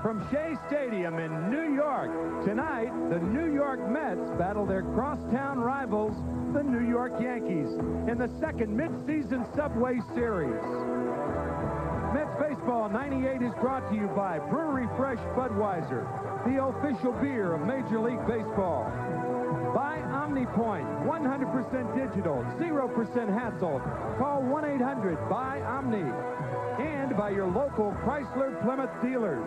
from Shea Stadium in New York. Tonight, the New York Mets battle their crosstown rivals, the New York Yankees, in the second midseason Subway Series. Mets Baseball 98 is brought to you by Brewery Fresh Budweiser, the official beer of Major League Baseball. By OmniPoint, 100% digital, 0% hassle. Call 1-800-BUY-OMNI. And by your local Chrysler Plymouth dealers.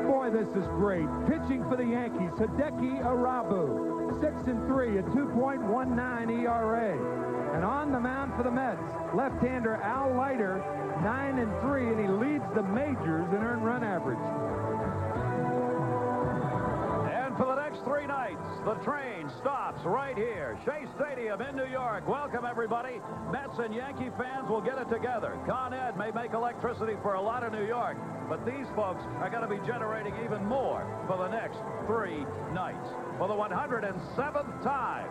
Boy, this is great. Pitching for the Yankees, Hideki Arabu, 6-3 at 2.19 ERA. And on the mound for the Mets, left-hander Al Leiter, 9-3, and he leads the majors in earned run average. For the next 3 nights, the train stops right here, Shea Stadium in New York. Welcome, everybody. Mets and Yankee fans will get it together. Con Ed may make electricity for a lot of New York, but these folks are going to be generating even more for the next 3 nights. For the 107th time,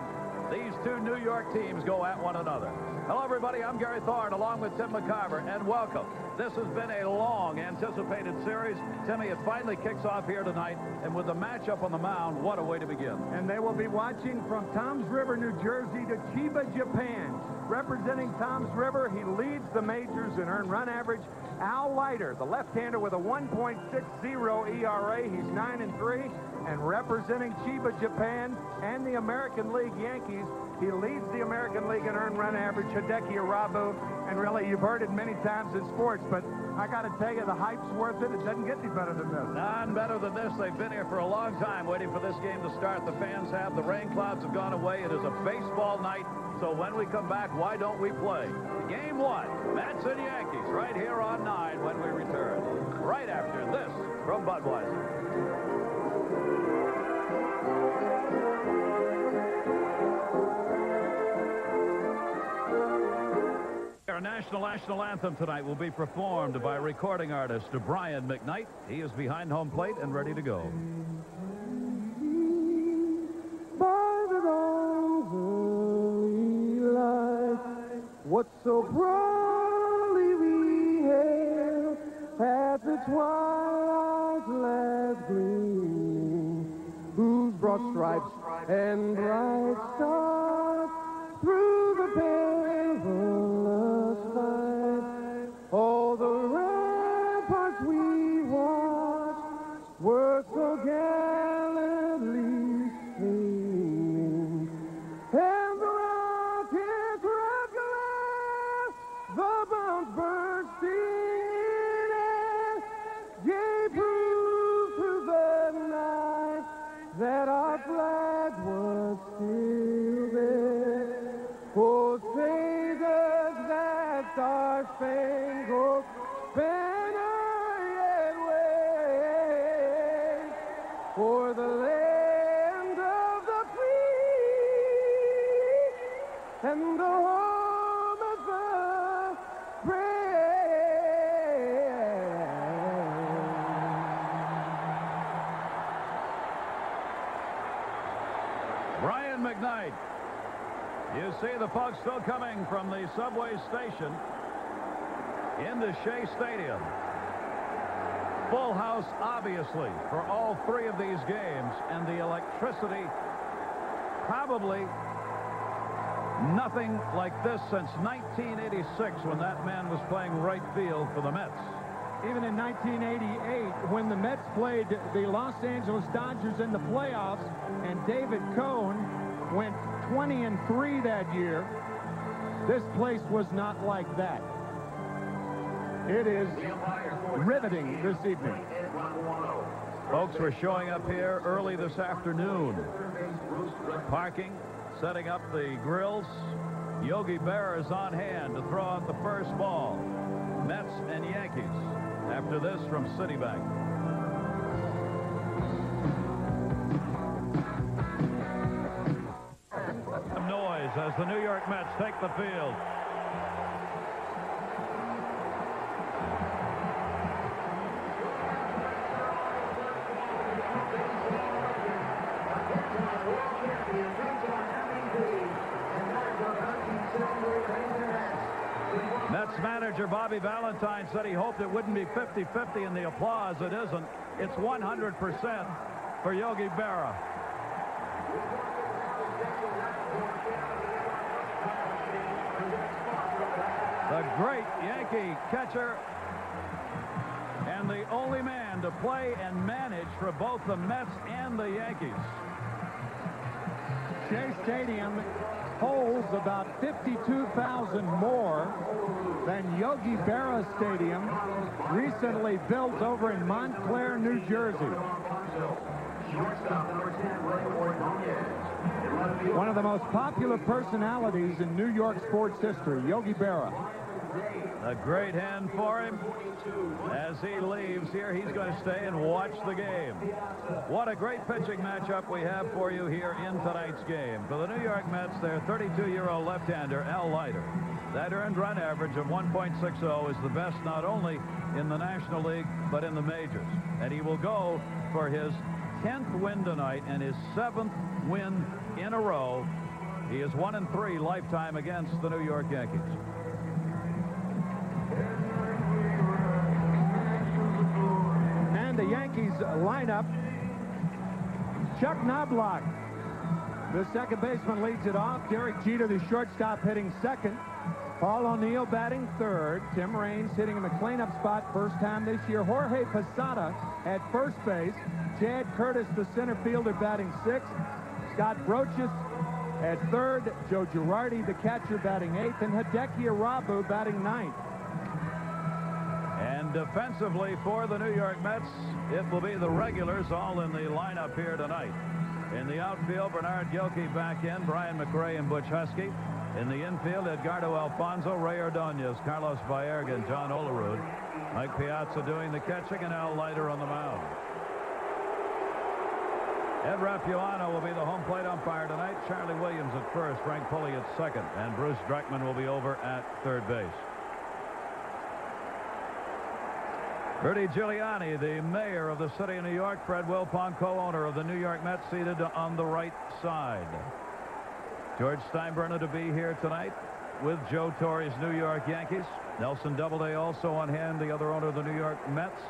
these two New York teams go at one another. Hello, everybody. I'm Gary Thorne, along with Tim McCarver, and welcome. This has been a long-anticipated series. Timmy, it finally kicks off here tonight, and with the matchup on the mound, what a way to begin. And they will be watching from Toms River, New Jersey to Chiba, Japan. Representing Toms River, he leads the majors in earned run average. Al Leiter, the left-hander with a 1.60 ERA. He's 9-3. And representing Chiba, Japan, and the American League Yankees, he leads the American League in earned run average, Hideki Arabu. And really, you've heard it many times in sports, but I got to tell you, the hype's worth it. It doesn't get any better than this. None better than this. They've been here for a long time waiting for this game to start. The fans have. The rain clouds have gone away. It is a baseball night. So when we come back, why don't we play? Game 1, Mets and Yankees, right here on 9 when we return. Right after this from Budweiser. Our national anthem tonight will be performed by recording artist Brian McKnight. He is behind home plate and ready to go. By the dawn's early light, what so proudly we hailed at the twilight's last gleam, whose broad stripes and bright stars through the perilous fight, all the ramparts we watched were so gallantly singing, and the rockets' red glare, the bombs bursting in air, gave proof through the night that our flag was still there. Oh, say does that star-spangled banner yet wave for the land of the free and the home of the brave. Brian McKnight. You see the folks still coming from the subway station into Shea Stadium. Full house, obviously, for all 3 of these games, and the electricity, probably nothing like this since 1986 when that man was playing right field for the Mets. Even in 1988, when the Mets played the Los Angeles Dodgers in the playoffs, and David Cohn went 20-3 that year, this place was not like that. It is riveting this evening. Folks were showing up here early this afternoon. Parking, setting up the grills. Yogi Berra is on hand to throw out the first ball. Mets and Yankees. After this from Citibank. Noise as the New York Mets take the field. Mets manager manager, Bobby Valentine, said he hoped it wouldn't be 50-50 in the applause. It isn't. It's 100% for Yogi Berra. The great Yankee catcher and the only man to play and manage for both the Mets and the Yankees. Shea Stadium holds about 52,000 more than Yogi Berra Stadium, recently built over in Montclair, New Jersey. One of the most popular personalities in New York sports history, Yogi Berra. A great hand for him. As he leaves here, he's going to stay and watch the game. What a great pitching matchup we have for you here in tonight's game. For the New York Mets, their 32-year-old left-hander, Al Leiter. That earned run average of 1.60 is the best not only in the National League, but in the majors. And he will go for his 10th win tonight and his 7th win in a row. He is 1-3 lifetime against the New York Yankees. And the Yankees lineup, Chuck Knobloch, the second baseman, leads it off. Derek Jeter, the shortstop, hitting second. Paul O'Neill batting third. Tim Raines hitting in the cleanup spot first time this year. Jorge Posada at first base. Chad Curtis, the center fielder, batting sixth. Scott Brocious at third. Joe Girardi, the catcher, batting eighth. And Hideki Irabu batting ninth. And defensively for the New York Mets, it will be the regulars all in the lineup here tonight. In the outfield, Bernard Gilkey back in, Brian McRae and Butch Husky. In the infield, Edgardo Alfonso, Ray Ordonez, Carlos Baerga, and John Olerud. Mike Piazza doing the catching, and Al Leiter on the mound. Ed Rapuano will be the home plate umpire tonight. Charlie Williams at first, Frank Pulley at second, and Bruce Dreckman will be over at third base. Rudy Giuliani, the mayor of the city of New York. Fred Wilpon, co-owner of the New York Mets, seated on the right side. George Steinbrenner to be here tonight with Joe Torre's New York Yankees. Nelson Doubleday also on hand, the other owner of the New York Mets.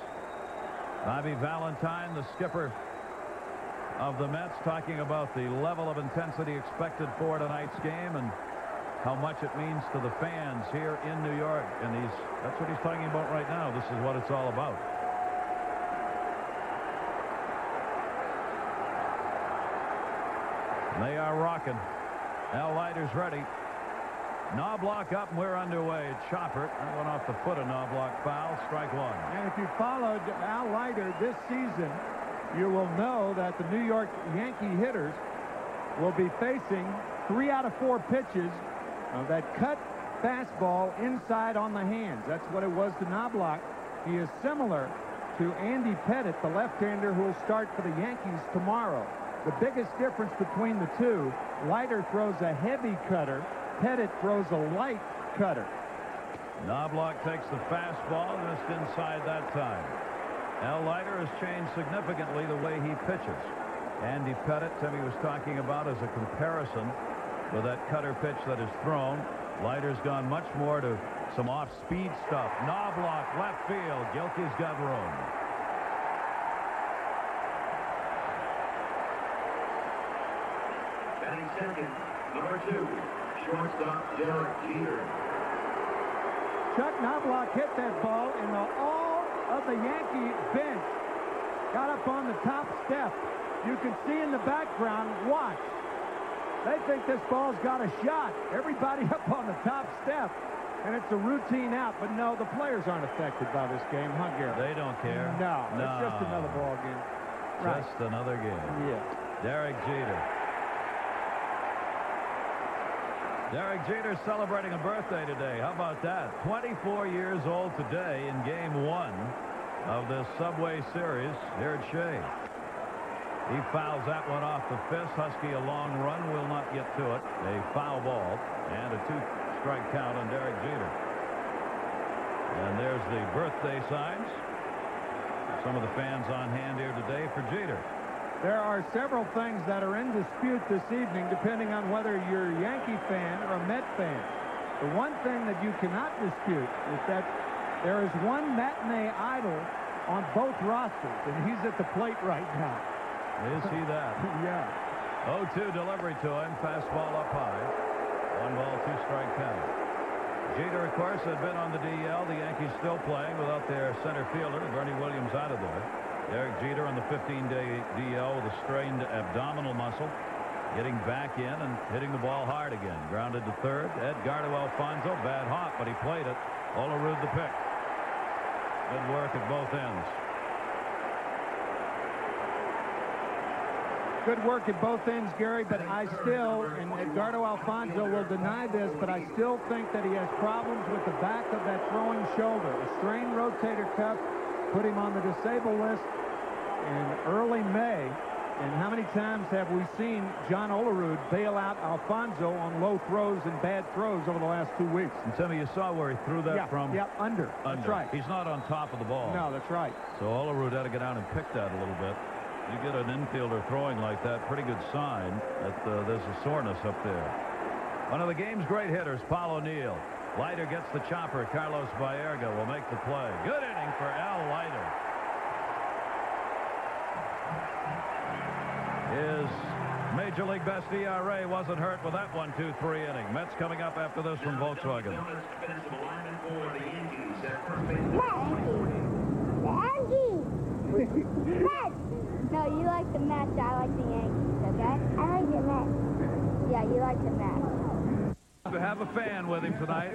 Bobby Valentine, the skipper of the Mets, talking about the level of intensity expected for tonight's game and how much it means to the fans here in New York. And that's what he's talking about right now. This is what it's all about. They are rocking. Al Leiter's ready. Knobloch up, and we're underway. Chopper, that went off the foot of Knobloch. Foul, strike one. And if you followed Al Leiter this season, you will know that the New York Yankee hitters will be facing 3 out of 4 pitches of that cut fastball inside on the hands. That's what it was to Knobloch. He is similar to Andy Pettitte, the left-hander who will start for the Yankees tomorrow. The biggest difference between the two, Leiter throws a heavy cutter, Pettitte throws a light cutter. Knobloch takes the fastball, just inside that time. Al Leiter has changed significantly the way he pitches. Andy Pettitte, Timmy was talking about as a comparison with that cutter pitch that is thrown. Leiter's gone much more to some off-speed stuff. Knobloch, left field. Gilkey's got room. Batting second, number 2, shortstop Derek Jeter. Chuck Knobloch hit that ball, and all of the Yankee bench got up on the top step. You can see in the background, watch. They think this ball's got a shot. Everybody up on the top step, and it's a routine out. But no, the players aren't affected by this game, huh, Gary? They don't care. No, it's just another ball game. Just another game. Yeah. Derek Jeter. Derek Jeter celebrating a birthday today. How about that? 24 years old today in Game 1 of this Subway Series here at Shea. He fouls that one off the fist. Husky, a long run, will not get to it. A foul ball and a 2-strike count on Derek Jeter. And there's the birthday signs. Some of the fans on hand here today for Jeter. There are several things that are in dispute this evening, depending on whether you're a Yankee fan or a Met fan. The one thing that you cannot dispute is that there is one matinee idol on both rosters, and he's at the plate right now. Is he that? Yeah. 0-2 delivery to him. Fastball up high. 1 ball, 2 strike count. Jeter, of course, had been on the DL. The Yankees still playing without their center fielder, Bernie Williams, out of there. Derek Jeter on the 15-day DL with a strained abdominal muscle. Getting back in and hitting the ball hard again. Grounded to third. Edgardo Alfonzo, bad hop, but he played it. Olerud the pick. Good work at both ends. Good work at both ends, Gary, but I still, and Edgardo Alfonzo will deny this, but I still think that he has problems with the back of that throwing shoulder. A strained rotator cuff put him on the disabled list in early May. And how many times have we seen John Olerud bail out Alfonzo on low throws and bad throws over the last 2 weeks? And Timmy, you saw where he threw that from? Yeah, under. That's right. He's not on top of the ball. No, that's right. So Olerud had to get out and pick that a little bit. You get an infielder throwing like that, pretty good sign that there's a soreness up there. One of the game's great hitters, Paul O'Neill. Leiter gets the chopper. Carlos Baerga will make the play. Good inning for Al Leiter. His Major League best ERA wasn't hurt with that 1-2-3 inning. Mets coming up after this from Volkswagen. Mets! No, you like the Mets. I like the Yankees, okay? I like the Mets. Yeah, you like the Mets. To have a fan with him tonight.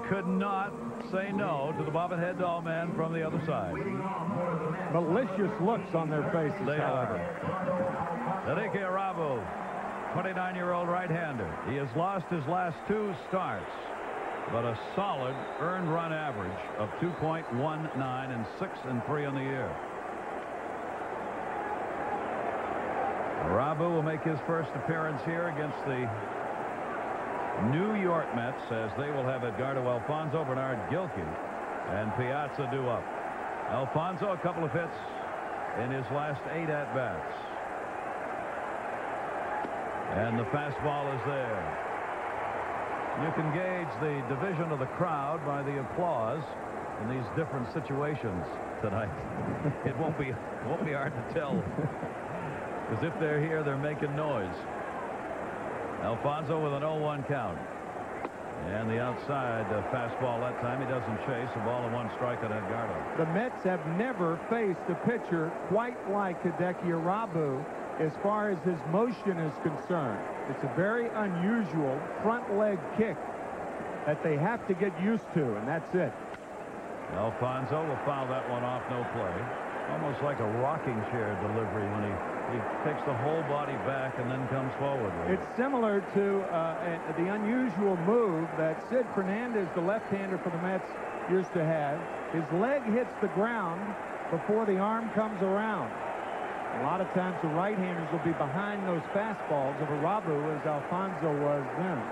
Could not say no to the bobblehead doll man from the other side. Malicious looks on their faces, They however. Enrique Arabu, 29-year-old right-hander. He has lost his last 2 starts, but a solid earned run average of 2.19 and 6-3 on the year. Arabu will make his first appearance here against the New York Mets, as they will have Edgardo Alfonzo, Bernard Gilkey, and Piazza due up. Alfonzo, a couple of hits in his last 8 at-bats. And the fastball is there. You can gauge the division of the crowd by the applause in these different situations tonight. It won't be hard to tell, because if they're here, they're making noise. Alfonzo with an 0-1 count. And the outside fastball that time. He doesn't chase. A ball and 1 strike on Edgardo. The Mets have never faced a pitcher quite like Hideki Arabu as far as his motion is concerned. It's a very unusual front leg kick that they have to get used to, and that's it. Alfonzo will foul that one off, no play. Almost like a rocking chair delivery when he takes the whole body back and then comes forward. It's similar to the unusual move that Sid Fernandez, the left-hander for the Mets, used to have. His leg hits the ground before the arm comes around. A lot of times the right-handers will be behind those fastballs of Arabu, as Alfonzo was then.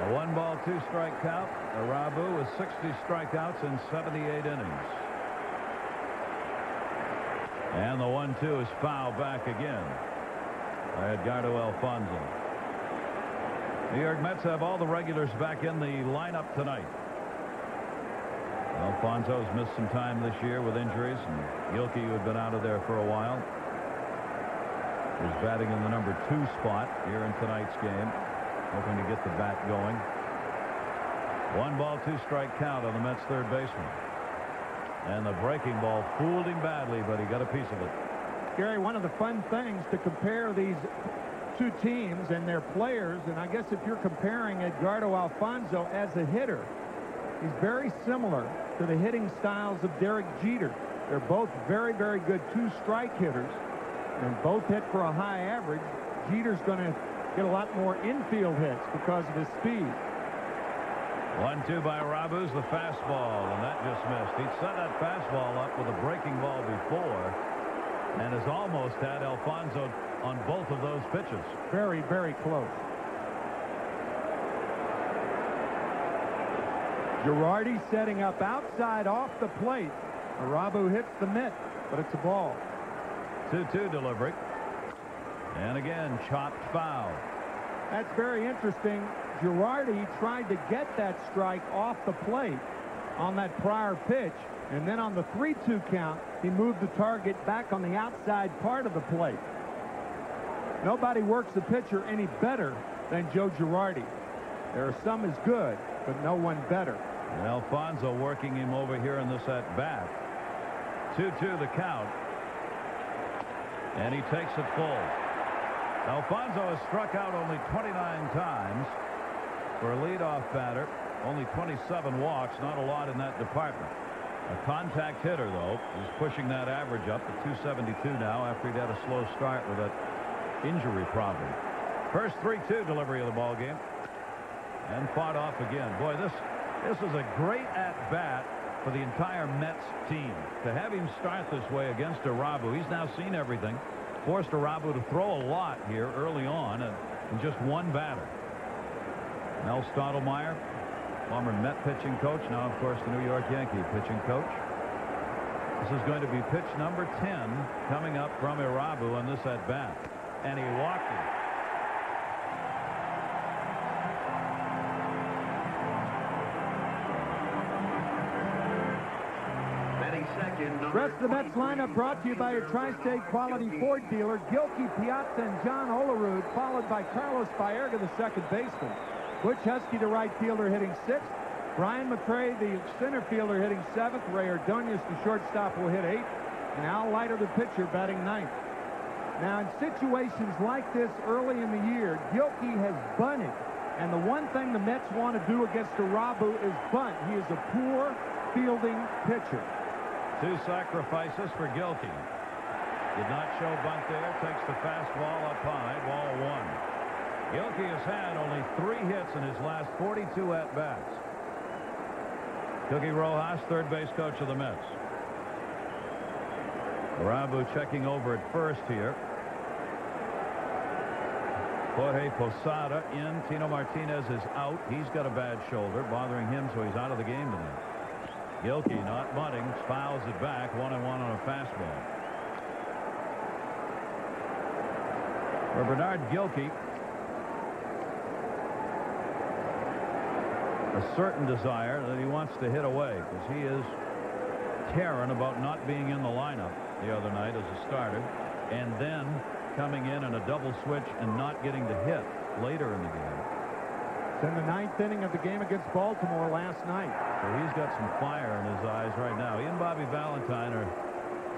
A 1 ball, 2 strike count. Arabu with 60 strikeouts in 78 innings. And the 1-2 is fouled back again by Edgardo Alfonzo. New York Mets have all the regulars back in the lineup tonight. Alfonso's missed some time this year with injuries, and Gilkey, who had been out of there for a while, is batting in the number 2 spot here in tonight's game, hoping to get the bat going. 1 ball, 2 strike count on the Mets' third baseman. And the breaking ball fooled him badly, but he got a piece of it. Gary, one of the fun things to compare these 2 teams and their players, and I guess if you're comparing Edgardo Alfonzo as a hitter, he's very similar to the hitting styles of Derek Jeter. They're both very, very good 2-strike hitters, and both hit for a high average. Jeter's going to get a lot more infield hits because of his speed. 1-2 by Arabu's the fastball, and that just missed. He'd set that fastball up with a breaking ball before, and has almost had Alfonzo on both of those pitches. Very, very close. Girardi setting up outside off the plate. Arabu hits the mitt, but it's a ball. 2-2 delivery. And again, chopped foul. That's very interesting. Girardi tried to get that strike off the plate on that prior pitch, and then on the 3-2 count, he moved the target back on the outside part of the plate. Nobody works the pitcher any better than Joe Girardi. There are some as good, but no one better. And Alfonso working him over here in this at-bat. 2-2 the count. And he takes it full. Alfonso has struck out only 29 times for a leadoff batter. Only 27 walks, not a lot in that department. A contact hitter, though, is pushing that average up to 272 now after he'd had a slow start with that injury problem. First 3-2 delivery of the ball game. And fought off again. Boy, this is a great at-bat for the entire Mets team. To have him start this way against Irabu, he's now seen everything. Forced Irabu to throw a lot here early on and just one batter. Mel Stottlemyre, former Met pitching coach, now of course the New York Yankee pitching coach. This is going to be pitch number 10 coming up from Irabu on this at-bat. And he walked it. The rest of the Mets lineup brought to you by your Tri-State quality Ford dealer, Gilkey, Piazza, and John Olerud, followed by Carlos Baerga, the second baseman. Butch Husky, the right fielder, hitting 6th. Brian McRae, the center fielder, hitting 7th. Ray Ordonez, the shortstop, will hit 8th. And Al Leiter, the pitcher, batting 9th. Now, in situations like this early in the year, Gilkey has bunted. And the one thing the Mets want to do against Irabu is bunt. He is a poor fielding pitcher. 2 sacrifices for Gilkey. Did not show bunt there. Takes the fastball up high. Ball 1. Gilkey has had only 3 hits in his last 42 at-bats. Cookie Rojas, third base coach of the Mets. Irabu checking over at first here. Jorge Posada in. Tino Martinez is out. He's got a bad shoulder bothering him, so he's out of the game tonight. Gilkey not bunting, fouls it back, 1-1 on a fastball. For Bernard Gilkey, a certain desire that he wants to hit away, because he is tearing about not being in the lineup the other night as a starter, and then coming in a double switch and not getting to hit later in the game. It's in the 9th inning of the game against Baltimore last night. So he's got some fire in his eyes right now. He and Bobby Valentine are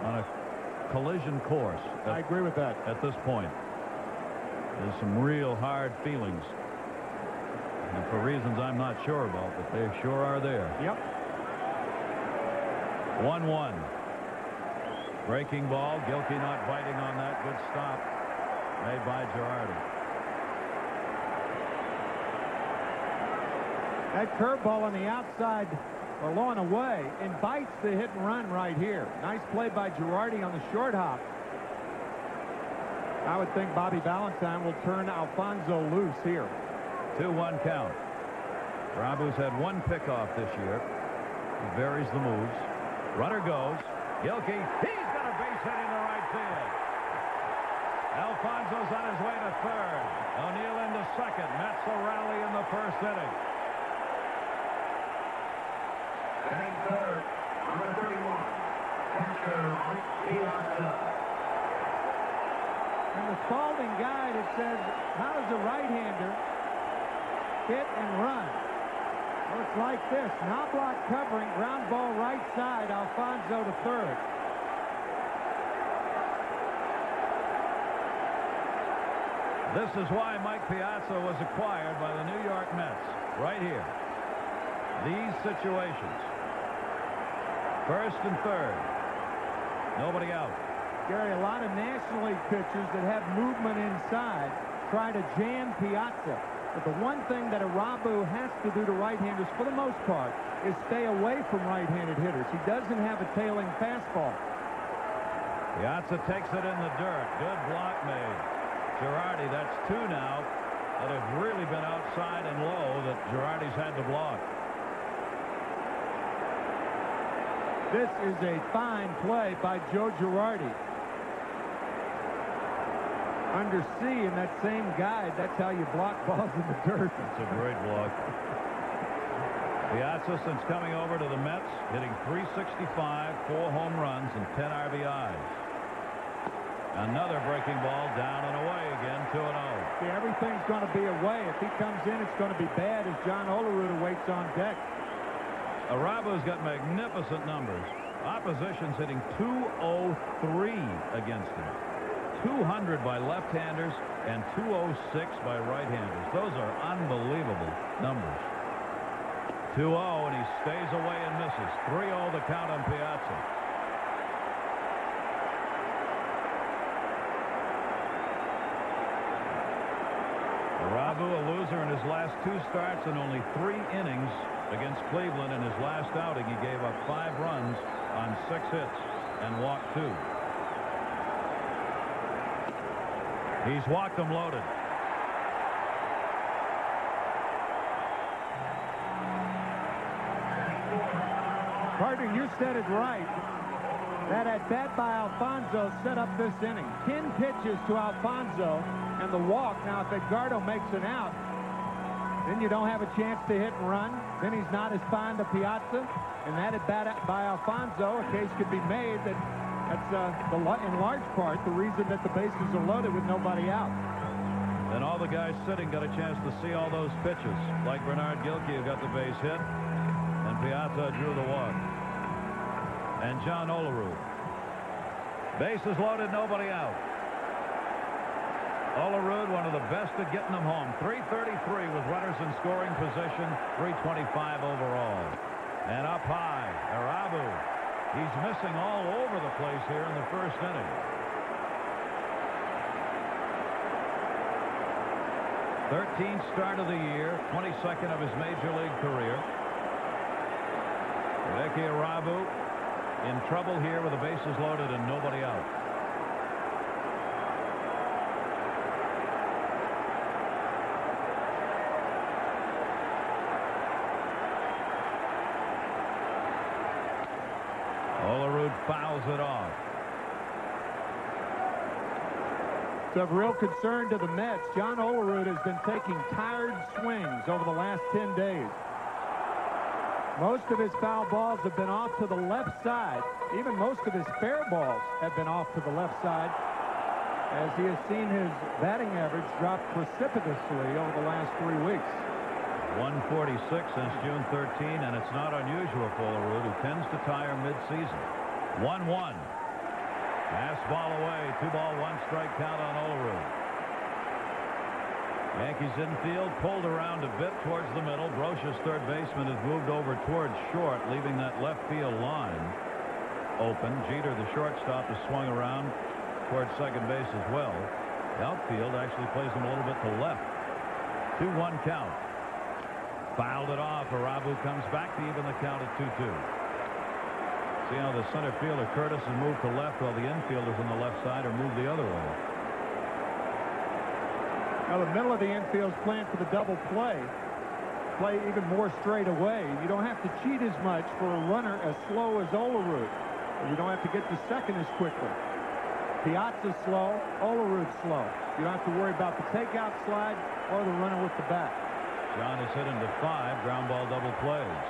on a collision course. I agree with that. At this point, there's some real hard feelings, and for reasons I'm not sure about, but they sure are there. Yep. 1-1. Breaking ball. Gilkey not biting on that. Good stop made by Girardi. That curveball on the outside or low and away invites the hit and run right here. Nice play by Girardi on the short hop. I would think Bobby Valentine will turn Alfonso loose here. 2-1 count. Irabu's had 1 pickoff this year. He varies the moves. Runner goes. Gilkey. He's got a base hit into right field. Alfonso's on his way to third. O'Neill into second. Mets a rally in the first inning. Batting third, number 31, catcher Mike Piazza. In the Spalding guide, it says, how does a right-hander hit and run? Well, it's like this. Knobloch covering, ground ball right side, Alfonso to third. This is why Mike Piazza was acquired by the New York Mets. Right here. These situations. First and third. Nobody out. Gary, a lot of National League pitchers that have movement inside try to jam Piazza. But the one thing that Irabu has to do to right-handers, for the most part, is stay away from right-handed hitters. He doesn't have a tailing fastball. Piazza takes it in the dirt. Good block made. Girardi, that's 2 now that have really been outside and low that Girardi's had to block. This is a fine play by Joe Girardi. under C in that same guide. That's how you block balls in the dirt. It's a great block. Piazza, since coming over to the Mets, hitting .365, 4 home runs, and 10 RBIs. Another breaking ball down and away again, 2-0. See, everything's going to be away. If he comes in, it's going to be bad as John Olerud awaits on deck. Arabu's got magnificent numbers. Opposition's hitting .203 against him. 200 by left-handers and .206 by right-handers. Those are unbelievable numbers. 2-0, and he stays away and misses. 3-0 the count on Piazza. Arabu, a loser in his last 2 starts and only 3 innings against Cleveland. In his last outing, he gave up 5 runs on 6 hits and walked 2. He's walked them loaded. Partner, you said it right. That at-bat by Alfonso set up this inning. 10 pitches to Alfonso and the walk. Now, if Edgardo makes an out, then you don't have a chance to hit and run. Then he's not as fine to Piazza. And that at-bat by Alfonso, a case could be made that that's in large part the reason that the bases are loaded with nobody out. And all the guys sitting got a chance to see all those pitches, like Bernard Gilkey, who got the base hit, and Piazza drew the walk. And John Olerud. Bases loaded, nobody out. Olerud, one of the best at getting them home. .333 with runners in scoring position, .325 overall. And up high, Arabu. He's missing all over the place here in the first inning. 13th start of the year, 22nd of his major league career. Ricky Arabu in trouble here with the bases loaded and nobody out. Olerud fouls it off. It's of real concern to the Mets. John Olerud has been taking tired swings over the last 10 days. Most of his foul balls have been off to the left side. Even most of his fair balls have been off to the left side, as he has seen his batting average drop precipitously over the last 3 weeks. 146 since June 13, and it's not unusual for Olerud, who tends to tire mid-season. 1-1. Pass ball away. 2-ball, 1-strike count on Olerud. Yankees infield pulled around a bit towards the middle. Brocious, third baseman, has moved over towards short, leaving that left field line open. Jeter, the shortstop, has swung around towards second base as well. The outfield actually plays him a little bit to left. 2-1 count. Fouled it off. Arabu comes back to even the count at 2-2. See how the center fielder Curtis has moved to left while the infielders on the left side are moved the other way. Now the middle of the infield's playing for the double play. Play even more straight away. You don't have to cheat as much for a runner as slow as Olerud. You don't have to get to second as quickly. Piazza's slow, Olerud's slow. You don't have to worry about the takeout slide or the runner with the bat. John is hit into 5 ground ball double plays.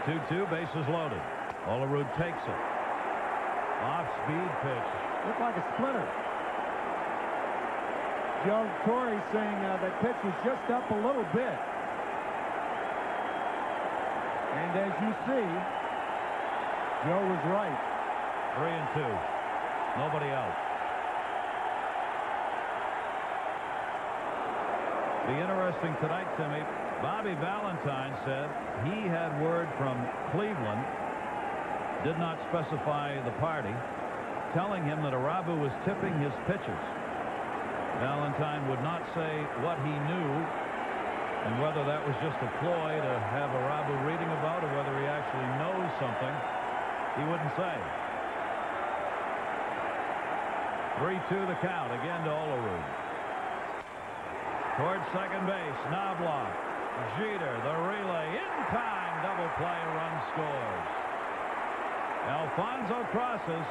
2-2, bases loaded. Olerud takes it. Off-speed pitch. Looked like a splitter. Joe Torre saying that pitch was just up a little bit. And as you see, Joe was right. 3-2. Nobody out. The interesting tonight, Timmy, Bobby Valentine said he had word from Cleveland, did not specify the party, telling him that Arabu was tipping his pitches. Valentine would not say what he knew and whether that was just a ploy to have Arabu reading about or whether he actually knows something. He wouldn't say. 3-2 the count again to Olerud. Towards second base, Knobloch. Jeter, the relay, in time, double play, run scores. Alfonso crosses,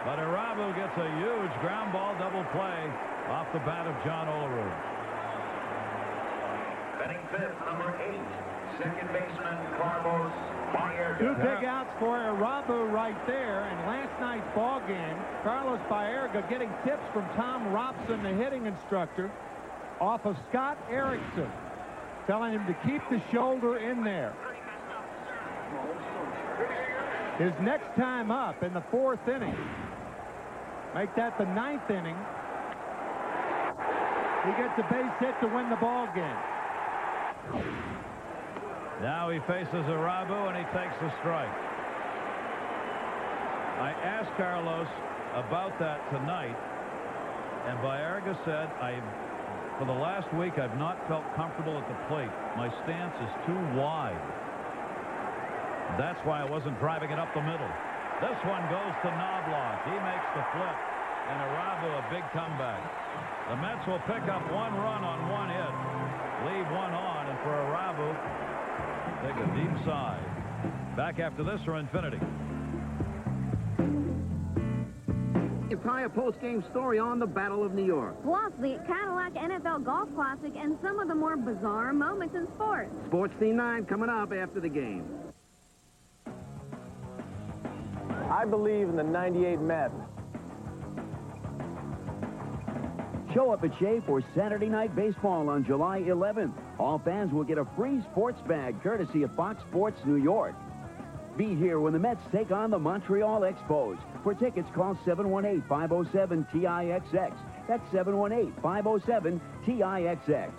but Arabu gets a huge ground ball double play off the bat of John Olerud. Batting fifth, number 8, second baseman Carlos Baerga. Two big outs for Irabu right there. And last night's ball game, Carlos Baerga getting tips from Tom Robson, the hitting instructor, off of Scott Erickson, telling him to keep the shoulder in there. His next time up in the 4th inning. Make that the 9th inning. He gets a base hit to win the ball game. Now he faces Irabu, and he takes the strike. I asked Carlos about that tonight, and Baerga said, for the last week, I've not felt comfortable at the plate. My stance is too wide. That's why I wasn't driving it up the middle. This one goes to Knobloch. He makes the flip, and Irabu a big comeback. The Mets will pick up 1 run on 1 hit, leave 1 on, and for Irabu, take a deep sigh. Back after this for Infinity. Entire post-game story on the Battle of New York. Plus, the Cadillac NFL Golf Classic and some of the more bizarre moments in sports. Sports Scene 9 coming up after the game. I believe in the 98 Mets. Show up at Shea for Saturday Night Baseball on July 11th. All fans will get a free sports bag courtesy of Fox Sports New York. Be here when the Mets take on the Montreal Expos. For tickets, call 718-507-TIXX. That's 718-507-TIXX.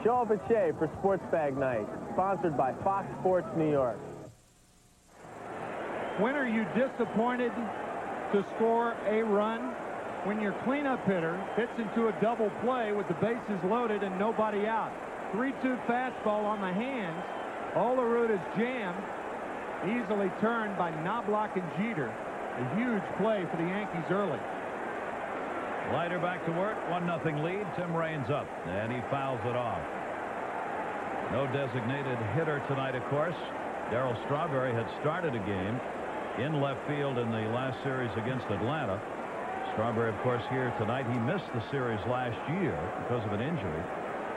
Show up at Shea for Sports Bag Night, sponsored by Fox Sports New York. When are you disappointed to score a run? When your cleanup hitter hits into a double play with the bases loaded and nobody out. 3-2 fastball on the hands. Olerud is jammed. Easily turned by Knobloch and Jeter. A huge play for the Yankees early. Leiter back to work. 1-0 lead. Tim Raines up, and he fouls it off. No designated hitter tonight, of course. Darryl Strawberry had started a game in left field in the last series against Atlanta. Strawberry, of course, here tonight. He missed the series last year because of an injury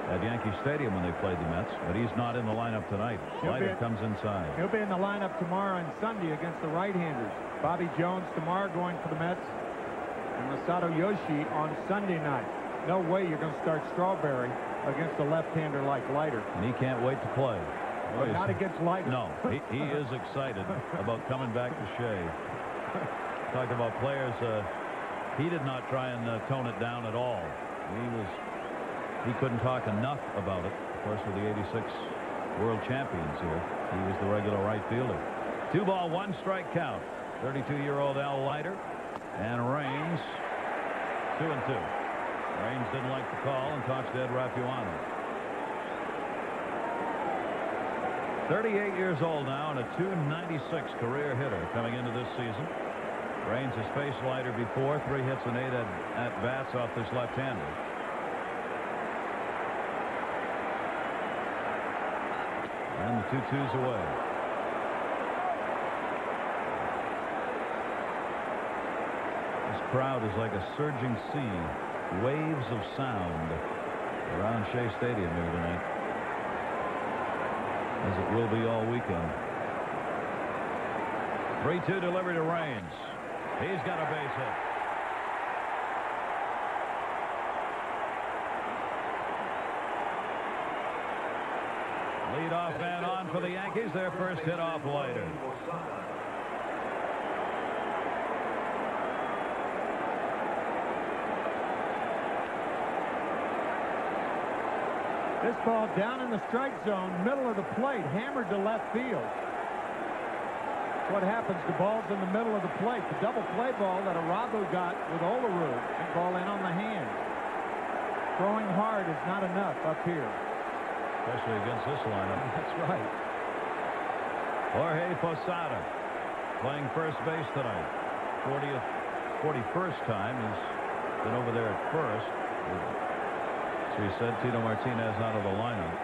at Yankee Stadium when they played the Mets, but he's not in the lineup tonight. Leiter comes inside. He'll be in the lineup tomorrow and Sunday against the right-handers. Bobby Jones tomorrow going for the Mets, and Masato Yoshi on Sunday night. No way you're going to start Strawberry against a left-hander like Leiter. And he can't wait to play. But not against Leiter. No, he is excited about coming back to Shea. Talk about players. He did not try and tone it down at all. He couldn't talk enough about it. Of course, with the '86 World Champions here, he was the regular right fielder. 2-ball, 1-strike count. 32-year-old Al Leiter and Raines 2-2. Raines didn't like the call and talks to Ed Rapuano. 38 years old now and a .296 career hitter coming into this season. Raines has faced Leiter before. 3 hits and 8 at-bats off this left-hander. And the 2-2's away. This crowd is like a surging sea. Waves of sound around Shea Stadium here tonight, as it will be all weekend. 3-2 delivery to Raines. He's got a base hit. Leadoff man on for the Yankees. Their first hit off Leiter. This ball down in the strike zone, middle of the plate, hammered to left field. What happens to balls in the middle of the plate? The double play ball that Irabu got with Olerud. That ball in on the hand. Throwing hard is not enough up here. Especially against this lineup. That's right. Jorge Posada playing first base tonight. 41st time he's been over there at first. So he said Tito Martinez out of the lineup.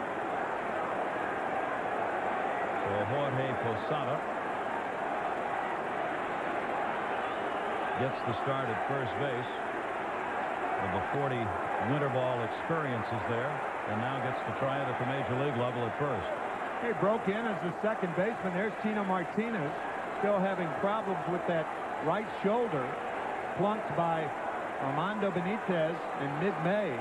So Jorge Posada gets the start at first base. of the 40 winter ball experiences there, and now gets to try it at the major league level at first. He broke in as the second baseman. There's Tino Martinez, still having problems with that right shoulder, plunked by Armando Benitez in mid-May.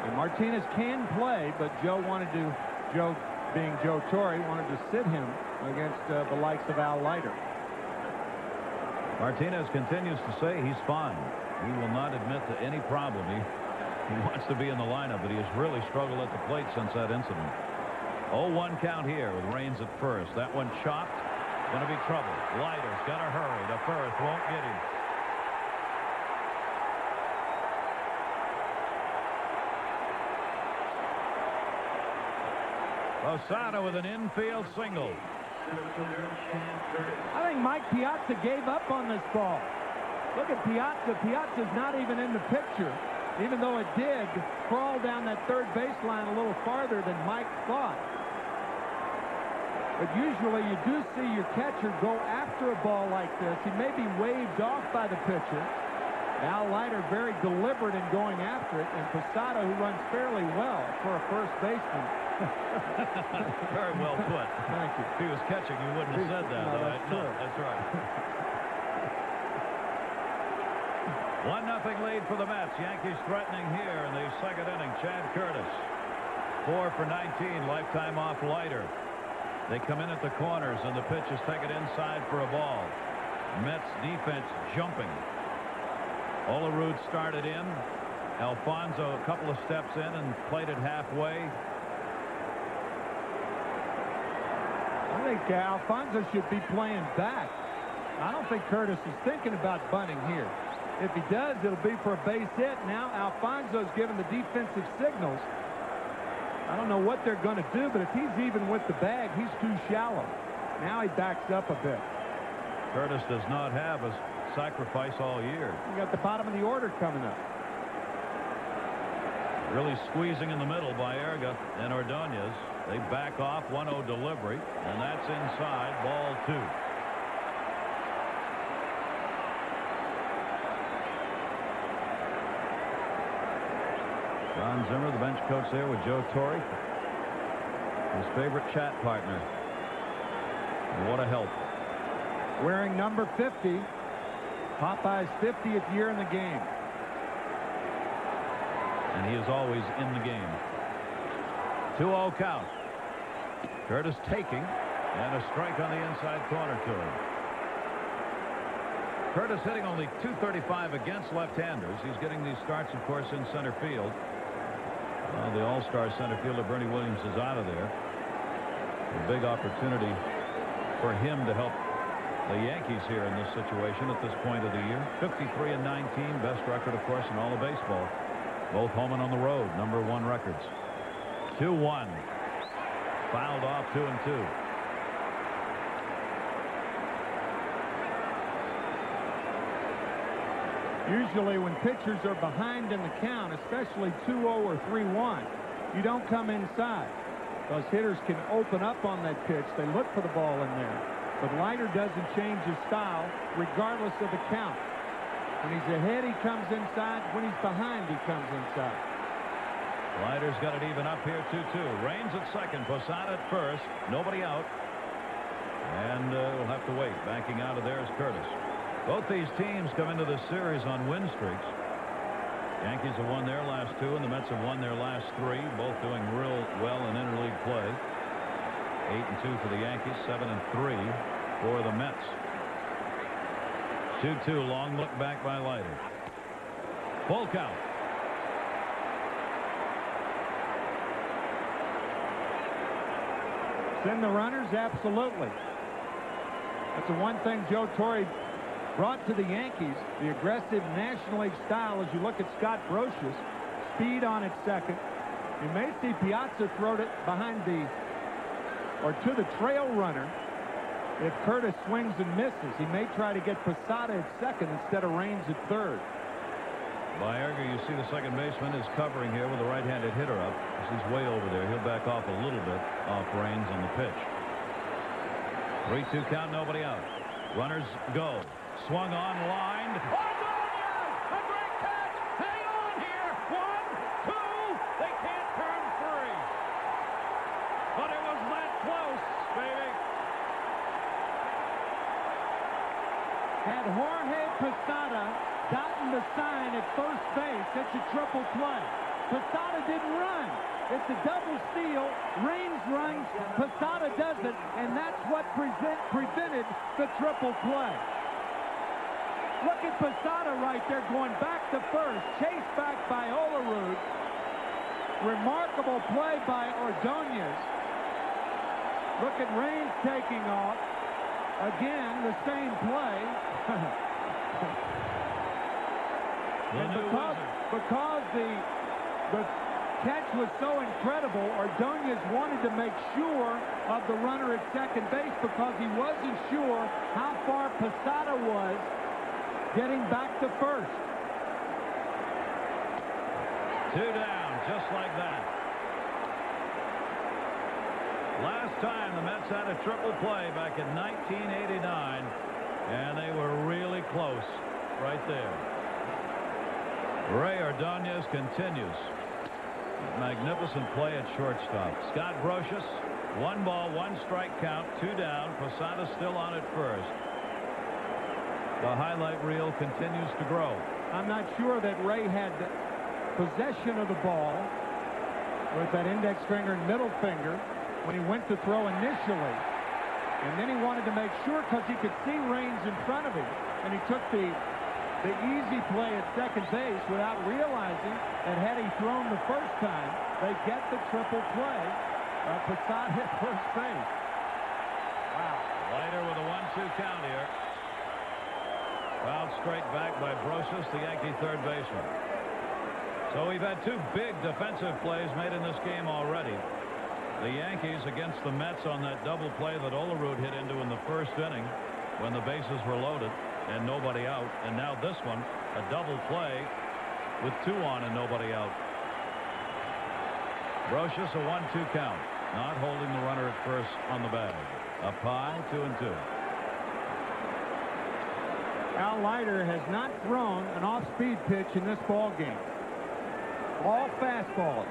And Martinez can play, but Joe being Joe Torre, wanted to sit him against the likes of Al Leiter. Martinez continues to say he's fine. He will not admit to any problem. He wants to be in the lineup, but he has really struggled at the plate since that incident. 0-1 count here with Raines at first. That one chopped. Going to be trouble. Leiter's got to hurry to first. Won't get him. Posada with an infield single. I think Mike Piazza gave up on this ball. Look at Piazza. Piazza's not even in the picture, even though it did crawl down that third baseline a little farther than Mike thought. But usually you do see your catcher go after a ball like this. He may be waved off by the pitcher. Al Leiter very deliberate in going after it, and Posada, who runs fairly well for a first baseman. Very well put. Thank you. If he was catching, you wouldn't have said that. No, That's right. 1-0 lead for the Mets. Yankees threatening here in the second inning. Chad Curtis, 4 for 19, lifetime off Leiter. They come in at the corners, and the pitch is taken inside for a ball. Mets defense jumping. Olerud started in. Alfonso a couple of steps in and played it halfway. I think Alfonso should be playing back. I don't think Curtis is thinking about bunting here. If he does, it'll be for a base hit. Now Alfonso's given the defensive signals. I don't know what they're going to do, but if he's even with the bag, he's too shallow. Now he backs up a bit. Curtis does not have a sacrifice all year. You got the bottom of the order coming up. Really squeezing in the middle by Erga and Ordonez. They back off. 1-0 delivery, and that's inside. Ball 2. Ron Zimmer, the bench coach there with Joe Torre, his favorite chat partner. And what a help. Wearing number 50, Popeye's 50th year in the game. And he is always in the game. 2-0 count. Curtis taking, and a strike on the inside corner to him. Curtis hitting only .235 against left-handers. He's getting these starts, of course, in center field. The all-star center fielder Bernie Williams is out of there. A big opportunity for him to help the Yankees here in this situation at this point of the year. 53-19, best record, of course, in all of baseball. Both home and on the road, number 1 records. 2-1. Fouled off 2-2. Usually when pitchers are behind in the count, especially 2-0 or 3-1, you don't come inside. Those hitters can open up on that pitch. They look for the ball in there. But Leiter doesn't change his style regardless of the count. When he's ahead, he comes inside. When he's behind, he comes inside. Leiter's got it even up here, 2-2. Raines at second, Posada at first. Nobody out. And we'll have to wait. Backing out of there is Curtis. Both these teams come into this series on win streaks. Yankees have won their last 2, and the Mets have won their last 3. Both doing real well in interleague play. 8-2 for the Yankees, 7-3 for the Mets. 2-2, long look back by Leiter. Full count. Send the runners? Absolutely. That's the one thing Joe Torre brought to the Yankees, the aggressive National League style. As you look at Scott Brocious, speed on its second. You may see Piazza throw it behind or to the trail runner. If Curtis swings and misses, he may try to get Posada at second instead of Raines at third. Baerga, you see the second baseman is covering here with a right-handed hitter up. He's way over there. He'll back off a little bit off Raines on the pitch. 3-2 count, nobody out. Runners go. Swung on, lined. Ordonez! A great catch! Had Jorge Posada gotten the sign at first base, it's a triple play. Posada didn't run. It's a double steal. Raines runs, Posada does it, and that's what prevented the triple play. Look at Posada right there going back to first, chased back by Olerud. Remarkable play by Ordonez. Look at Raines taking off. Again, the same play. And because the catch was so incredible, Ordonez wanted to make sure of the runner at second base because he wasn't sure how far Posada was getting back to first. 2 down, just like that. Last time the Mets had a triple play back in 1989, and they were really close right there. Ray Ordonez continues. Magnificent play at shortstop. Scott Brocious, 1 ball, 1 strike count, 2 down. Posada still on at first. The highlight reel continues to grow. I'm not sure that Ray had possession of the ball with that index finger and middle finger when he went to throw initially. And then he wanted to make sure because he could see Raines in front of him. And he took the easy play at second base without realizing that had he thrown the first time, they get the triple play. Posada at first base. Wow. Leiter with a 1-2 count here. Fouled straight back by Brocious, the Yankee third baseman. So we've had 2 big defensive plays made in this game already. The Yankees against the Mets on that double play that Olerud hit into in the first inning when the bases were loaded and nobody out. And now this one, a double play with 2 on and nobody out. Brocious, a 1-2 count. Not holding the runner at first on the bag. Up high, 2-2. Al Leiter has not thrown an off-speed pitch in this ball game. All fastballs.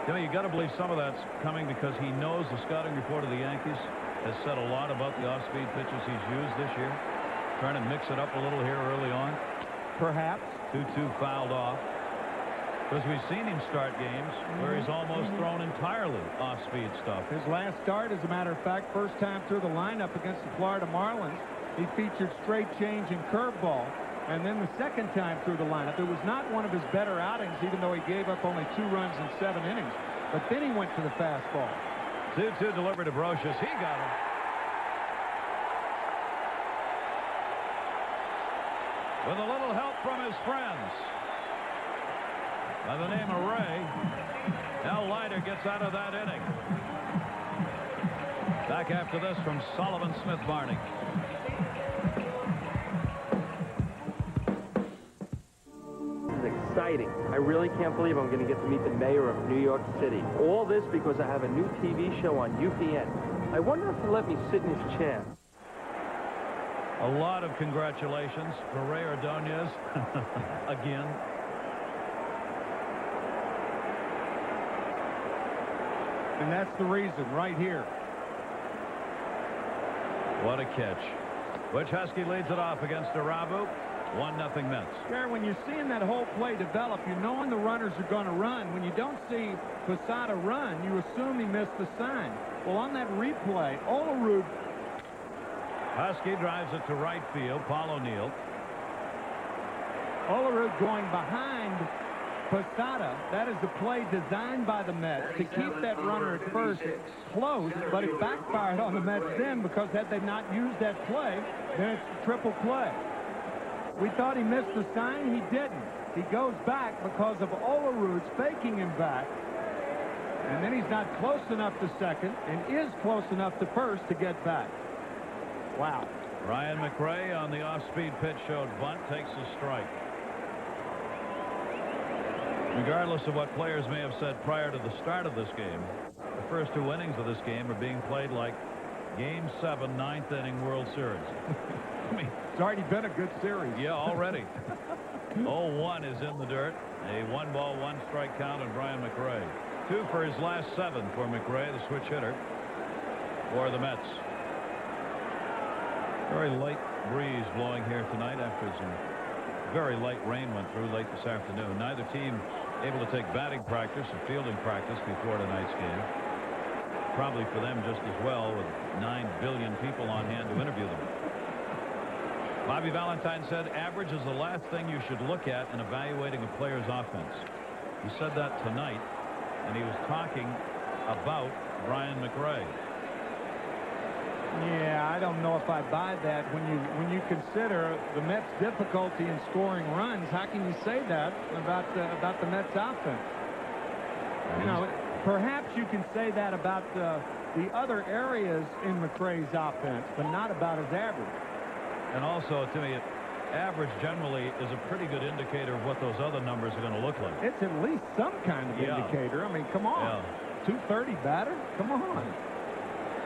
You know, you got to believe some of that's coming because he knows the scouting report of the Yankees has said a lot about the off-speed pitches he's used this year. Trying to mix it up a little here early on. Perhaps. 2-2 fouled off. Because we've seen him start games where he's almost thrown entirely off-speed stuff. His last start, as a matter of fact, first time through the lineup against the Florida Marlins, he featured straight change and curveball. And then the second time through the lineup, it was not one of his better outings, even though he gave up only 2 runs in 7 innings. But then he went to the fastball. 2-2 delivered to Brocious. He got him. With a little help from his friends by the name of Ray, Al Leiter gets out of that inning. Back after this from Sullivan Smith Barney. Exciting. I really can't believe I'm going to get to meet the mayor of New York City. All this because I have a new TV show on UPN. I wonder if he'll let me sit in his chair. A lot of congratulations for Ray Ordonez again. And that's the reason right here. What a catch. Butch Husky leads it off against Arabu. 1-0 Mets. Gary, when you're seeing that whole play develop, you're knowing the runners are going to run. When you don't see Posada run, you assume he missed the sign. Well, on that replay, Olerud. Husky drives it to right field. Paul O'Neill. Olerud going behind Posada. That is the play designed by the Mets to keep that runner at first close, but it backfired on the Mets then because had they not used that play, then it's a triple play. We thought he missed the sign. He didn't. He goes back because of Olerud's faking him back. And then he's not close enough to second and is close enough to first to get back. Wow. Ryan McRae on the off-speed pitch showed bunt, takes a strike. Regardless of what players may have said prior to the start of this game, the first 2 innings of this game are being played like Game 7, 9th inning World Series. I mean, it's already been a good series. Yeah, already. 0-1 is in the dirt. A 1-ball, 1-strike count on Brian McRae. 2 for his last 7 for McRae, the switch hitter for the Mets. Very late breeze blowing here tonight after some very light rain went through late this afternoon. Neither team able to take batting practice or fielding practice before tonight's game. Probably for them just as well, with 9 billion people on hand to interview them. Bobby Valentine said average is the last thing you should look at in evaluating a player's offense. He said that tonight, and he was talking about Brian McRae. Yeah, I don't know if I buy that. When you consider the Mets' difficulty in scoring runs, how can you say that about the Mets' offense? You know, perhaps you can say that about the other areas in McRae's offense, but not about his average. And also, to me, average generally is a pretty good indicator of what those other numbers are going to look like. It's at least some kind of indicator. I mean, come on. Yeah. 230 batter? Come on.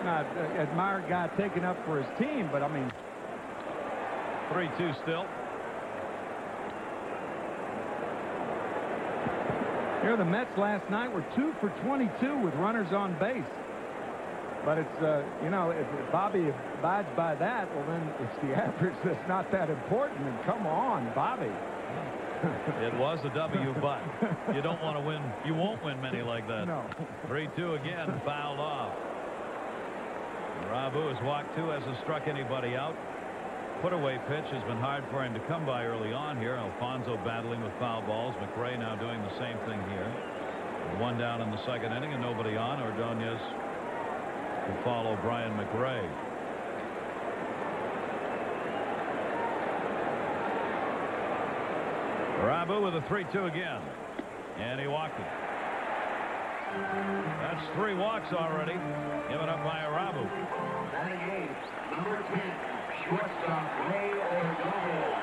Not admire a guy taking up for his team, but I mean. 3-2 still. Here, the Mets last night were 2 for 22 with runners on base. But it's, you know, if Bobby abides by that, well, then it's the average that's not that important. And come on, Bobby. It was a W, but you don't want to win. You won't win many like that. No. 3-2 again, fouled off. Rabu has walked 2, hasn't struck anybody out. Put away pitch has been hard for him to come by early on here. Alfonso battling with foul balls. McRae now doing the same thing here. 1 down in the second inning and nobody on. Ordonez to follow Brian McRae. Rabu with a 3-2 again. And he walked it. That's 3 walks already given up by Rabu. Batting eighth, number 10, shortstop Ray Ordonez.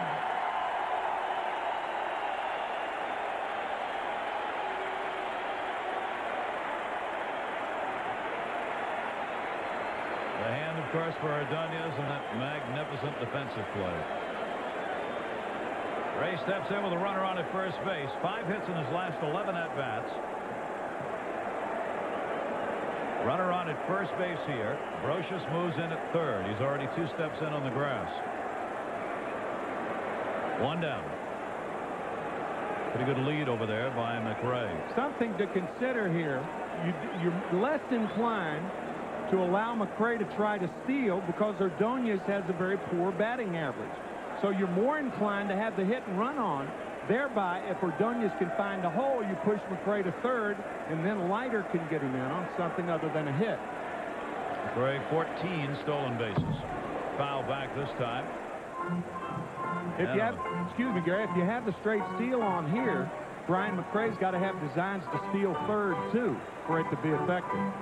The hand, of course, for Ordonez and that magnificent defensive play. Ray steps in with a runner on at first base. 5 hits in his last 11 at-bats. Runner on at first base here. Brocious moves in at third. He's already 2 steps in on the grass. 1 down. Pretty good lead over there by McRae. Something to consider here. You're less inclined to allow McRae to try to steal because Ordonez has a very poor batting average. So you're more inclined to have the hit and run on. Thereby, if Ordonez can find a hole, you push McRae to third, and then Leiter can get him in on something other than a hit. McRae 14 stolen bases. Foul back this time. If you have, excuse me, Gary, if you have the straight steal on here, Brian McRae's got to have designs to steal third, too, for it to be effective.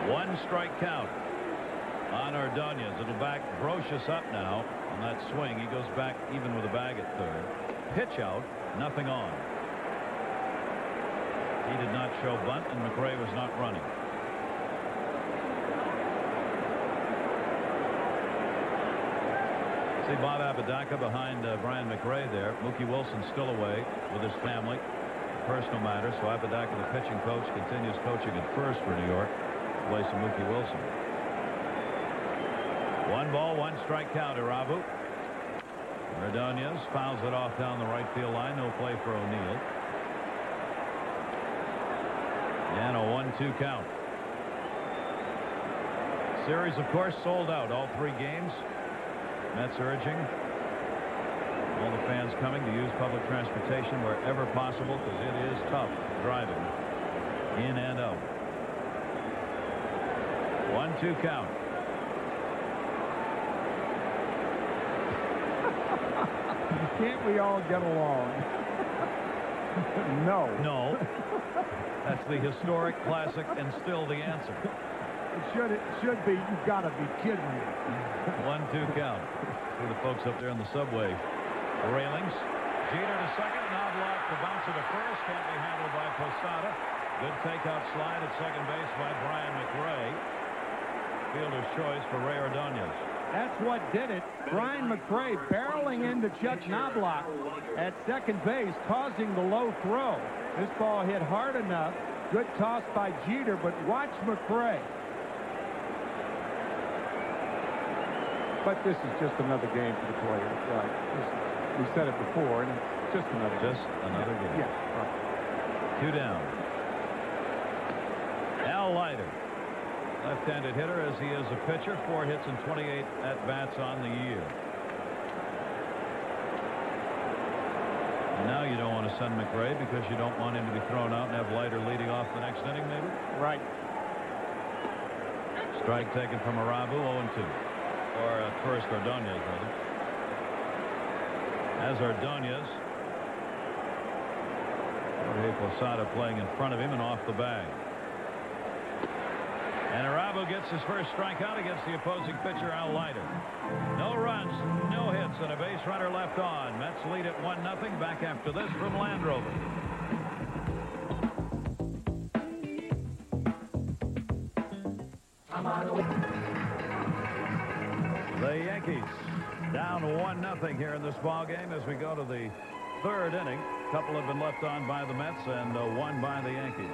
One strike count on Ordonez. It'll back Brocious up now on that swing. He goes back even with a bag at third. Pitch out, nothing on. He did not show bunt, and McRae was not running. See Bob Apodaca behind Brian McRae there. Mookie Wilson still away with his family. Personal matter, so Apodaca, the pitching coach, continues coaching at first for New York. Place of Mookie Wilson. 1 ball, 1 strike count to Rabu. Ordonez fouls it off down the right field line. No play for O'Neill. And a 1-2 count. Series, of course, sold out. All 3 games. Mets urging all the fans coming to use public transportation wherever possible because it is tough driving in and out. 1-2 count. Can't we all get along? No. No. That's the historic classic and still the answer. It should be. You've got to be kidding me. 1-2 count. See the folks up there on the subway railings. Jeter to second. Knobloch to bounce it to first. Can't be handled by Posada. Good takeout slide at second base by Brian McRae. Fielder's choice for Ray Ordonez. That's what did it. Brian McRae barreling into Chuck Knobloch at second base, causing the low throw. This ball hit hard enough. Good toss by Jeter, but watch McRae. But this is just another game for the players. Right. We said it before, and it's just another game. Just another game. Yeah. Right. 2 down. Al Leiter, left-handed hitter as he is a pitcher. 4 hits and 28 at-bats on the year. And now you don't want to send McRae because you don't want him to be thrown out and have Leiter leading off the next inning, maybe? Right. Strike taken from Arabu, 0-2. Or at first Ordonez, rather. As Ordonez. Jorge Posada playing in front of him and off the bag. And Arabu gets his first strikeout against the opposing pitcher, Al Leiter. No runs, no hits, and a base runner left on. Mets lead at 1-0. Back after this from Land Rover. The Yankees down 1-0 here in this ball game as we go to the 3rd inning. A couple have been left on by the Mets and one by the Yankees.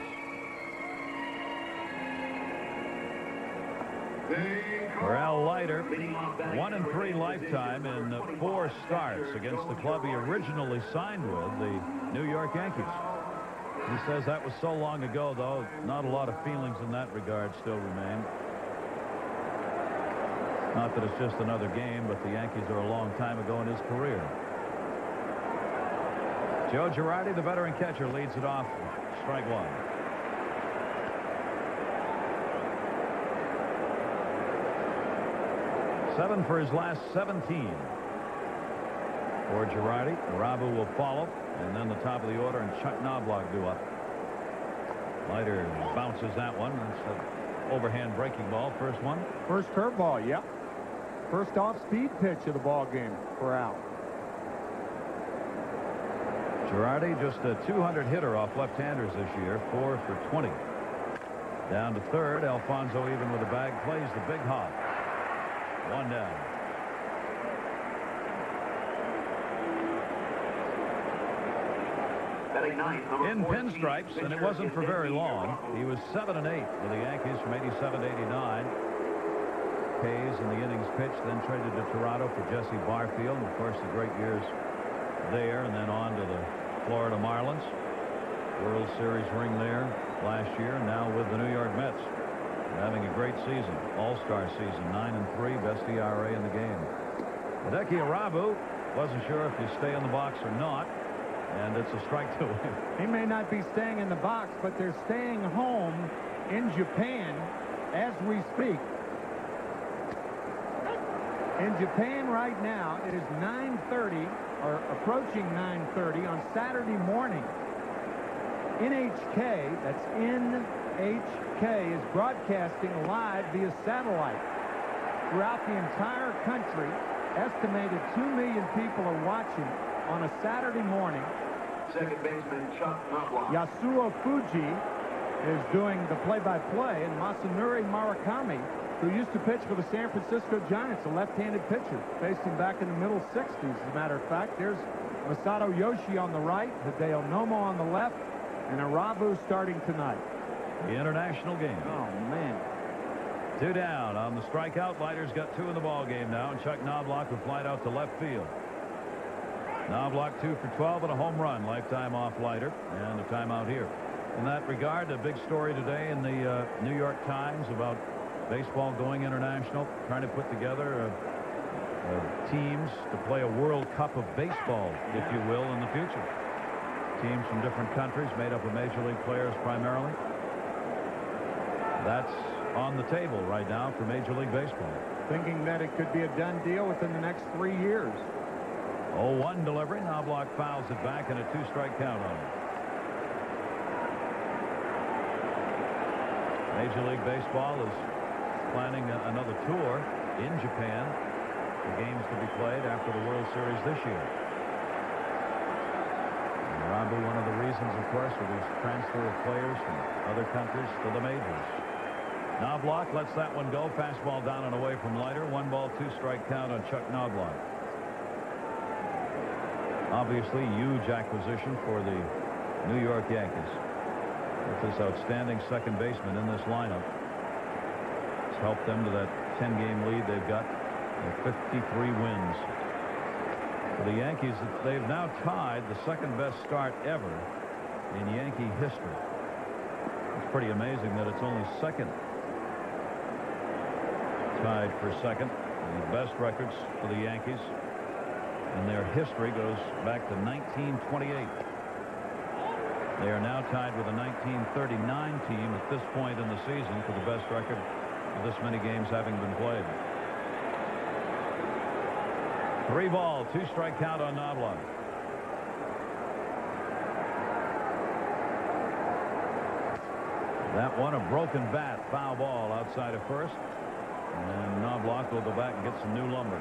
For Al Leiter, 1-3 lifetime in 4 starts against the club he originally signed with, the New York Yankees. He says that was so long ago, though, not a lot of feelings in that regard still remain. Not that it's just another game, but the Yankees are a long time ago in his career. Joe Girardi, the veteran catcher, leads it off. Strike 1. Seven for his last 17. For Girardi, Arabu will follow, and then the top of the order, and Chuck Knobloch due up. Leiter bounces that one. That's an overhand breaking ball. First one. First curveball, yep. First off-speed pitch of the ball game for Al. Girardi, just a 200 hitter off left-handers this year, 4 for 20. Down to third. Alfonso, even with a bag, plays the big hop. 1 down. In pinstripes, and it wasn't for very long. He was 7-8 with the Yankees from 87 to 89. Hayes in the innings pitched, then traded to Toronto for Jesse Barfield, and of course the great years there, and then on to the Florida Marlins. World Series ring there last year, and now with the New York Mets. They're having a great season, all-star season, 9-3, best ERA in the game. Hideki Arabu wasn't sure if you stay in the box or not, and it's a strike to him. He may not be staying in the box, but they're staying home in Japan as we speak. In Japan right now, it is 9:30, or approaching 9:30 on Saturday morning. NHK, that's NHK, is broadcasting live via satellite throughout the entire country. Estimated 2 million people are watching on a Saturday morning. Second baseman Chuck Knobloch. Yasuo Fuji is doing the play-by-play, and Masanori Murakami, who used to pitch for the San Francisco Giants, a left-handed pitcher, faced him back in the middle 60s, as a matter of fact. There's Masato Yoshi on the right, Hideo Nomo on the left, and Arabu starting tonight. The international game. Oh, man. 2 down on the strikeout. Leiter's got 2 in the ball game now, and Chuck Knobloch will fly out to left field. Knobloch 2 for 12 and a home run, lifetime off Leiter, and a timeout here. In that regard, a big story today in the New York Times about baseball going international, trying to put together teams to play a World Cup of baseball, if you will, in the future. Teams from different countries made up of Major League players primarily. That's on the table right now for Major League Baseball. Thinking that it could be a done deal within the next 3 years. 0-1 delivery. Knobloch fouls it back, and a 2-strike count on it. Major League Baseball is planning another tour in Japan. The games to be played after the World Series this year. And Arabu, one of the reasons, of course, for this transfer of players from other countries to the majors. Knobloch lets that one go. Fastball down and away from Leiter. 1-2 count on Chuck Knobloch. Obviously, huge acquisition for the New York Yankees. With this outstanding second baseman in this lineup, it's helped them to that 10-game lead they've got. 53 wins. For the Yankees, they've now tied the second-best start ever in Yankee history. It's pretty amazing that it's only second. Tied for second. The best records for the Yankees in their history goes back to 1928. They are now tied with a 1939 team at this point in the season for the best record of this many games having been played. 3-2 strike count on Knobloch. That one, a broken bat, foul ball outside of first. And Knobloch will go back and get some new lumber.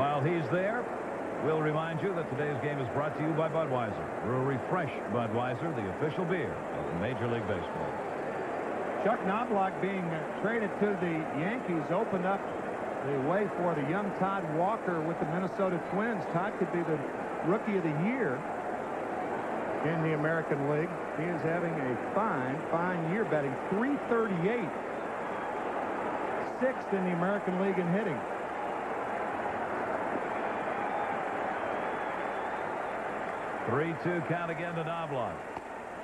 While he's there, we'll remind you that today's game is brought to you by Budweiser. Brewery Fresh Budweiser, the official beer of Major League Baseball. Chuck Knobloch being traded to the Yankees opened up the way for the young Todd Walker with the Minnesota Twins. Todd could be the Rookie of the Year in the American League. He is having a fine year, batting .338. Sixth in the American League in hitting. Three-two count again to Knobloch.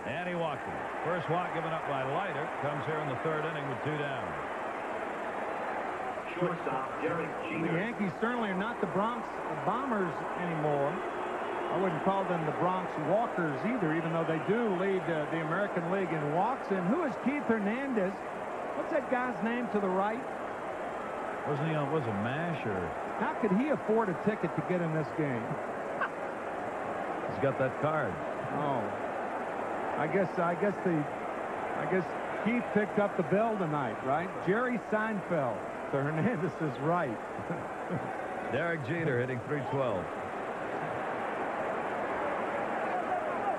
And he walked him. First walk given up by Leiter. Comes here in the third inning with 2 down. Shortstop, Derek Jeter. The Yankees certainly are not the Bronx Bombers anymore. I wouldn't call them the Bronx Walkers either, even though they do lead the American League in walks. And who is Keith Hernandez? What's that guy's name to the right? Wasn't he on, was it MASH or? How could he afford a ticket to get in this game? He's got that card. Oh. I guess Keith picked up the bill tonight, right? Jerry Seinfeld. So Hernandez is right. Derek Jeter hitting .312.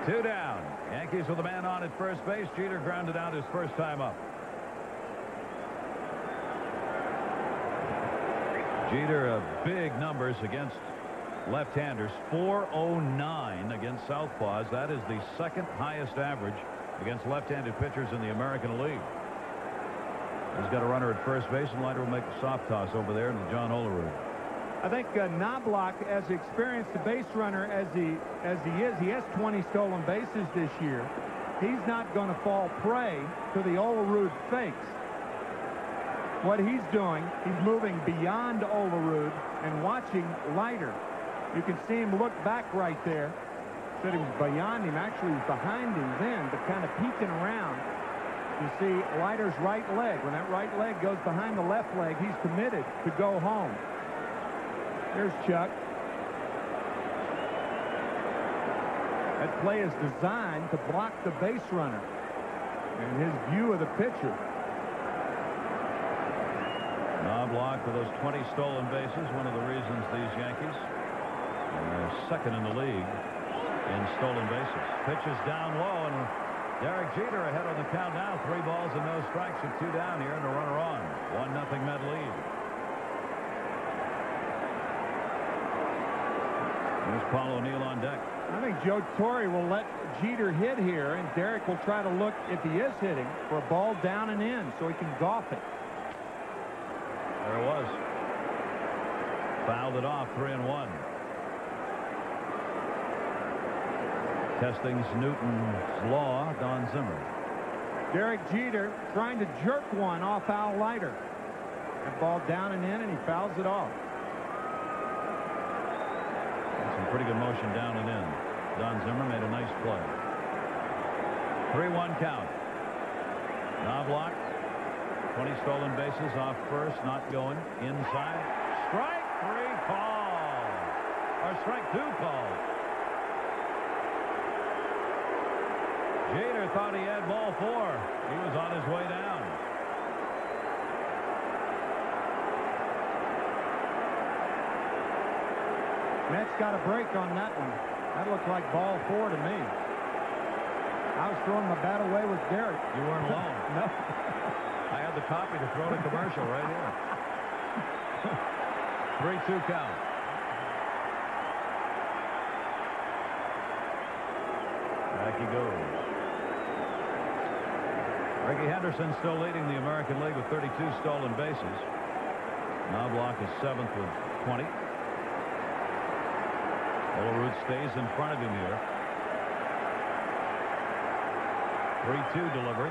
2 down. Yankees with a man on at first base. Jeter grounded out his first time up. Jeter, big numbers against left-handers. 409 against southpaws. That is the second highest average against left-handed pitchers in the American League. He's got a runner at first base, and Leiter will make the soft toss over there into John Olerud. I think Knobloch, as experienced a base runner as he is, he has 20 stolen bases this year. He's not going to fall prey to the Olerud fakes. What he's doing, he's moving beyond Olerud and watching Leiter. You can see him look back right there. Said he was beyond him. Actually, he was behind him then, but kind of peeking around. You see Leiter's right leg. When that right leg goes behind the left leg, he's committed to go home. Here's Chuck. That play is designed to block the base runner and his view of the pitcher. Knobloch with those 20 stolen bases. One of the reasons these Yankees are second in the league in stolen bases. Pitches down low, and Derek Jeter ahead on the count now. 3 balls and no strikes with 2 down here and a runner on. 1-0 Met lead. There's Paul O'Neill on deck. I think Joe Torre will let Jeter hit here, and Derek will try to look, if he is hitting, for a ball down and in so he can golf it. There it was. Fouled it off, 3-1. Testing Newton's law, Don Zimmer. Derek Jeter trying to jerk one off Al Leiter. That ball down and in, and he fouls it off. Some pretty good motion down and in. Don Zimmer made a nice play. 3-1 count. Knobloch, 20 stolen bases off first, not going. Inside. Strike 3 call. Or strike 2 call. Jeter thought he had ball 4. He was on his way down. Mets got a break on that one. That looked like ball 4 to me. I was throwing my bat away with Derek. You weren't alone. No. I had the copy to throw to commercial right here. 3-2 count. Back he goes. Ricky Henderson still leading the American League with 32 stolen bases. Knobloch is 7th with 20. Olerud stays in front of him here. 3-2 delivery.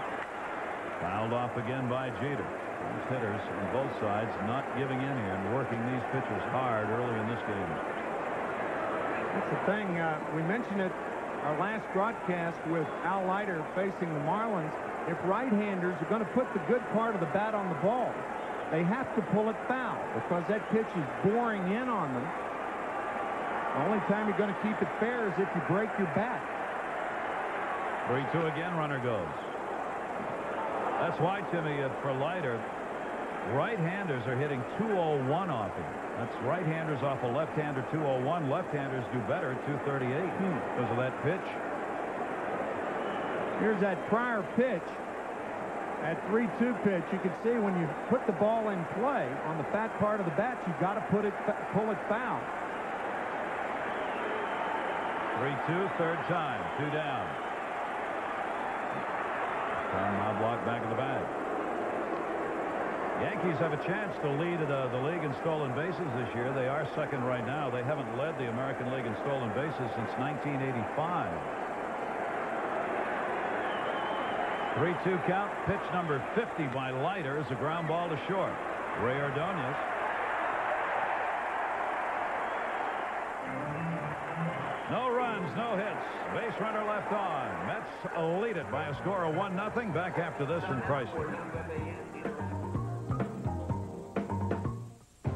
Fouled off again by Jeter. These hitters on both sides not giving in here and working these pitchers hard early in this game. That's the thing. We mentioned it our last broadcast with Al Leiter facing the Marlins. If right-handers are going to put the good part of the bat on the ball, they have to pull it foul because that pitch is boring in on them. The only time you're going to keep it fair is if you break your bat. 3-2 again, runner goes. That's why, Timmy, for Leiter, right-handers are hitting 201 off him. That's right-handers off a left-hander 201. Left-handers do better 238 because of that pitch. Here's that prior pitch. That 3-2 pitch, you can see when you put the ball in play on the fat part of the bat, you've got to pull it foul. 3-2, third time, 2 down. Tom Knobloch back in the bag. Yankees have a chance to lead the league in stolen bases this year. They are second right now. They haven't led the American League in stolen bases since 1985. 3-2 count. Pitch number 50 by Leiter is a ground ball to short. Ray Ordonez. No runs, no hits. Base runner left on. Mets lead it by a score of 1-0. Back after this from Chrysler.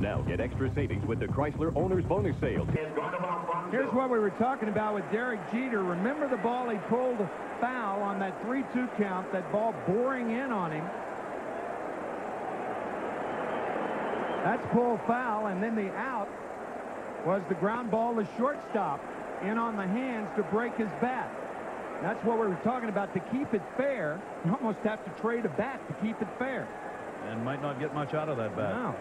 Now get extra savings with the Chrysler Owner's Bonus Sale. Here's what we were talking about with Derek Jeter. Remember the ball he pulled foul on that 3-2 count, that ball boring in on him. That's pulled foul, and then the out was the ground ball to shortstop in on the hands to break his bat. That's what we were talking about. To keep it fair, you almost have to trade a bat to keep it fair. And might not get much out of that bat. No.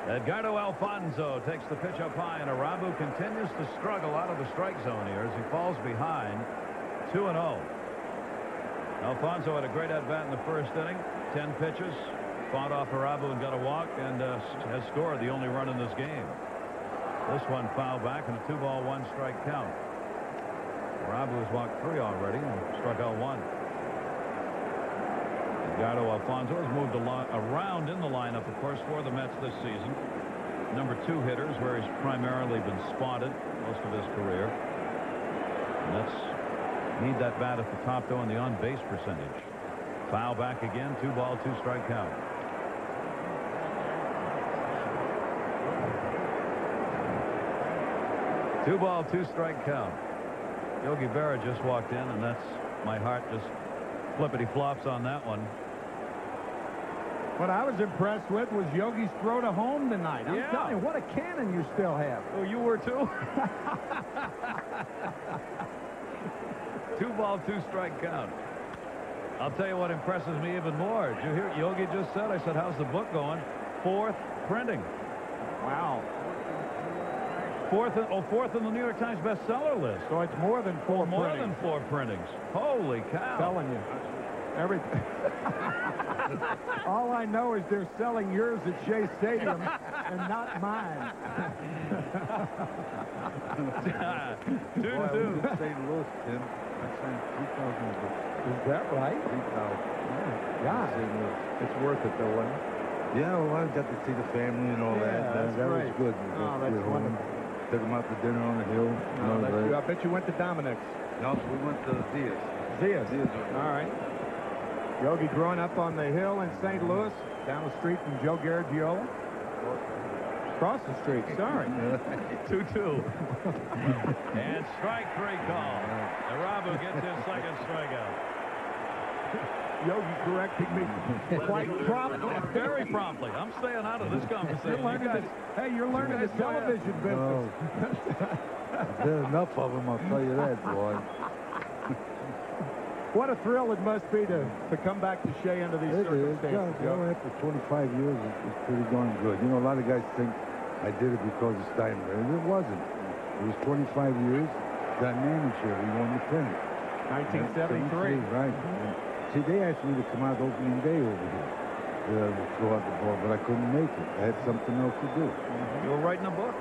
Edgardo Alfonzo takes the pitch up high, and Arabu continues to struggle out of the strike zone here as he falls behind 2-0. Alfonzo had a great at-bat in the first inning. 10 pitches, fought off Arabu and got a walk, and has scored the only run in this game. This one fouled back in a 2-ball, 1-strike count. Arabu has walked 3 already and struck out 1. Edgardo Alfonzo has moved around in the lineup, of course, for the Mets this season. Number 2 hitters, where he's primarily been spotted most of his career. And Mets need that bat at the top, though, in the on-base percentage. Foul back again, 2-ball, 2-strike count. Two-ball, 2-strike count. Yogi Berra just walked in, and that's my heart just flippity-flops on that one. What I was impressed with was Yogi's throw to home tonight. I'm Yeah. telling you, what a cannon you still have. Oh, you were too? 2-ball, 2-strike count. I'll tell you what impresses me even more. Did you hear what Yogi just said? I said, how's the book going? 4th printing. Wow. 4th in the New York Times bestseller list. So it's more than 4 More printings. than 4 printings. Holy cow. I'm telling you. Everything. All I know is they're selling yours at Shea Stadium and not mine. 2-2. St. Louis, Tim. I signed 3,000 books. Is that right? 3,000. Yeah. St. Louis. It's worth it, though, wasn't it? Yeah, well, I got to see the family and all Yeah, that. that's That great. was good. Oh, that's Good home. wonderful. Took them out to dinner on the hill. I bet you went to Dominic's. No, we went to Diaz. Zia's. Diaz. All right. Yogi growing up on the hill in St. Louis, down the street from Joe Garagiola. Across the street, sorry. 2-2. And strike 3 call. Arabu gets his second strikeout. Yogi correcting me quite promptly. Very promptly. I'm staying out of this conversation. You're learning this, hey, you're learning the television business. There's enough of them, I'll tell you that, boy. What a thrill it must be to come back to Shea under these circumstances. Yeah, well, after 25 years, it's pretty darn good. You know, a lot of guys think I did it because of Steinberg. It wasn't. It was 25 years. Got manager. We won the pennant. 1973. Right. And see, they asked me to come out opening day over here to throw out the ball, but I couldn't make it. I had something else to do. You were writing a book?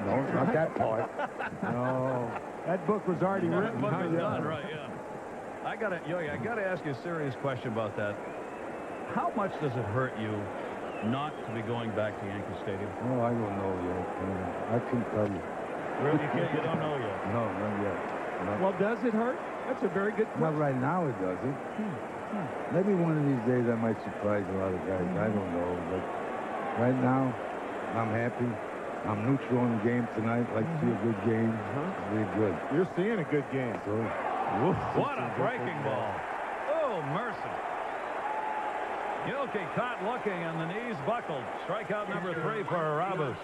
No, not that part. No. That book was already written. Book was done, right, yeah. I gotta ask you a serious question about that. How much does it hurt you not to be going back to Yankee Stadium? Oh, I don't know yet. I couldn't tell you. Really, you don't know yet? No, not yet. No. Well, does it hurt? That's a very good question. Not right now it doesn't. Maybe one of these days I might surprise a lot of guys. I don't know. But right now, I'm happy. I'm neutral in the game tonight. Like to see a good game. Really good. You're seeing a good game. So, what a breaking ball. Oh, mercy. Gilkey caught looking and the knees buckled. Strikeout number 3 for Arabu.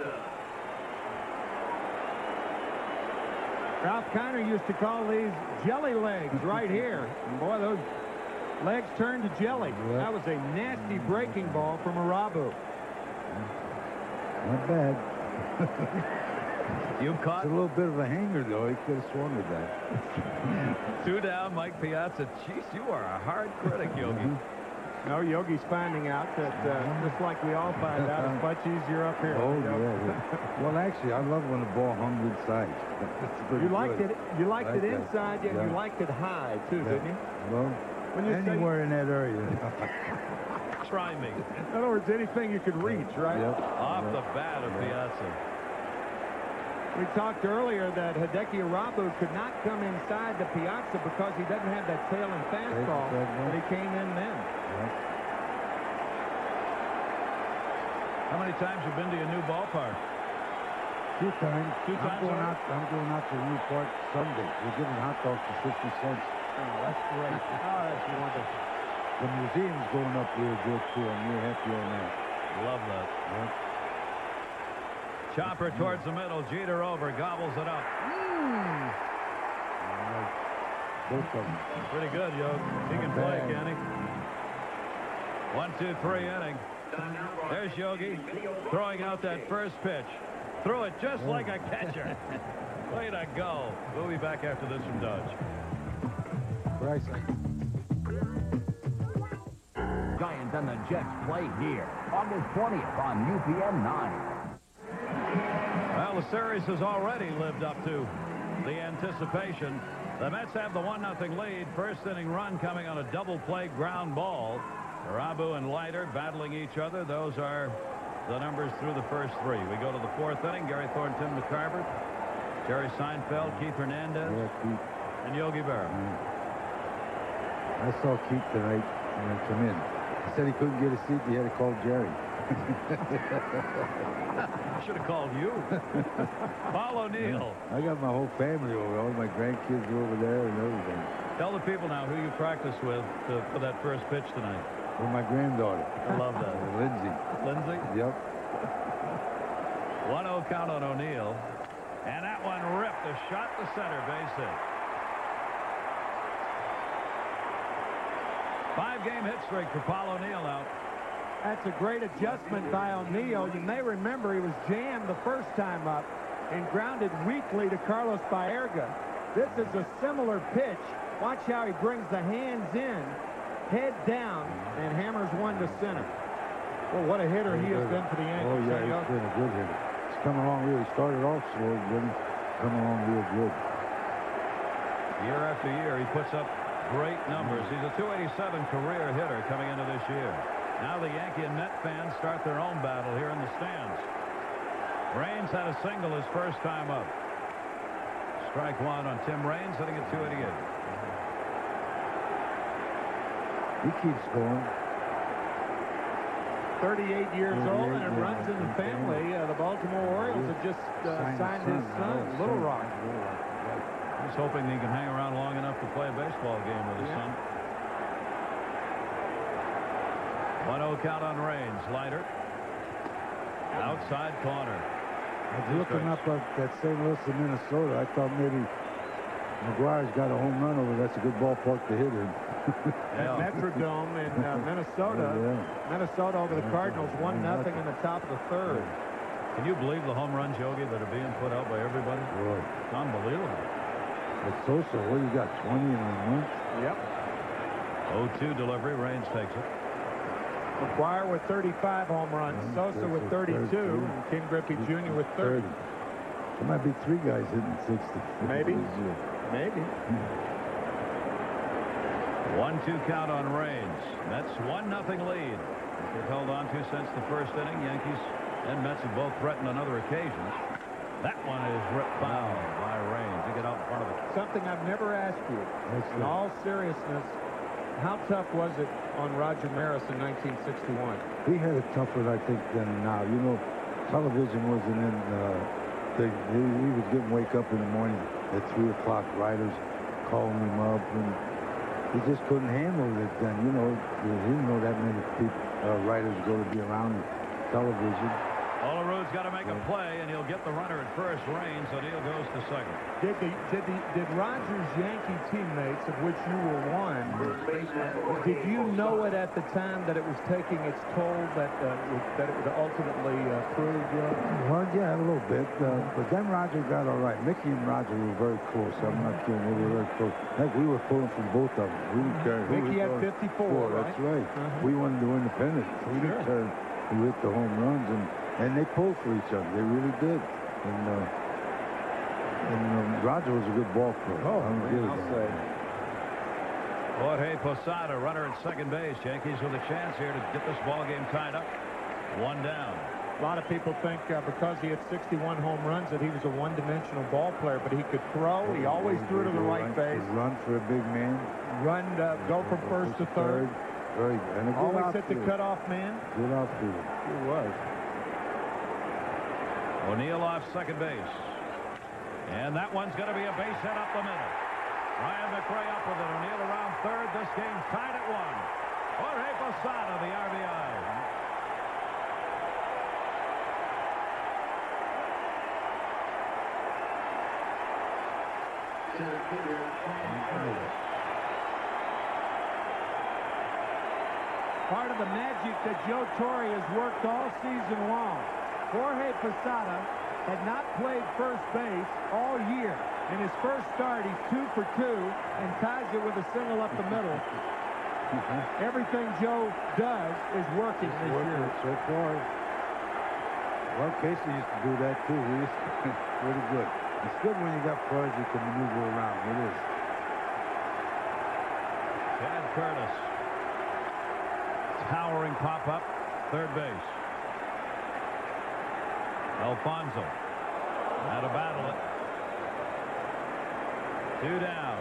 Ralph Kiner used to call these jelly legs right here. And boy, those legs turned to jelly. Yeah. That was a nasty breaking ball from Arabu. not bad. You caught It's a little bit of a hanger, though. He could have swung with that. 2 down, Mike Piazza. Jeez, you are a hard critic, Yogi. No, Yogi's finding out that just like we all find out, it's much easier up here. Oh, yeah. Well, actually, I love when the ball hung inside. You liked it. You liked Like it that. inside, yet you Yeah. liked it high too, didn't you? Well, When you say- anywhere in that area. Try me. In other words, anything you could reach, right? Yep. Off the bat of Piazza. We talked earlier that Hideki Arabu could not come inside the Piazza because he doesn't have that sailing fastball, but he came in then. How many times have you been to your new ballpark? 2 times. Two times I'm already? going out to the new park Sunday. We're giving hot dogs for 50 cents. Oh, that's great. Oh, that's wonderful. The museum's going up real good, too. I'm real happy on that. Love that. Yeah. Chopper towards the middle. Jeter over. Gobbles it up. Both of them. Pretty good, Yogi. He can play, can he? 1, 2, 3 inning. There's Yogi throwing out that first pitch. Threw it just like a catcher. Way to go. We'll be back after this from Dodge. Bryce, Giants and the Jets play here August 20th on UPN 9. Well, the series has already lived up to the anticipation. The Mets have the 1-0 lead. First inning run coming on a double play ground ball. Arabu and Leiter battling each other. Those are the numbers through the first 3. We go to the 4th inning. Gary Thornton, Tim McCarver, Jerry Seinfeld, Keith Hernandez, and Yogi Berra. I saw Keith tonight when I come in. He said he couldn't get a seat. He had to call Jerry. I should have called you. Paul O'Neill. I got my whole family over. All my grandkids are over there and everything. Tell the people now who you practiced with for that first pitch tonight. With my granddaughter. I love that. Lindsay. Lindsay? Yep. 1-0 count on O'Neill. And that one ripped a shot to center, base hit. 5-game hit streak for Paul O'Neill now. That's a great adjustment by O'Neill. You may remember he was jammed the first time up and grounded weakly to Carlos Baerga. This is a similar pitch. Watch how he brings the hands in, head down, and hammers one to center. Well, what a hitter he has been for the Yankees. Oh, yeah, he's been a good hitter. He's coming along real. He started off slow, but he's coming along real good. Year after year, he puts up great numbers. He's a .287 career hitter coming into this year. Now the Yankee and Met fans start their own battle here in the stands. Raines had a single his first time up. Strike 1 on Tim Raines, hitting at .288. He keeps going. 38 years old, and it runs in the family. The Baltimore Orioles have just signed his son, Little Rock. He's hoping he can hang around long enough to play a baseball game with his son. 1-0 count on Raines. Leiter. Outside corner. I was looking up at St. Louis in Minnesota. I thought maybe McGuire's got a home run over. That's a good ballpark to hit in. At Metrodome in Minnesota. Minnesota over the Cardinals, 1-0 in the top of the third. Can you believe the home runs, Yogi, that are being put out by everybody? Boy. It's unbelievable. But Sosa, what you got, 20 in a month? Yep. 0-2 delivery. Raines takes it. McGuire with 35 home runs. Sosa with 32. And Ken Griffey Jr. with 30. There might be 3 guys hitting 60. Maybe. Maybe. 1-2 count on Raines. Mets 1-0 lead. They've held on to since the first inning. Yankees and Mets have both threatened on other occasions. That one is ripped foul by Raines. You get out in front of it. Something I've never asked you. In all seriousness, how tough was it on Roger Maris in 1961? He had it tougher, I think, than now. You know, television wasn't in. He was getting wake up in the morning at 3 o'clock. Writers calling him up, and he just couldn't handle it then. You know, he didn't know that many people, writers going to be around television. Olerud's got to make a play, and he'll get the runner at first. Raines, O'Neill goes to second. Did Rogers' Yankee teammates, of which you were one, did you know it at the time that it was taking its toll, that it would ultimately prove? Well, yeah, a little bit. But then Roger got all right. Mickey and Roger were very close. I'm not kidding. They were very close. Like, we were pulling from both of them. We didn't care who. Mickey had 54, right? That's right. We wanted to win the pennant. We didn't care who hit the home runs. And they pulled for each other. They really did. And Roger was a good ball player. I'll say. Jorge Posada, runner at second base. Yankees with a chance here to get this ball game tied up. 1 down. A lot of people think because he had 61 home runs that he was a one-dimensional ball player, but he could throw. He always threw to the right base. Run for a big man. Go from first to third. Very good. And always hit the cutoff man. Good outfielder. He was. O'Neill off second base. And that one's going to be a base hit up the middle. Ryan McRae up with it. O'Neill around third. This game's tied at 1. Jorge Posada, the RBI. Part of the magic that Joe Torre has worked all season long. Jorge Posada had not played first base all year. In his first start, he's 2 for 2 and ties it with a single up the middle. Everything Joe does is working this year. So far. Well, Casey used to do that too. He used to pretty good. It's good when you got players you can maneuver around. It is. Chad Curtis. Towering pop-up, third base. Alfonso had to battle it. 2 down.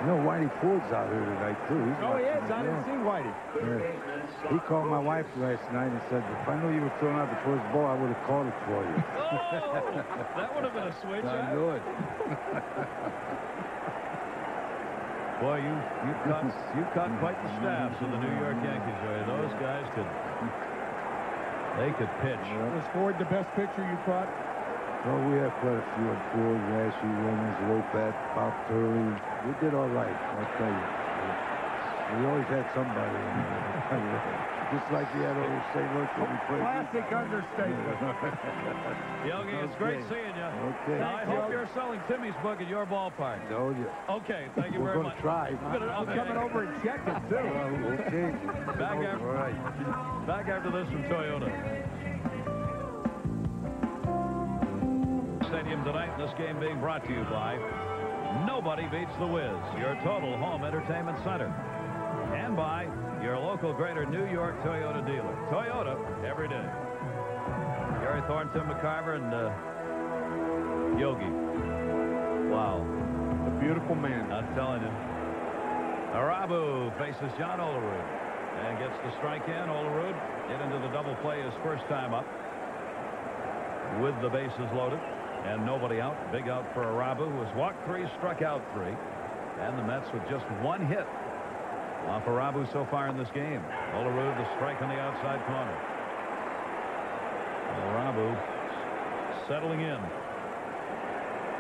You know, Whitey Ford's out here tonight, too. He is. I didn't see Whitey. Yeah. He called my wife last night and said, if I knew you were throwing out the first ball, I would have caught it for you. Oh, that would have been a switch. I knew it. Boy, you caught quite the staffs of the New York Yankees. Those guys could pitch. Was Ford the best pitcher you caught? Well, we had quite a few on Ford, Ashley, Reynolds, Lopat, Bob Turley. We did all right, I'll tell you. We always had somebody. Just like we had over St. Louis when we played. Classic understatement. Yogi, it's great seeing you. Okay. Now, I hope you're selling Timmy's book at your ballpark. No, yeah. Okay, thank you We're very going much. to try. I'm coming over and check it, too. Okay. Back after this from Toyota. Stadium tonight, this game being brought to you by Nobody Beats the Wiz, your total home entertainment center. And by your local Greater New York Toyota dealer. Toyota, every day. Gary Thorne, Tim McCarver, and Yogi. Wow. A beautiful man. I'm telling you. Arabu faces John Olerud and gets the strike in. Olerud get into the double play his first time up with the bases loaded and nobody out. Big out for Arabu, who has walked 3, struck out 3, and the Mets with just 1 hit off Arabu so far in this game. Olerud, the strike on the outside corner. Arabu settling in.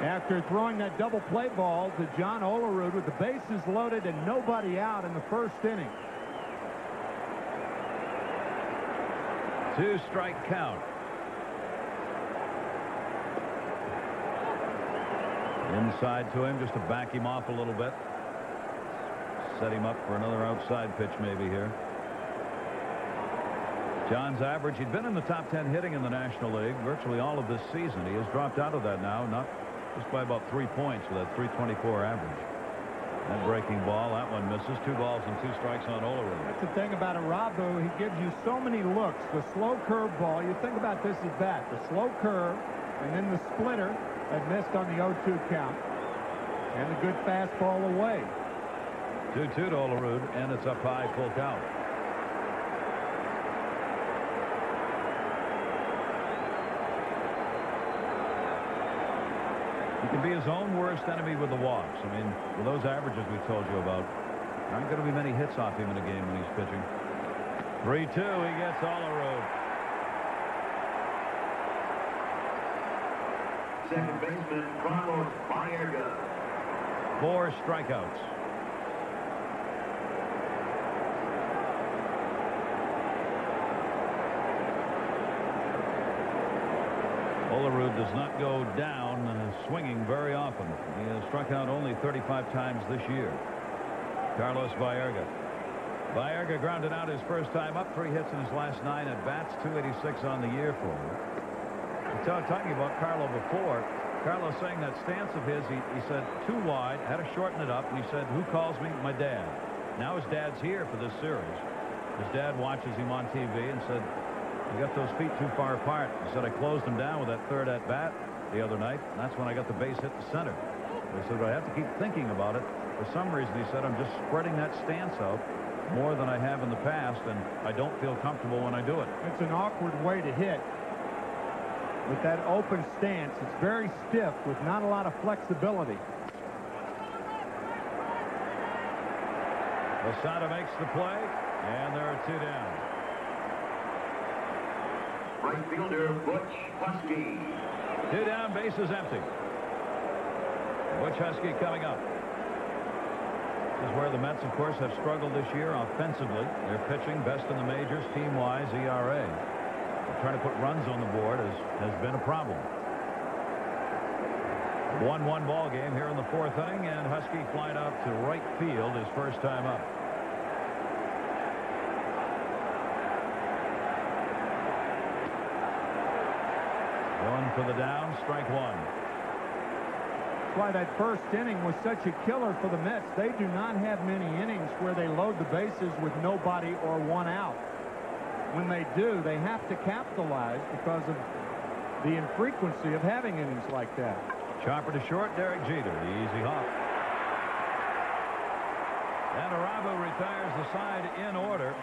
After throwing that double play ball to John Olerud with the bases loaded and nobody out in the first inning. 2-strike count. Inside to him just to back him off a little bit. Set him up for another outside pitch maybe here. John's average, he'd been in the top 10 hitting in the National League virtually all of this season. He has dropped out of that now, not just by about 3 points with that 324 average. That breaking ball, that one misses. 2 balls and 2 strikes on Olerud. That's the thing about Arabu. He gives you so many looks. The slow curve ball, you think about this at bat. The slow curve and then the splitter that missed on the 0-2 count. And the good fastball away. 2-2 to Olerud, and it's up high, full count. He can be his own worst enemy with the walks. I mean, with those averages we told you about, there aren't going to be many hits off him in a game when he's pitching. 3-2, he gets Olerud. Second baseman, Carlos Baerga. 4 strikeouts. Olerud does not go down swinging very often. He has struck out only 35 times this year. Carlos Baerga. Baerga grounded out his first time up, 3 hits in his last 9 at bats, 286 on the year for him. Talking about Carlo before, Carlo saying that stance of his, he said too wide, had to shorten it up, and he said, who calls me? My dad. Now his dad's here for this series. His dad watches him on TV and said, you got those feet too far apart. He said, I closed him down with that 3rd at bat the other night, and that's when I got the base hit to center. He said, but I have to keep thinking about it. For some reason, he said, I'm just spreading that stance out more than I have in the past, and I don't feel comfortable when I do it. It's an awkward way to hit. With that open stance, it's very stiff with not a lot of flexibility. Losada makes the play, and there are 2 down. Right fielder, Butch Husky. 2 down, bases empty. Butch Husky coming up. This is where the Mets, of course, have struggled this year offensively. They're pitching best in the majors, team-wise, ERA. Trying to put runs on the board has been a problem. 1-1 ball game here in the 4th inning, and Husky flying out to right field his first time up. Going for the down, strike 1. That's why that first inning was such a killer for the Mets. They do not have many innings where they load the bases with nobody or 1 out. When they do, they have to capitalize because of the infrequency of having innings like that. Chopper to short, Derek Jeter, the easy hop. And Arabu retires the side in order.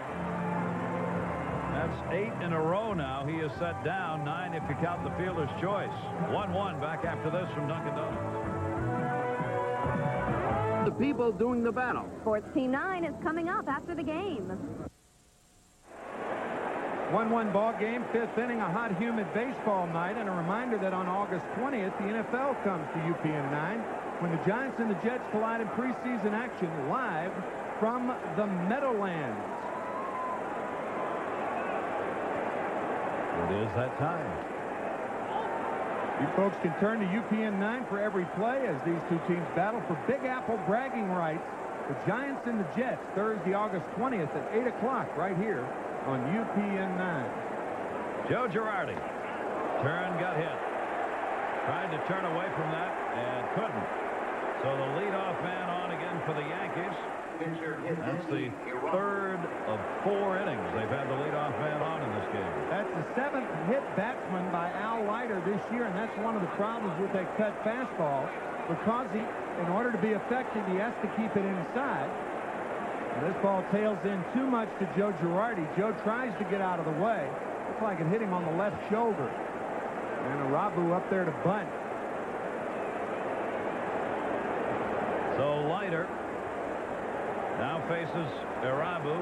That's 8 in a row now. He is set down, 9 if you count the fielder's choice. 1-1 back after this from Dunkin' Donuts. The people doing the battle. Sports Team 9 is coming up after the game. 1-1 ball game, 5th inning, a hot, humid baseball night, and a reminder that on August 20th, the NFL comes to UPN 9 when the Giants and the Jets collide in preseason action live from the Meadowlands. It is that time. You folks can turn to UPN 9 for every play as these 2 teams battle for Big Apple bragging rights. The Giants and the Jets, Thursday, August 20th at 8 o'clock right here on UPN 9. Joe Girardi. Turn, got hit. Tried to turn away from that and couldn't. So the leadoff man on again for the Yankees. That's the 3rd of 4 innings they've had the leadoff man on in this game. That's the 7th hit batsman by Al Leiter this year, and that's one of the problems with that cut fastball, because in order to be effective, he has to keep it inside. And this ball tails in too much to Joe Girardi. Joe tries to get out of the way. Looks like it hit him on the left shoulder. And Arabu up there to bunt. So Leiter now faces Arabu.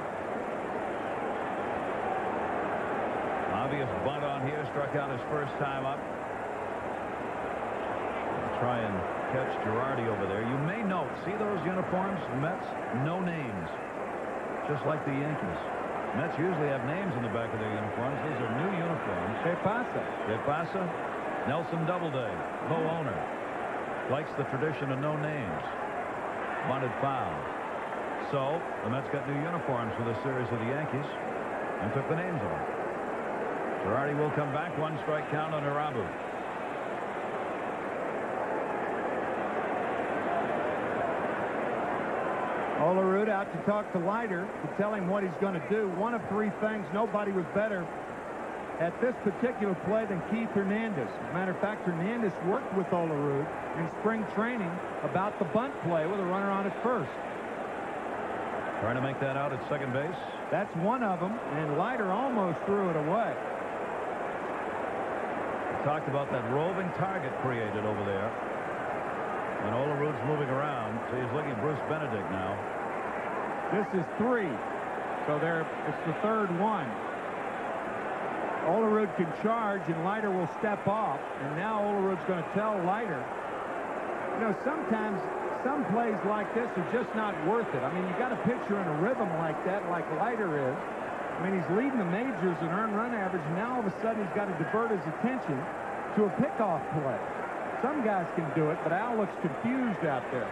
Obvious bunt on here. Struck out his first time up. try and catch Girardi over there. You may note, see those uniforms? Mets, no names. Just like the Yankees. Mets usually have names in the back of their uniforms. These are new uniforms. Que pasa? Que pasa? Nelson Doubleday, co-owner, likes the tradition of no names. Wanted foul. So the Mets got new uniforms for this series of the Yankees and took the names off. Girardi will come back. 1 strike count on Irabu. Olerud out to talk to Leiter to tell him what he's going to do. One of 3 things. Nobody was better at this particular play than Keith Hernandez. As a matter of fact, Hernandez worked with Olerud in spring training about the bunt play with a runner on at first. Trying to make that out at second base. That's one of them, and Leiter almost threw it away. We talked about that roving target created over there. And Olerud's moving around. So he's looking at Bruce Benedict now. This is 3. So it's the third one. Olerud can charge, and Leiter will step off. And now Olerud's going to tell Leiter, you know, sometimes some plays like this are just not worth it. I mean, you got a pitcher in a rhythm like that, like Leiter is. I mean, he's leading the majors in earned run average. And now all of a sudden he's got to divert his attention to a pickoff play. Some guys can do it, but Al looks confused out there.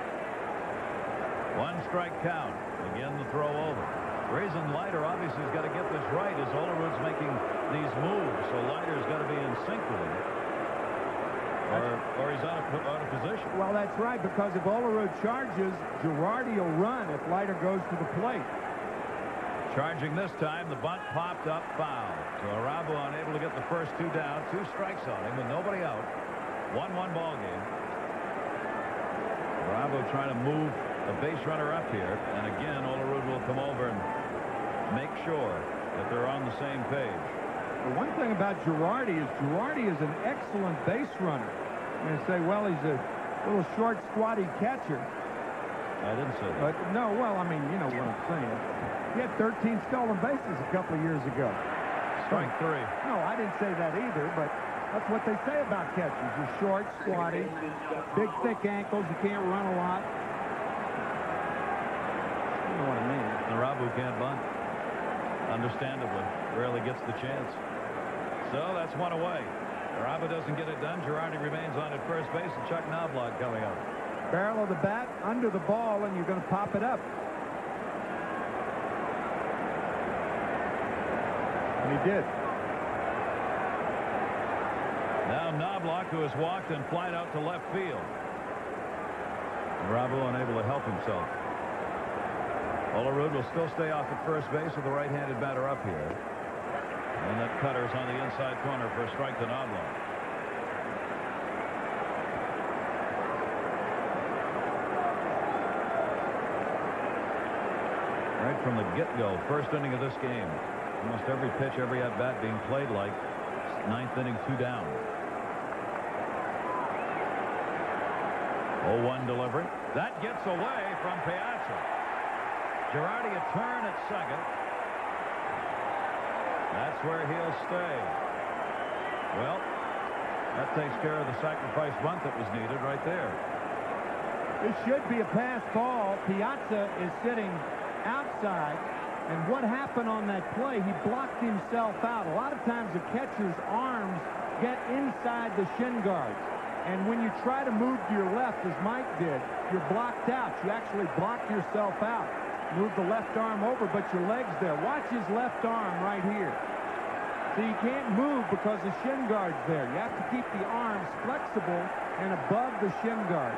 1 strike count. Again, the throw over. The reason Leiter obviously has got to get this right is Olerud's making these moves, so Leiter's got to be in sync with him. Or he's out of position. Well, that's right, because if Olerud charges, Girardi will run if Leiter goes to the plate. Charging this time, the bunt popped up, foul. So Irabu unable to get the first 2 down. 2 strikes on him with nobody out. 1-1 ball game. Irabu trying to move the base runner up here, and again Olerud will come over and make sure that they're on the same page. The one thing about Girardi is an excellent base runner. You're going to say, well, he's a little short, squatty catcher. I didn't say that. No, well, I mean, you know what I'm saying. He had 13 stolen bases a couple of years ago. Strike 3. No, I didn't say that either, but that's what they say about catchers. You're short, squatty, big, thick ankles. You can't run a lot. You know what I mean. Irabu can't bunt. Understandably. Rarely gets the chance. So that's 1 away. Irabu doesn't get it done. Girardi remains on at first base, and Chuck Knobloch coming up. Barrel of the bat under the ball, and you're going to pop it up. And he did. Now Knobloch, who has walked and flied out to left field. Irabu unable to help himself. Olerud will still stay off at first base with the right-handed batter up here. And that cutter's on the inside corner for a strike to Knobloch. Right from the get-go, first inning of this game. Almost every pitch, every at-bat being played like 9th inning, 2 down. 0-1 delivery. That gets away from Piazza. Girardi a turn at second. That's where he'll stay. Well, that takes care of the sacrifice bunt that was needed right there. It should be a pass ball. Piazza is sitting outside. And what happened on that play, he blocked himself out. A lot of times the catcher's arms get inside the shin guards. And when you try to move to your left, as Mike did, you're blocked out. You actually block yourself out. Move the left arm over, but your leg's there. Watch his left arm right here. So you can't move because the shin guard's there. You have to keep the arms flexible and above the shin guards.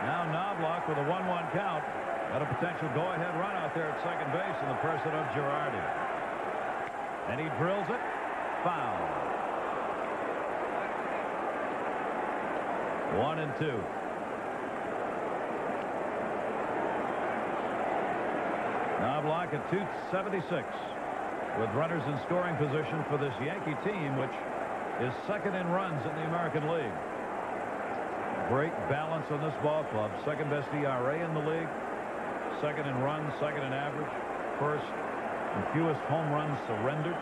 Now Knobloch with a 1-1 count. Got a potential go-ahead run out there at second base in the person of Girardi. And he drills it. Foul. 1-2. Knobloch at 276 with runners in scoring position for this Yankee team, which is second in runs in the American League. Great balance on this ball club. Second best ERA in the league. Second in runs, second in average. First and fewest home runs surrendered.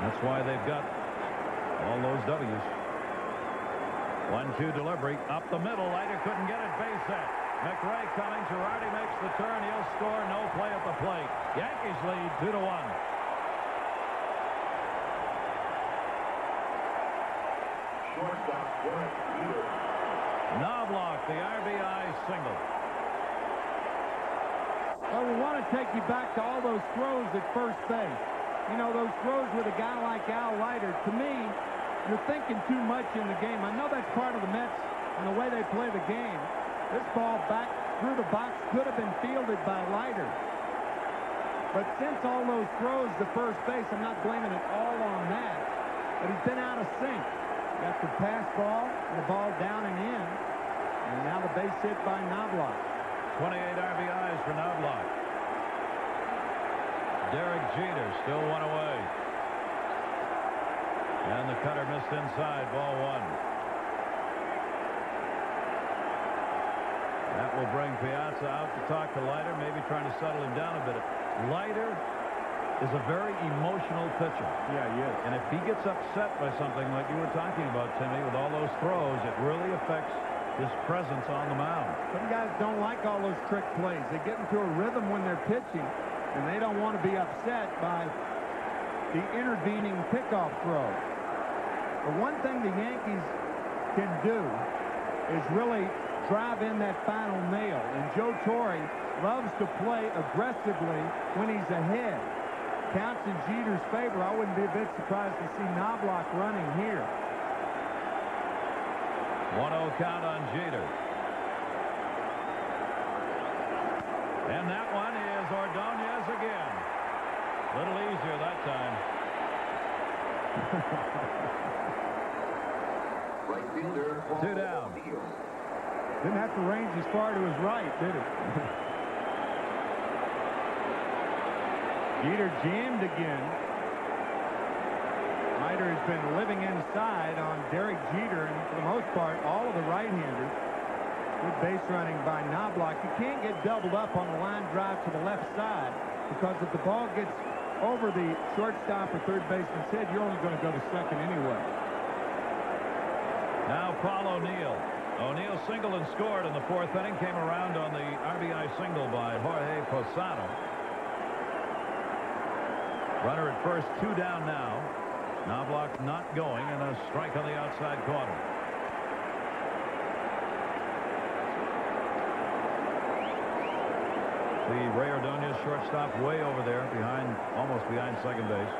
That's why they've got All those W's. 1-2 delivery. Up the middle. Leiter couldn't get it. Base hit. McRae coming. Girardi makes the turn. He'll score. No play at the plate. Yankees lead 2-1. Shortstop, Derek Jeter. Knobloch, the RBI single. Well, we want to take you back to all those throws at first base. You know, those throws with a guy like Al Leiter. To me, you're thinking too much in the game. I know that's part of the Mets and the way they play the game. This ball back through the box could have been fielded by Leiter. But since all those throws to first base, I'm not blaming it all on that. But he's been out of sync. Got the pass ball, and the ball down and in. And now the base hit by Knobloch. 28 RBIs for Knobloch. Derek Jeter still one away. And the cutter missed inside. Ball one. That will bring Piazza out to talk to Leiter, maybe trying to settle him down a bit. Leiter is a very emotional pitcher. Yeah, he is. And if he gets upset by something like you were talking about, Timmy, with all those throws, it really affects his presence on the mound. Some guys don't like all those trick plays. They get into a rhythm when they're pitching, and they don't want to be upset by the intervening pickoff throw. The one thing the Yankees can do is really drive in that final nail, and Joe Torre loves to play aggressively when he's ahead. Counts in Jeter's favor. I wouldn't be a bit surprised to see Knobloch running here. 1-0 count on Jeter. And that one is Ordonez again. A little easier that time. Right fielder, Paul 2 down. O'Neill. Didn't have to range as far to his right, did it? Jeter jammed again. Leiter has been living inside on Derek Jeter, and for the most part, all of the right-handers. Good base running by Knobloch. You can't get doubled up on a line drive to the left side, because if the ball gets over the shortstop or third baseman's head, you're only going to go to second anyway. Now Paul O'Neill. O'Neill singled and scored in the fourth inning. Came around on the RBI single by Jorge Posada. Runner at first, 2 down now. Knobloch not going, and a strike on the outside corner. See Ray Ordonez, shortstop, way over there, almost behind second base.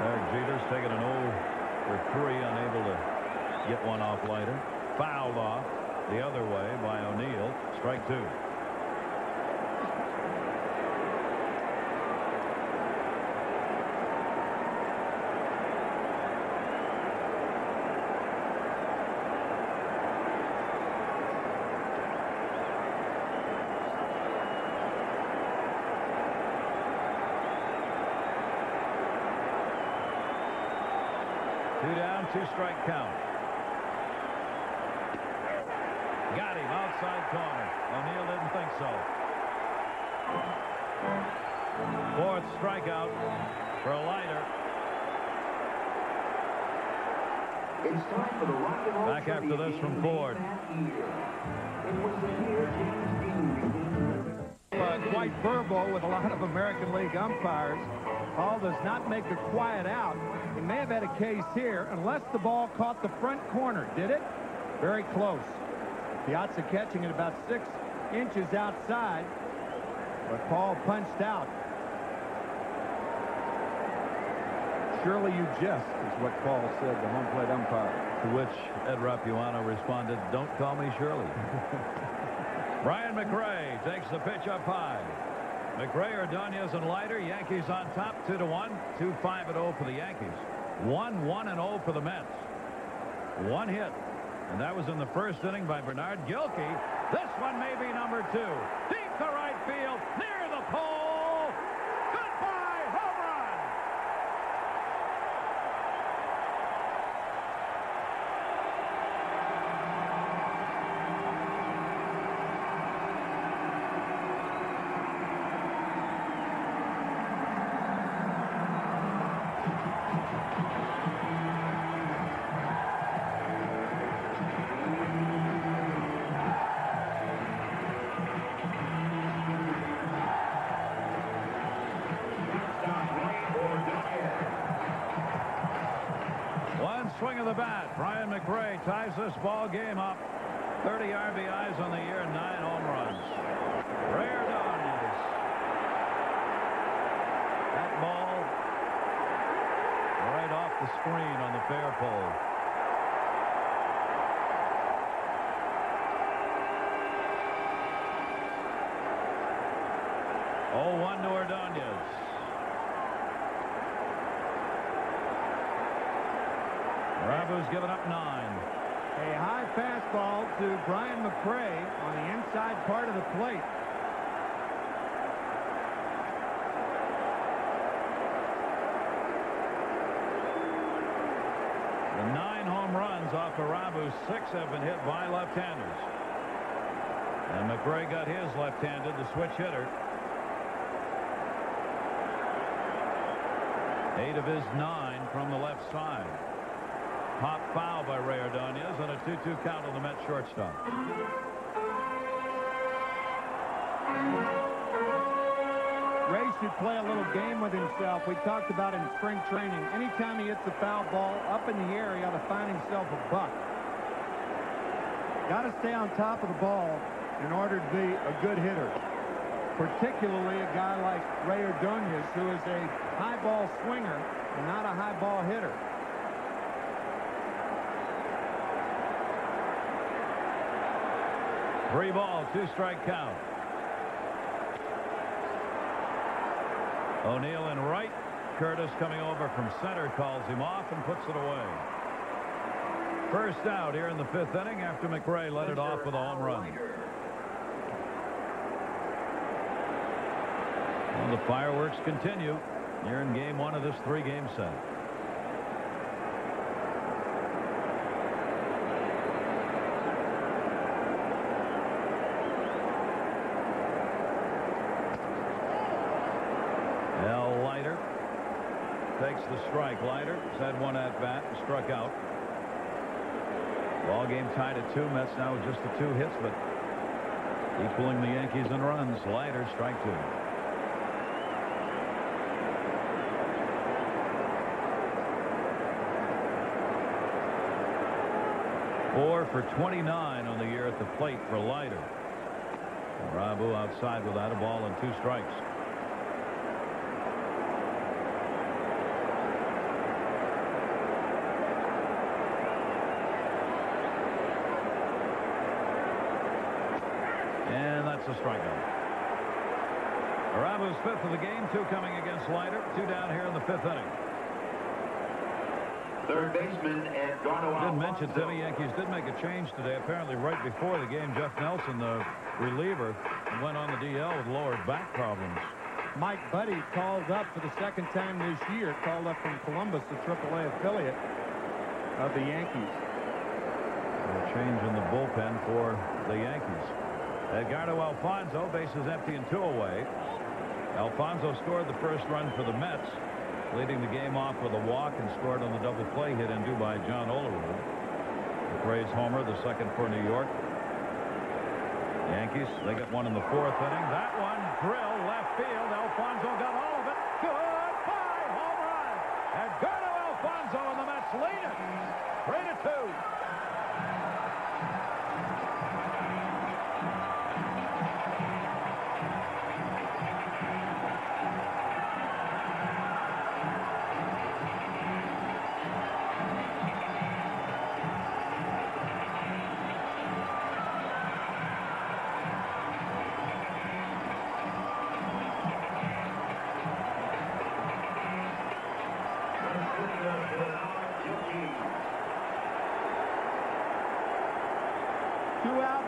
Derek Jeter's taking an 0 for 3, unable to get one off Leiter. Fouled off the other way by O'Neill. Strike 2. Two-strike count. Got him outside corner. O'Neill didn't think so. 4th strikeout for Leiter. It's time for the Rock and Roll Back after this from Ford. It was the year James Dean Quite verbal with a lot of American League umpires. Ball does not make a quiet out. He may have had a case here unless the ball caught the front corner. Did it? Very close. Piazza catching it about 6 inches outside. But Paul punched out. Surely you jest, is what Paul said, the home plate umpire. To which Ed Rapuano responded, "Don't call me Shirley." Brian McRae takes the pitch up high. McRae, Ordonez, and Leiter. Yankees on top, 2-1. 2-5-0 for the Yankees. 1-1-0 for the Mets. 1 hit, and that was in the first inning by Bernard Gilkey. This one may be number 2. Deep to right field, near the pole. Goodbye, home run. the bat. Brian McRae ties this ball game up. 30 RBIs on the year, 9 home runs. Ray Ordonez. That ball right off the screen on the fair pole. Oh, 1 to Ordonez. Rabu's given up 9. A high fastball to Brian McRae on the inside part of the plate. The 9 home runs off of Rabu, 6 have been hit by left-handers. And McRae got his left-handed, the switch hitter. 8 of his 9 from the left side. Pop foul by Ray Ordonez and a 2-2 count on the Mets shortstop. Ray should play a little game with himself. We talked about in spring training. Anytime he hits a foul ball up in the air, he ought to find himself a buck. Got to stay on top of the ball in order to be a good hitter. Particularly a guy like Ray Ordonez, who is a high ball swinger and not a high ball hitter. Three ball, 2-strike count. O'Neill in right. Curtis coming over from center calls him off and puts it away. First out here in the 5th inning after McRae led it off with a home run. Well, the fireworks continue here in game 1 of this 3-game set. Leiter takes the strike. Leiter has had 1 at-bat and struck out. Ball game tied at 2. Mets now with just the 2 hits, but equaling the Yankees in runs. Leiter, strike 2. Four for 29 on the year at the plate for Leiter. Rabu outside without a ball and 2 strikes. And that's a strikeout. Rabu's 5th of the game, 2 coming against Leiter, 2 down here in the 5th inning. Third baseman, Edgardo Didn't mention, Alfonso. Timmy, Yankees did make a change today. Apparently right before the game, Jeff Nelson, the reliever, went on the DL with lower back problems. Mike Buddy called up for the 2nd time this year, called up from Columbus, the AAA affiliate of the Yankees. A change in the bullpen for the Yankees. Edgardo Alfonso, bases empty and 2 away. Alfonso scored the first run for the Mets, leading the game off with a walk and scored on the double play hit into by John Olerud. McRae's homer, the 2nd for New York. Yankees, they got 1 in the 4th inning. That one drilled left field. Alfonso got all of it. Goodbye, home run. Edgardo Alfonso and the Mets lead it 3-2.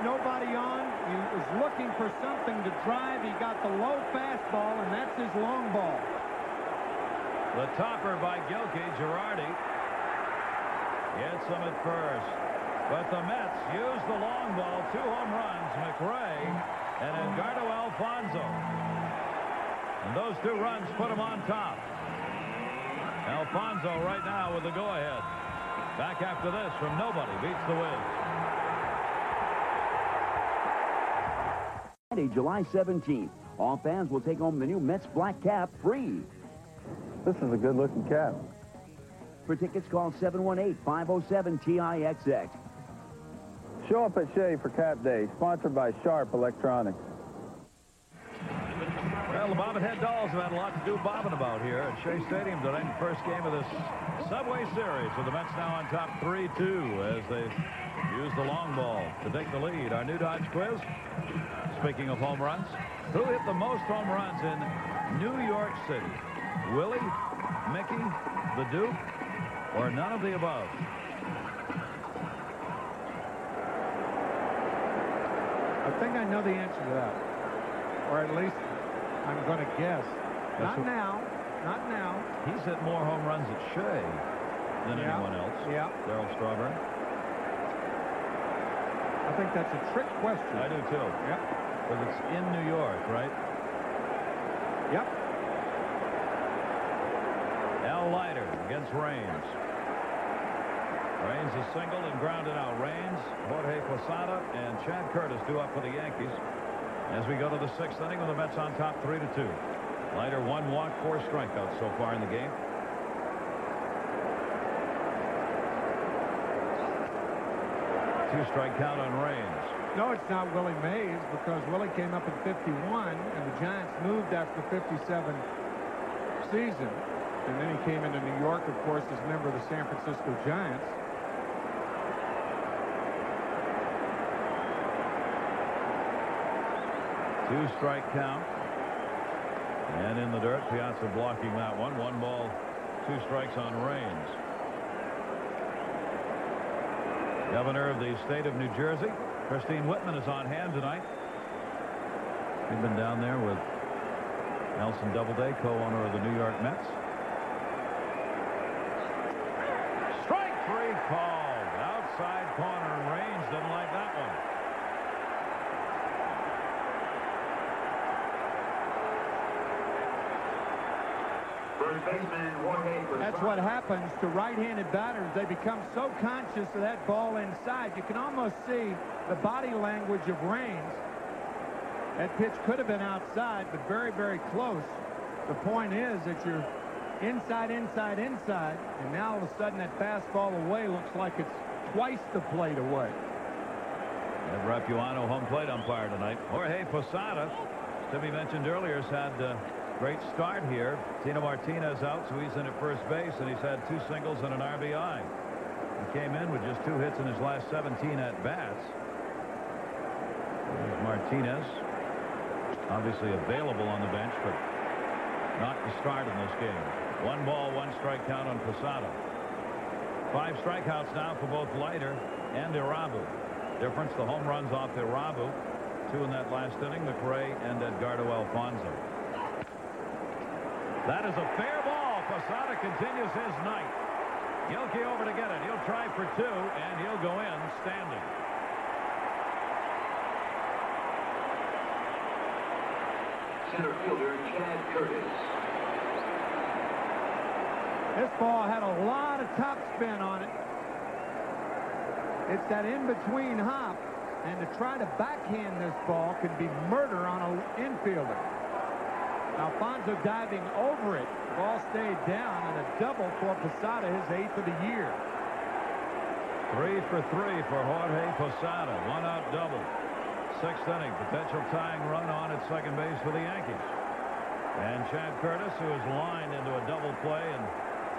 Nobody on. He was looking for something to drive. He got the low fastball, and that's his long ball. The topper by Gilkey. Girardi gets him at first. But the Mets use the long ball. 2 home runs, McRae and Edgardo Alfonso. And those 2 runs put him on top. Alfonso right now with the go-ahead. Back after this from nobody beats the Wiz. July 17th. All fans will take home the new Mets black cap free. This is a good-looking cap. For tickets, call 718-507-TIXX. Show up at Shea for Cap Day, sponsored by Sharp Electronics. Well, the Bobbinhead Dolls have had a lot to do bobbing about here at Shea Stadium tonight. The first game of this Subway Series, with the Mets now on top 3-2 as they use the long ball to take the lead. Our new Dodge quiz, speaking of home runs, who hit the most home runs in New York City? Willie, Mickey, the Duke, or none of the above? I think I know the answer to that. Or at least I'm going to guess. Not now. Not now. He's hit more home runs at Shea than anyone else. Yeah. Darryl Strawberry. I think that's a trick question. I do too. Yep. Because it's in New York, right? Yep. Al Leiter against Raines. Raines is singled and grounded out. Raines, Jorge Posada, and Chad Curtis due up for the Yankees as we go to the 6th inning with the Mets on top 3-2. Leiter 1 walk, 4 strikeouts so far in the game. Two-strike count on Raines. No, it's not Willie Mays, because Willie came up at 51, and the Giants moved after the 57 season. And then he came into New York, of course, as a member of the San Francisco Giants. Two-strike count. And in the dirt, Piazza blocking that one. 1 ball, 2 strikes on Raines. Governor of the state of New Jersey, Christine Whitman, is on hand tonight. She's been down there with Nelson Doubleday, co-owner of the New York Mets. Strike 3 called. Outside corner, and Raines didn't like that one. That's what happens to right-handed batters. They become so conscious of that ball inside. You can almost see the body language of Raines. That pitch could have been outside, but very, very close. The point is that you're inside, inside, inside, and now all of a sudden that fastball away looks like it's twice the plate away. And Rapuano, home plate umpire tonight. Jorge Posada, Timmy mentioned earlier, has had great start here. Tino Martinez out, so he's in at first base, and he's had 2 singles and an RBI. He came in with just 2 hits in his last 17 at-bats. There's Martinez, obviously available on the bench, but not to start in this game. 1 ball, 1 strike count on Posada. 5 strikeouts now for both Leiter and Irabu. Difference, the home runs off Irabu. 2 in that last inning, McRae and Edgardo Alfonso. That is a fair ball. Posada continues his night. Gilkey over to get it. He'll try for 2, and he'll go in standing. Center fielder Chad Curtis. This ball had a lot of top spin on it. It's that in-between hop, and to try to backhand this ball could be murder on an infielder. Alfonso diving over it. Ball stayed down, and a double for Posada, his 8th of the year. 3 for 3 for Jorge Posada. 1-out double. 6th inning. Potential tying run on at second base for the Yankees. And Chad Curtis, who is lined into a double play and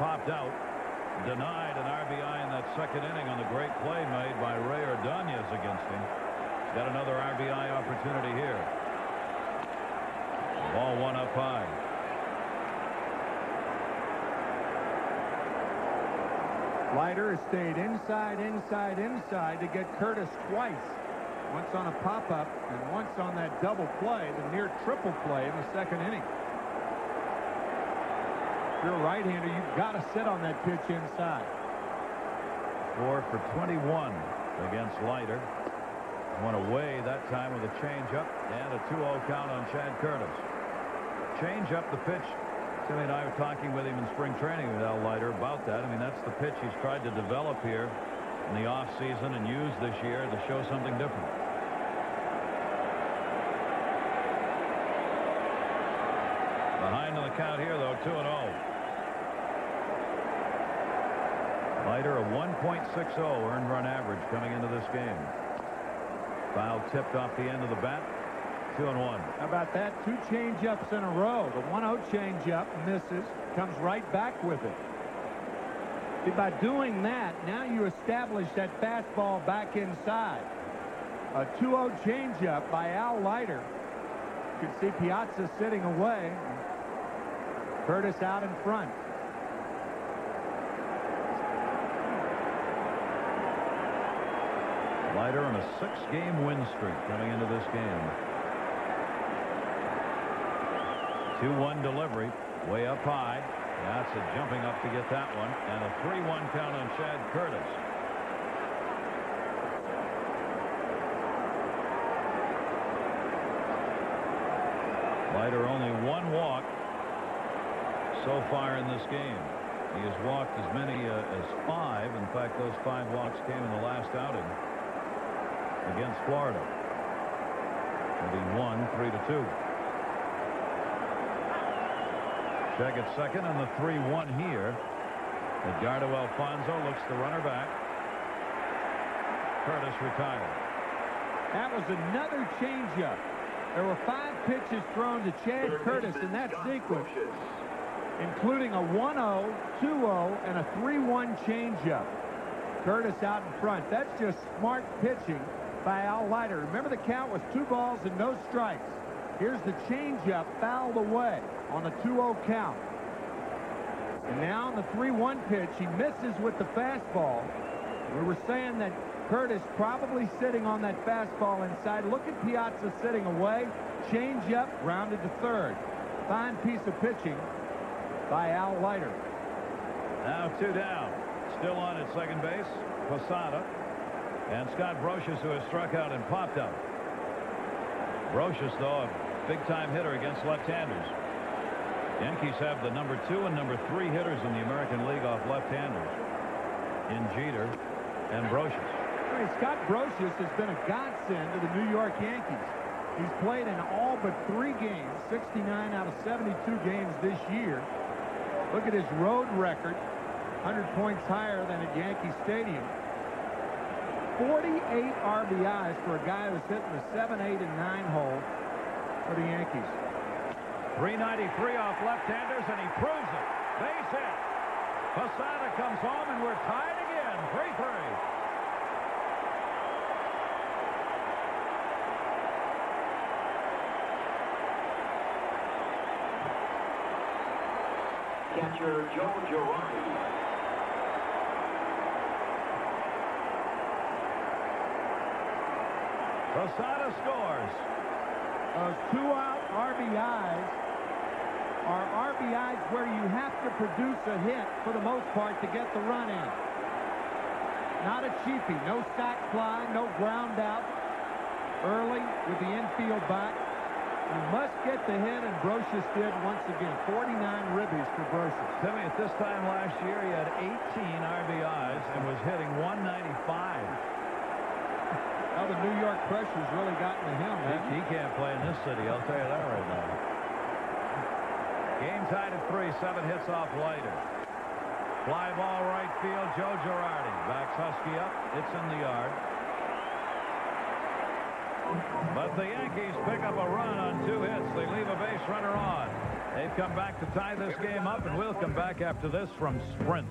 popped out, denied an RBI in that 2nd inning on the great play made by Ray Ordonez against him. He's got another RBI opportunity here. Ball 1 up high. Leiter has stayed inside, inside, inside to get Curtis twice. Once on a pop-up and once on that double play, the near triple play in the 2nd inning. If you're a right-hander, you've got to sit on that pitch inside. 4 for 21 against Leiter. Went away that time with a changeup and a 2-0 count on Chad Curtis. Change up the pitch. Timmy and I were talking with him in spring training with Al Leiter about that. I mean, that's the pitch he's tried to develop here in the off season and use this year to show something different. Behind on the count here, though, 2-0. Leiter, a 1.60 earned run average coming into this game. Foul tipped off the end of the bat. 2-1. How about that? 2 change-ups in a row. The 1-0 change-up misses, comes right back with it. See, by doing that, now you establish that fastball back inside. A 2-0 change-up by Al Leiter. You can see Piazza sitting away. Curtis out in front. Leiter on a 6-game win streak coming into this game. 2-1 delivery, way up high. That's a jumping up to get that one, and a 3-1 count on Chad Curtis. Leiter only 1 walk so far in this game. He has walked as many as 5. In fact, those 5 walks came in the last outing against Florida. And he won 3-2. Check at second on the 3-1 here. Edgardo Alfonzo looks the runner back. Curtis retired. That was another changeup. There were 5 pitches thrown to Chad Curtis in that sequence, including a 1-0, 2-0, and a 3-1 changeup. Curtis out in front. That's just smart pitching by Al Leiter. Remember, the count was 2 balls and no strikes. Here's the changeup fouled away on the 2-0 count. And now on the 3-1 pitch, he misses with the fastball. We were saying that Curtis probably sitting on that fastball inside. Look at Piazza sitting away. Changeup, grounded to third. Fine piece of pitching by Al Leiter. Now 2 down. Still on at second base, Posada. And Scott Brocious, who has struck out and popped up. Brocious, though, a big-time hitter against left-handers. Yankees have the number 2 and number 3 hitters in the American League off left-handers in Jeter and Brocious. I mean, Scott Brocious has been a godsend to the New York Yankees. He's played in all but 3 games, 69 out of 72 games this year. Look at his road record, 100 points higher than at Yankee Stadium. 48 RBIs for a guy who's hitting the 7, 8, and 9 hole for the Yankees. 393 off left-handers, and he proves it. Base hit. Posada comes home, and we're tied again. 3-3. Catcher Joe Girardi. Posada scores. Those 2-out RBIs are RBIs where you have to produce a hit for the most part to get the run in. Not a cheapie. No sac fly, no ground out early with the infield back. You must get the hit, and Brocious did once again. 49 ribbies for Brocious. Timmy, at this time last year, he had 18 RBIs and was hitting 195. Well, the New York pressure's really gotten to him. He can't play in this city, I'll tell you that right now. Game tied at 3, 7 hits off Leiter. Fly ball right field, Joe Girardi backs Husky up. It's in the yard. But the Yankees pick up a run on 2 hits. They leave a base runner on. They've come back to tie this game up, and we'll come back after this from Sprint.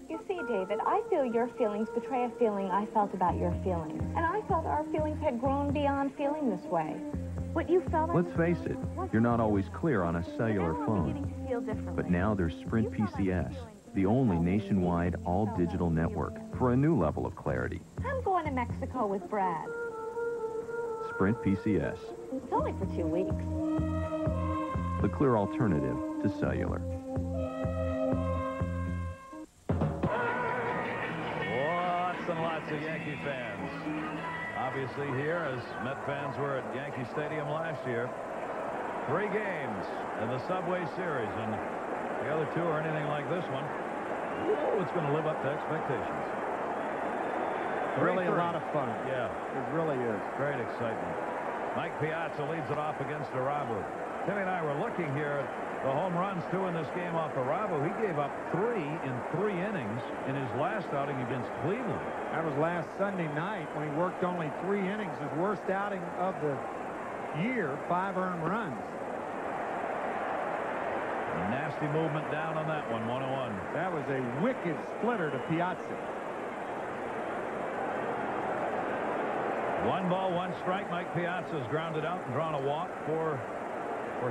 You see, David, I feel your feelings betray a feeling I felt about your feelings. And I felt our feelings had grown beyond feeling this way. What you felt... Let's face it, you're not always clear on a cellular phone. But now there's Sprint PCS, the only nationwide all-digital network for a new level of clarity. I'm going to Mexico with Brad. Sprint PCS. It's only for 2 weeks. The clear alternative to cellular. Lots and lots of Yankee fans. Obviously here, as Met fans were at Yankee Stadium last year. 3 games in the Subway Series, and the other 2 are anything like this one. Ooh, it's going to live up to expectations. Really a lot of fun. Yeah. It really is. Great excitement. Mike Piazza leads it off against Arabu. Timmy and I were looking here at the home runs, 2 in this game off Arabu. He gave up 3 in 3 innings in his last outing against Cleveland. That was last Sunday night when he worked only 3 innings. His worst outing of the year, 5 earned runs. A nasty movement down on that one, 1-1. That was a wicked splitter to Piazza. 1 ball, 1 strike. Mike Piazza has grounded out and drawn a walk for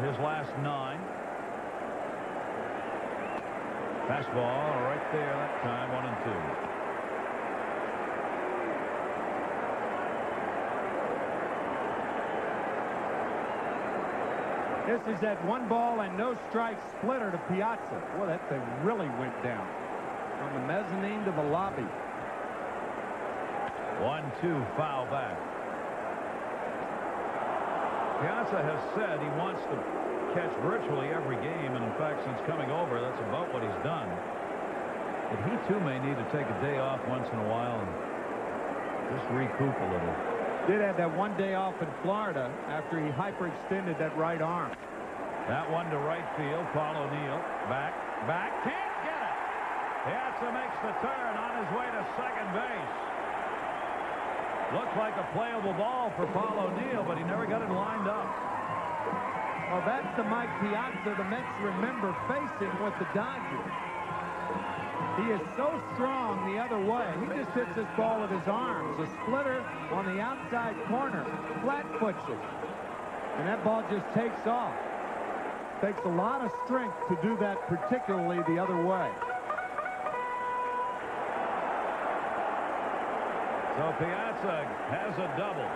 his last 9. Fastball right there that time, 1-2. This is that 1 ball and no strike splitter to Piazza. Boy, that thing really went down from the mezzanine to the lobby. 1-2, foul back. Piazza has said he wants to catch virtually every game, and in fact, since coming over, that's about what he's done. But he too may need to take a day off once in a while and just recoup a little. Did have that 1 day off in Florida after he hyperextended that right arm. That one to right field. Paul O'Neill back, can't get it. Piazza makes the turn on his way to second base. Looked like a playable ball for Paul O'Neill, but he never got it lined up. Well, that's the Mike Piazza the Mets remember facing with the Dodgers. He is so strong the other way. He just hits this ball with his arms. A splitter on the outside corner. Flat foots it. And that ball just takes off. Takes a lot of strength to do that, particularly the other way. So Piazza has a double.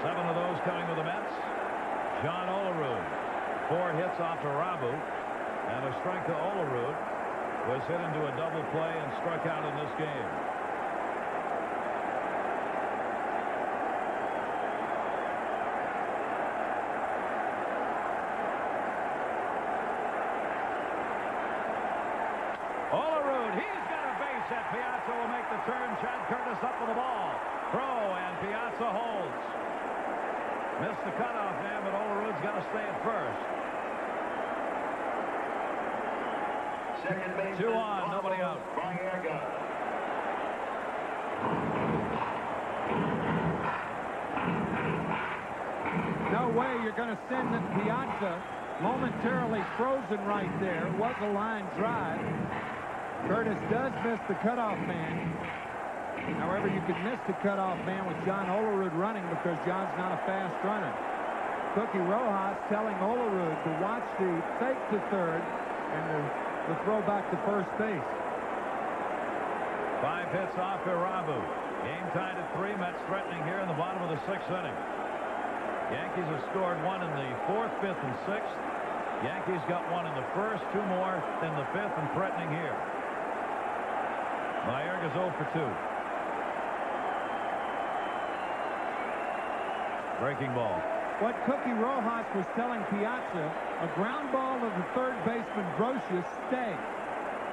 7 of those coming to the Mets. John Olerud. 4 hits off Arabu. And a strike to Olerud. Was hit into a double play and struck out in this game. Olerud, he's got a base hit. Piazza will make the turn. Chad Curtis up with the ball. Throw, and Piazza holds. Missed the cutoff man, but Olerud's got to stay at first. 2 on, nobody out. No way you're going to send Piazza momentarily frozen right there. It was a line drive. Curtis does miss the cutoff man. However, you can miss the cutoff man with John Olerud running because John's not a fast runner. Cookie Rojas telling Olerud to watch the fake to third and the throw back to first base. 5 hits off Arabu. Game tied at 3. Mets threatening here in the bottom of the 6th inning. Yankees have scored 1 in the 4th, 5th, and 6th. Yankees got 1 in the 1st, 2 more in the 5th, and threatening here. Mayorga's 0 for 2. Breaking ball. What Cookie Rojas was telling Piazza, a ground ball to the third baseman, Brosius, stay.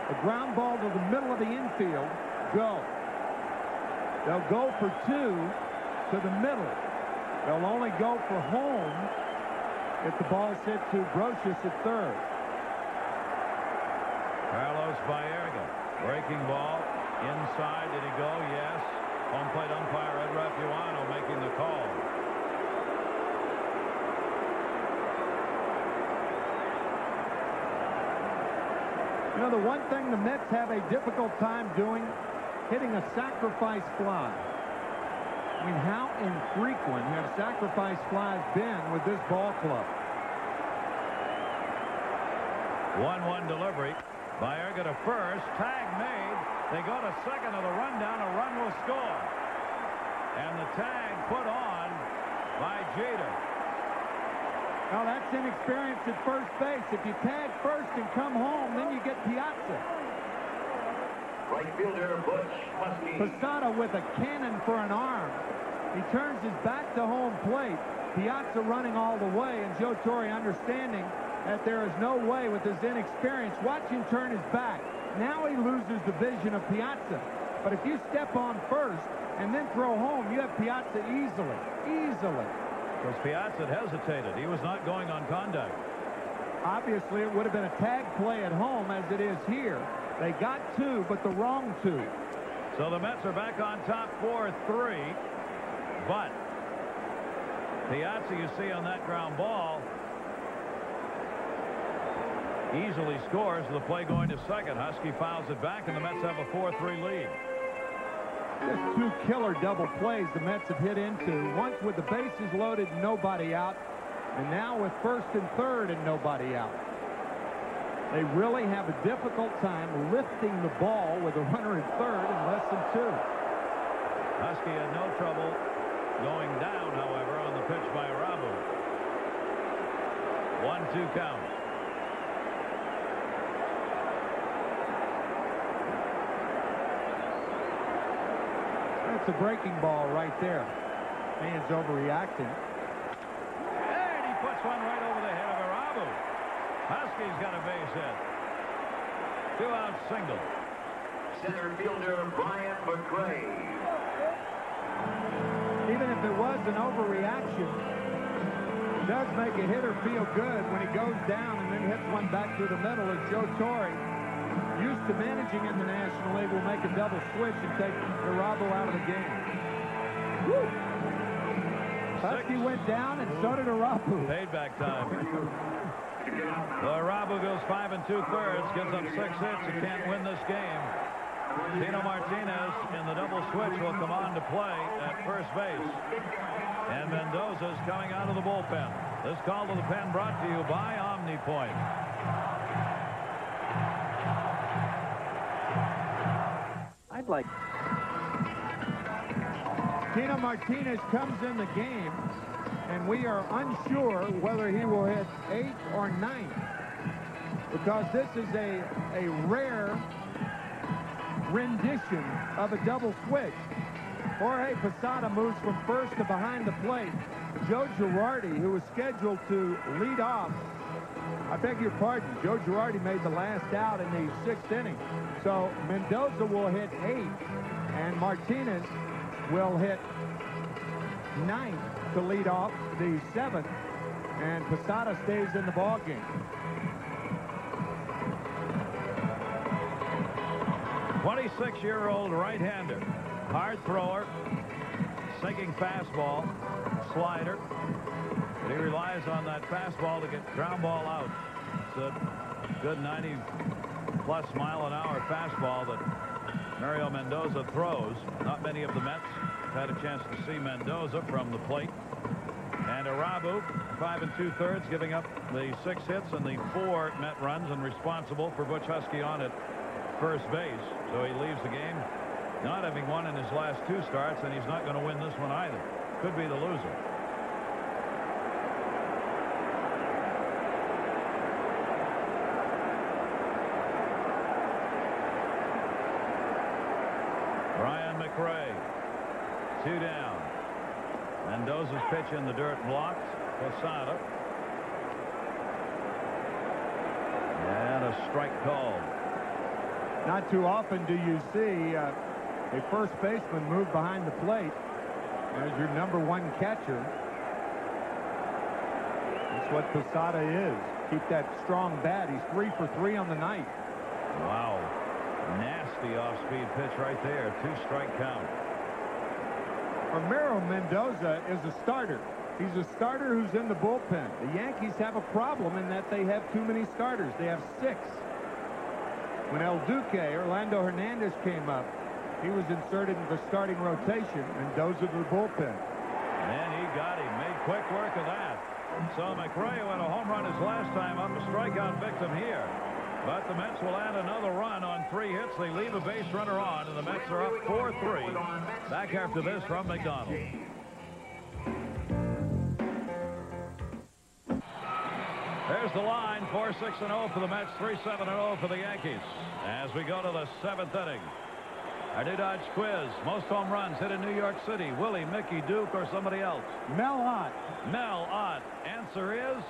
A ground ball to the middle of the infield, go. They'll go for 2 to the middle. They'll only go for home if the ball's hit to Brosius at third. Carlos Baerga. Breaking ball. Inside. Did he go? Yes. Home plate umpire Ed Rapuano making the call. You know, the one thing the Mets have a difficult time doing, hitting a sacrifice fly. I mean, how infrequent have sacrifice flies been with this ball club? 1-1 delivery. Baerga to first. Tag made. They go to second of the rundown. A run will score. And the tag put on by Jeter. Now that's inexperience at first base. If you tag first and come home, then you get Piazza. Right fielder Butch Muskie. Posada with a cannon for an arm. He turns his back to home plate. Piazza running all the way, and Joe Torre understanding that there is no way with his inexperience. Watch him turn his back. Now he loses the vision of Piazza. But if you step on first and then throw home, you have Piazza easily. Because Piazza hesitated. He was not going on conduct. Obviously, it would have been a tag play at home as it is here. They got 2, but the wrong 2. So the Mets are back on top 4-3. But Piazza, you see on that ground ball, easily scores with the play going to second. Husky fouls it back, and the Mets have a 4-3 lead. Just 2 killer double plays the Mets have hit into. Once with the bases loaded, nobody out. And now with first and third and nobody out. They really have a difficult time lifting the ball with a runner at third in less than 2. Husky had no trouble going down, however, on the pitch by Arabu. 1-2 count. That's a breaking ball right there. Man's overreacting. And he puts one right over the head of Arabu. Husky's got a base hit. 2-out single. Center fielder Brian McRae. Even if it was an overreaction, it does make a hitter feel good when he goes down and then hits one back through the middle. As Joe Torre, used to managing in the National League, will make a double switch and take Arabu out of the game. Woo! Husky went down, and so did Arabu. Paid back time. Well, Arabu goes 5 2/3, gives up 6 hits. He can't win this game. Tino Martinez in the double switch will come on to play at first base. And Mendoza's coming out of the bullpen. This call to the pen brought to you by OmniPoint. I'd like... Tino Martinez comes in the game, and we are unsure whether he will hit 8th or 9th, because this is a rare rendition of a double switch. Jorge Posada moves from first to behind the plate. Joe Girardi, who was scheduled to lead off, I beg your pardon, Joe Girardi made the last out in the 6th inning. So Mendoza will hit 8th, and Martinez will hit 9th to lead off the 7th, and Posada stays in the ballgame. 26-year-old right-hander, hard thrower, sinking fastball, slider, but he relies on that fastball to get ground ball out. It's a good 90-plus mile-an-hour fastball that Mario Mendoza throws. Not many of the Mets had a chance to see Mendoza from the plate. And Arabu, 5 2/3, giving up the 6 hits and the 4 Met runs, and responsible for Butch Husky on at first base. So he leaves the game not having won in his last 2 starts, and he's not going to win this one either. Could be the loser. Brian McRae, 2 down. Mendoza's pitch in the dirt blocked. Posada. And a strike called. Not too often do you see a first baseman move behind the plate as your #1 catcher. That's what Posada is. Keep that strong bat. He's 3 for 3 on the night. Wow. Nasty off-speed pitch right there. 2-strike count. Ramiro Mendoza is a starter. He's a starter who's in the bullpen. The Yankees have a problem in that they have too many starters. They have 6. When El Duque, Orlando Hernandez, came up, he was inserted in the starting rotation. Mendoza to the bullpen. And he got him. Made quick work of that. So McRae, who had a home run his last time up, a strikeout victim here. But the Mets will add another run on 3 hits. They leave a base runner on, and the Mets are up 4-3. Back after this from McDonald. There's the line, 4-6-0 for the Mets, 3-7-0 for the Yankees. As we go to the 7th inning. Our new Dodge quiz. Most home runs hit in New York City. Willie, Mickey, Duke, or somebody else? Mel Ott. Mel Ott. Answer is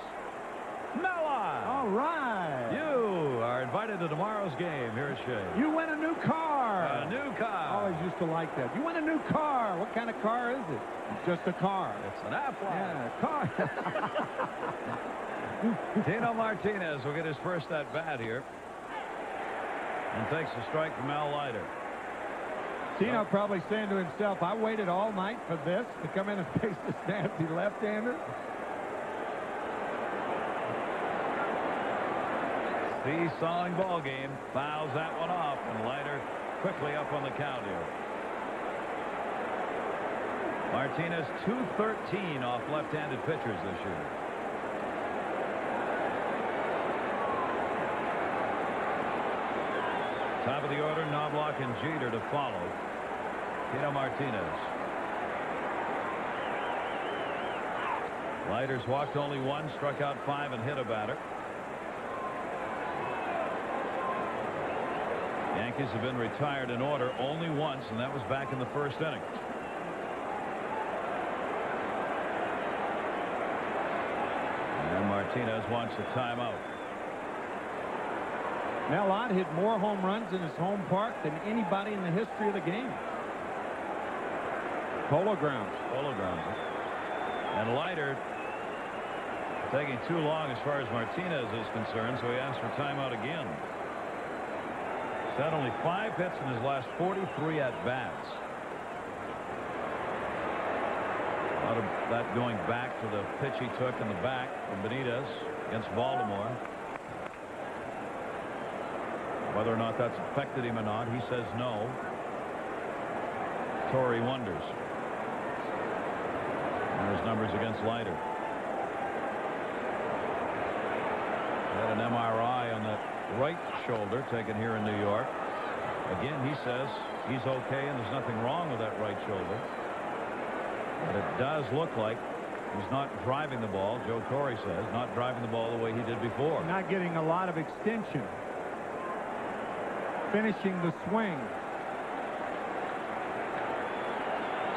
Mel Ott. All right. You are invited to tomorrow's game here at Shea. You win a new car. car. A new car. Always used to like that. You want a new car. What kind of car is it? It's just a car. It's an Aflac. Yeah, a car. Tino Martinez will get his first at bat here. And takes a strike from Al Leiter. Tino probably saying to himself, I waited all night for this to come in and face this nasty left-hander. Seesawing ball game. Fouls that one off, and Leiter quickly up on the count here. Martinez 213 off left-handed pitchers this year. Top of the order, Knobloch and Jeter to follow. Tino Martinez. Leiter's walked only one, struck out 5, and hit a batter. Yankees have been retired in order only once, and that was back in the first inning. And Martinez wants a timeout. Mel Ott hit more home runs in his home park than anybody in the history of the game. Polo Grounds. Polo Grounds. And Leiter taking too long as far as Martinez is concerned, so he asks for timeout again. He's had only 5 hits in his last 43 at-bats. A lot of that going back to the pitch he took in the back from Benitez against Baltimore. Whether or not that's affected him or not, he says no. Torrey wonders. And his numbers against Leiter. Had an MRI on that right shoulder taken here in New York. Again, he says he's okay and there's nothing wrong with that right shoulder. But it does look like he's not driving the ball, Joe Torre says, not driving the ball the way he did before. Not getting a lot of extension. Finishing the swing.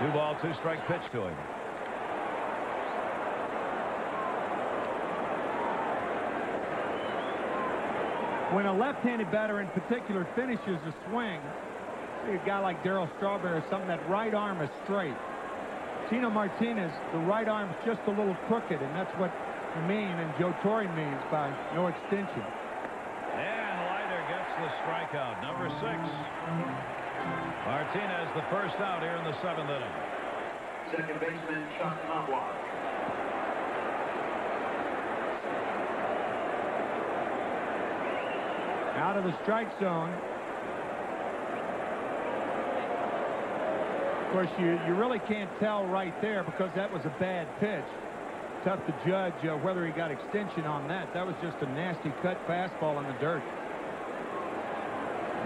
2-ball, 2-strike pitch to him. When a left-handed batter in particular finishes a swing, a guy like Darryl Strawberry or something, that right arm is straight. Tino Martinez, the right arm's just a little crooked, and that's what Mean and Joe Torre means by no extension. And Leiter gets the strikeout, number 6. Martinez, the first out here in the 7th inning. Second baseman Chuck Knobloch. Out of the strike zone. Of course, you really can't tell right there because that was a bad pitch. Tough to judge whether he got extension on that. That was just a nasty cut fastball in the dirt.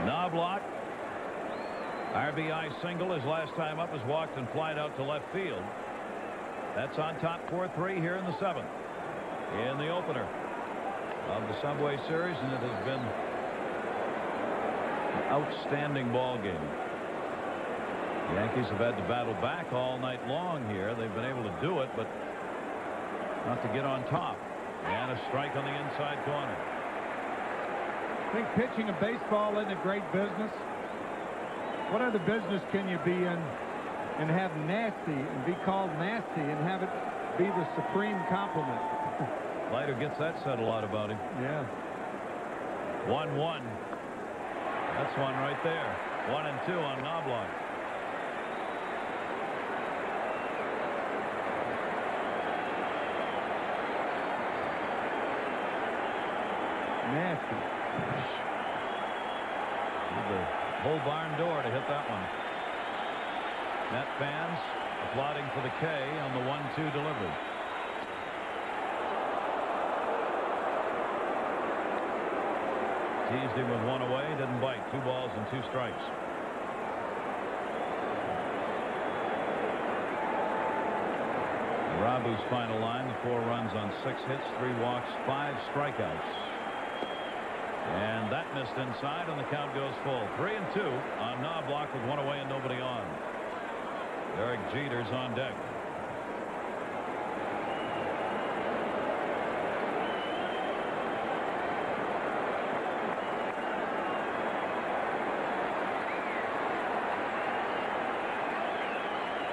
Knobloch, RBI single. His last time up was walked and flied out to left field. That's on top 4-3 here in the 7th. In the opener of the Subway Series, and it has been an outstanding ball game. The Yankees have had to battle back all night long here. They've been able to do it, but not to get on top. And a strike on the inside corner. I think pitching a baseball isn't a great business. What other business can you be in and have nasty and be called nasty and have it be the supreme compliment? Leiter gets that said a lot about him. Yeah. 1-1. That's one right there. 1-2 on Knobloch. Nasty. The whole barn door to hit that one. Met fans applauding for the K on the 1-2 delivery. Teased him with one away, didn't bite. 2 balls and 2 strikes. Rabu's final line, the 4 runs on 6 hits, 3 walks, 5 strikeouts. And that missed inside, and the count goes full. 3-2 on Knobloch with 1 away and nobody on. Derek Jeter's on deck.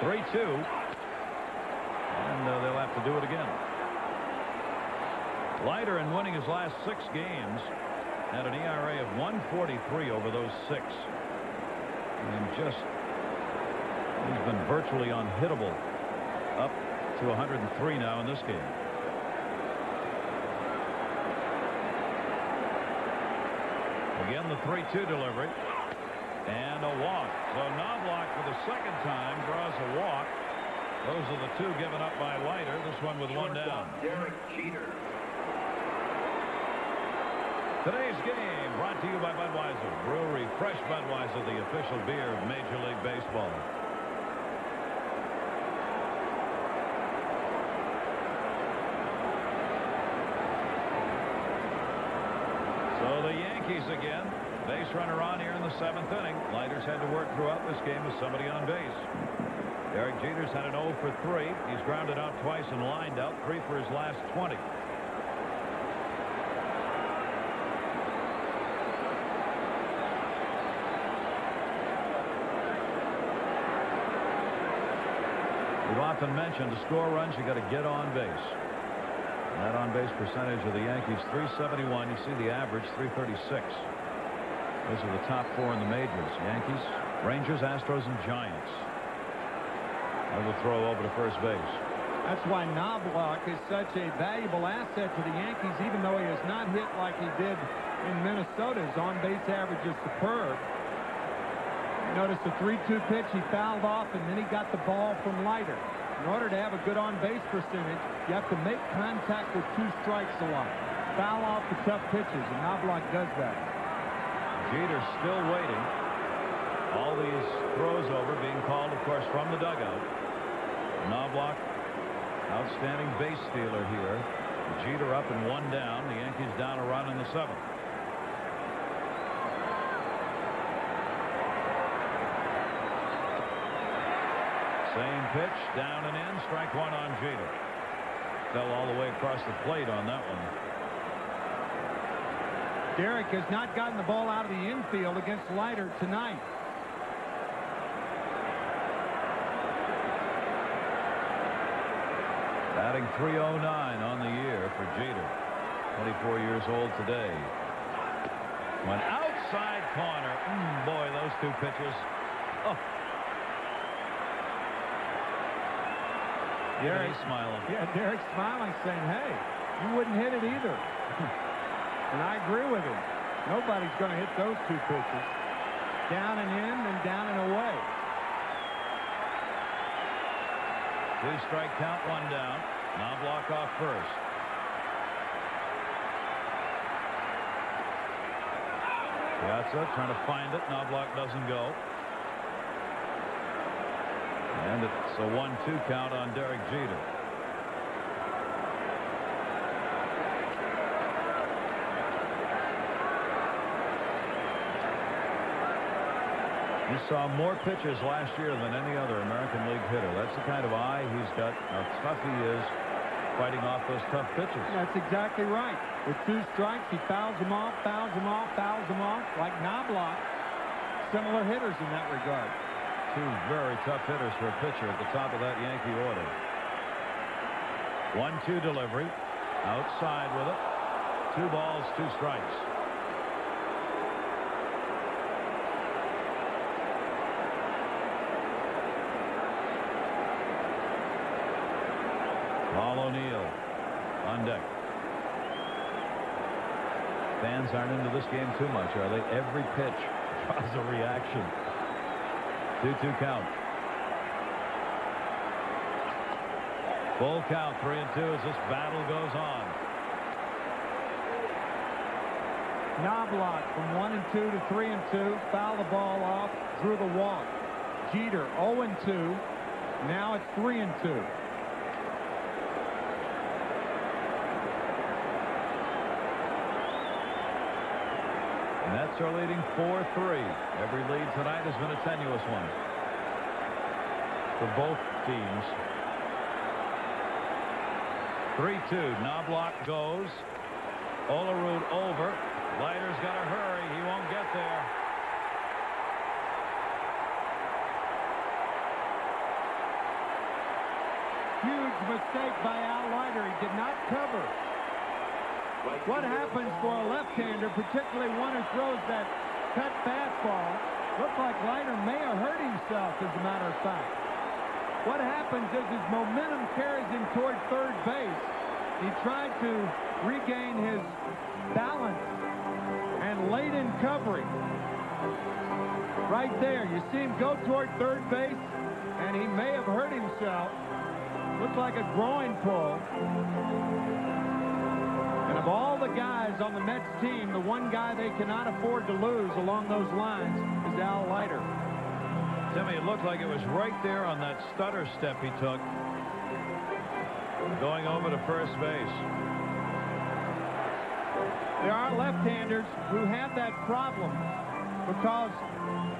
3-2. And they'll have to do it again. Leiter, in winning his last 6 games, had an ERA of 1.43 over those 6. And he's been virtually unhittable, up to 103 now in this game. Again, the 3-2 delivery. And a walk. So Knobloch, for the second time, draws a walk. Those are the 2 given up by Leiter. This one with 1 down. Derek Jeter. Today's game brought to you by Budweiser. Brewery Fresh Budweiser, the official beer of Major League Baseball. So the Yankees again. Base runner on here in the 7th inning. Leiter's had to work throughout this game with somebody on base. Derek Jeter's had an 0 for 3. He's grounded out twice and lined out 3 for his last 20. We've often mentioned to score runs, you got to get on base. And that on-base percentage of the Yankees, 371. You see the average, 336. Those are the top 4 in the majors. Yankees, Rangers, Astros, and Giants. Another throw over to first base. That's why Knobloch is such a valuable asset to the Yankees, even though he has not hit like he did in Minnesota. His on-base average is superb. Notice the 3-2 pitch, he fouled off, and then he got the ball from Leiter. In order to have a good on-base percentage, you have to make contact with 2 strikes a lot. Foul off the tough pitches, and Knobloch does that. Jeter still waiting. All these throws over being called, of course, from the dugout. Knobloch, outstanding base stealer here. Jeter up and 1 down. The Yankees down a run in the 7th. Same pitch, down and in, strike 1 on Jeter. Fell all the way across the plate on that one. Derek has not gotten the ball out of the infield against Leiter tonight. Batting .309 on the year for Jeter. 24 years old today. Went outside corner. Boy, those 2 pitches. Oh. Derek's smiling. Yeah, Derek's smiling, saying, hey, you wouldn't hit it either. And I agree with him. Nobody's going to hit those 2 pitches. Down and in, and down and away. 2-strike count, 1 down. Knobloch off first. Piazza trying to find it. Knobloch doesn't go. And it's a 1-2 count on Derek Jeter. He saw more pitches last year than any other American League hitter. That's the kind of eye he's got, how tough he is fighting off those tough pitches. That's exactly right. With 2 strikes, he fouls them off, fouls them off, fouls them off, like Knobloch. Similar hitters in that regard. 2 very tough hitters for a pitcher at the top of that Yankee order. 1-2 delivery. Outside with it. 2 balls, 2 strikes. Paul O'Neill on deck. Fans aren't into this game too much, are they? Every pitch draws a reaction. 2-2 count. Full count, 3-2 as this battle goes on. Knobloch from 1-2 to 3-2. Foul the ball off, drew the walk. Jeter 0-2. Now it's 3-2. Mets are leading 4-3. Every lead tonight has been a tenuous one for both teams. 3-2. Knobloch goes. Olerud over. Leiter's got to hurry. He won't get there. mistake by Al Leiter. He did not cover. What happens for a left-hander, particularly one who throws that cut fastball? Looks like Leiter may have hurt himself, as a matter of fact. What happens is his momentum carries him toward third base. He tried to regain his balance and late in covering. Right there, you see him go toward third base, and he may have hurt himself. Looks like a groin pull. And of all the guys on the Mets team, the one guy they cannot afford to lose along those lines is Al Leiter. Timmy, it looked like it was right there on that stutter step he took, going over to first base. There are left-handers who have that problem because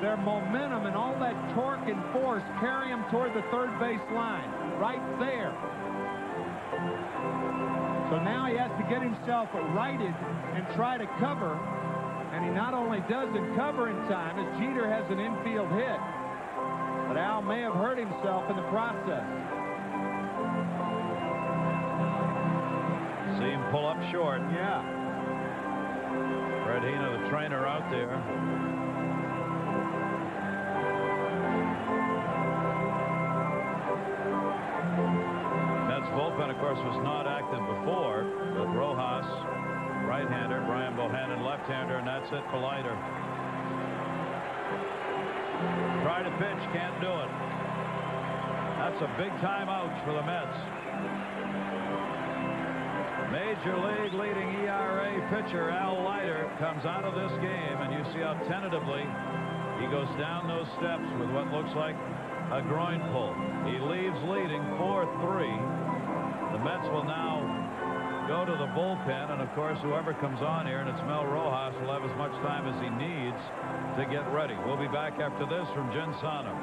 their momentum and all that torque and force carry them toward the third base line, right there. So now he has to get himself righted and try to cover, and he not only doesn't cover in time, as Jeter has an infield hit, but Al may have hurt himself in the process. See him pull up short. Yeah. Fred Hina, the trainer, out there. Mets bullpen, of course, was not active before, but Rojas, right-hander, Brian Bohannon, left-hander, and that's it for Leiter. Try to pitch, can't do it. That's a big timeout for the Mets. Major League leading ERA pitcher Al Leiter comes out of this game, and you see how tentatively he goes down those steps with what looks like a groin pull. He leaves leading 4-3. The Mets will now go to the bullpen, and of course whoever comes on here, and it's Mel Rojas, will have as much time as he needs to get ready. We'll be back after this from Ginsano.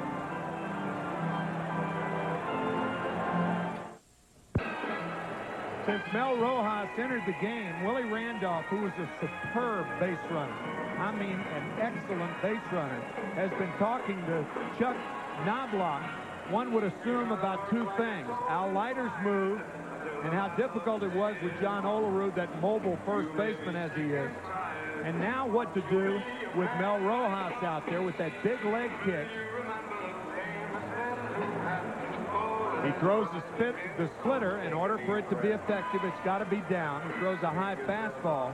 Since Mel Rojas entered the game, Willie Randolph, who was a superb base runner, I mean an excellent base runner, has been talking to Chuck Knobloch, one would assume, about two things: Al Leiter's move and how difficult it was with John Olerud, that mobile first baseman as he is, and now what to do with Mel Rojas out there with that big leg kick. He throws the splitter. In order for it to be effective, it's got to be down. He throws a high fastball.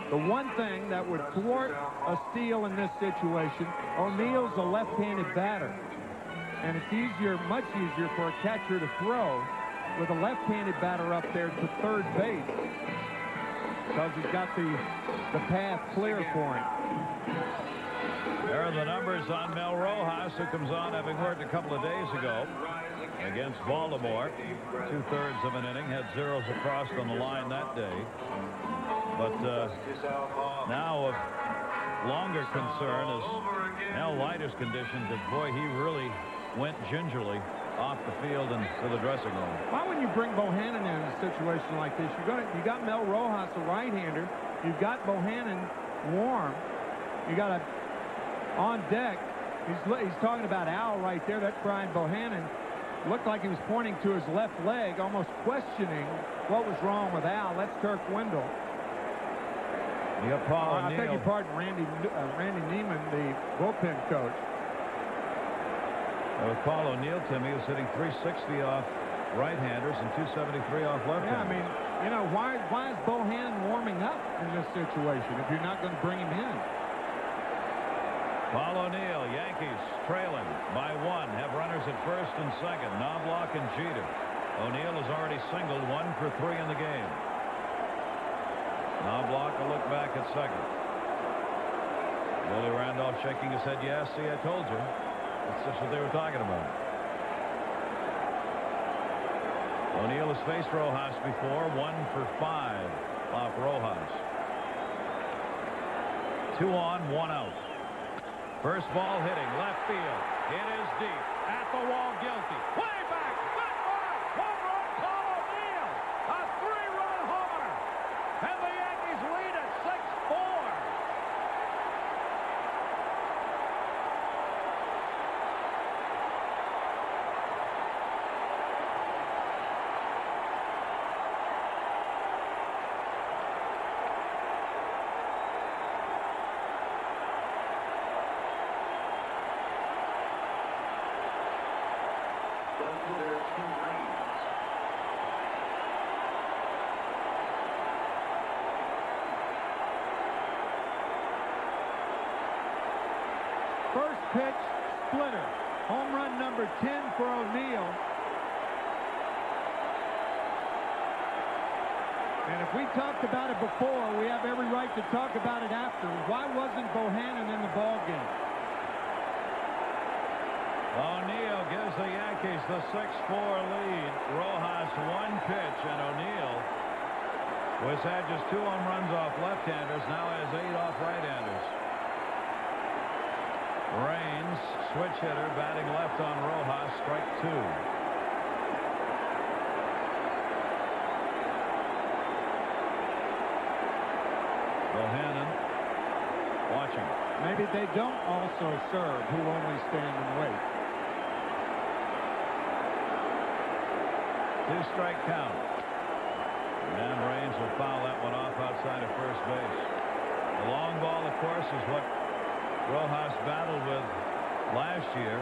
The one thing that would thwart a steal in this situation, O'Neill's a left-handed batter. And it's easier, much easier for a catcher to throw with a left-handed batter up there to third base, because he's got the path clear for him. There are the numbers on Mel Rojas, who comes on having worked a couple of days ago against Baltimore. 2/3 of an inning, had zeros across on the line that day. But now of longer concern is Al Leiter's condition. That boy, he really went gingerly off the field and to the dressing room. Why wouldn't you bring Bohannon in a situation like this? You got Mel Rojas, a right-hander. You've got Bohannon warm. You got a on deck. He's talking about Al right there. That's Brian Bohannon. Looked like he was pointing to his left leg, almost questioning what was wrong with Al. That's Kirk Wendell. You got Paul O'Neill. I beg your pardon, Randy Neiman, the bullpen coach. With Paul O'Neill, Timmy, was hitting .360 off right-handers and .273 off left-handers. Yeah, I mean, you know, why is Bohannon warming up in this situation if you're not going to bring him in? Paul O'Neill, Yankees trailing by 1, have runners at first and second, Knobloch and Jeter. O'Neill has already singled 1 for 3 in the game. Knobloch will look back at second. Willie Randolph shaking his head, yes, see, I told you. That's just what they were talking about. O'Neill has faced Rojas before, 1 for 5 off Rojas. 2 on, 1 out. First ball hitting left field. It is deep at the wall, guilty. Way back, good run, home run, Paul O'Neill, a 3-run homer, and the Yankees lead at 6-4. pitch, splitter. Home run number 10 for O'Neill. And if we talked about it before, we have every right to talk about it after. Why wasn't Bohannon in the ballgame? O'Neill gives the Yankees the 6-4 lead. Rojas one pitch, and O'Neill, who has had just 2 home runs off left-handers, now has 8 off right-handers. Raines, switch hitter, batting left on Rojas, strike 2. Bohannon watching. Maybe they don't also serve who only stand and wait. 2-strike count. And Raines will foul that one off outside of first base. The long ball, of course, is what Rojas battled with last year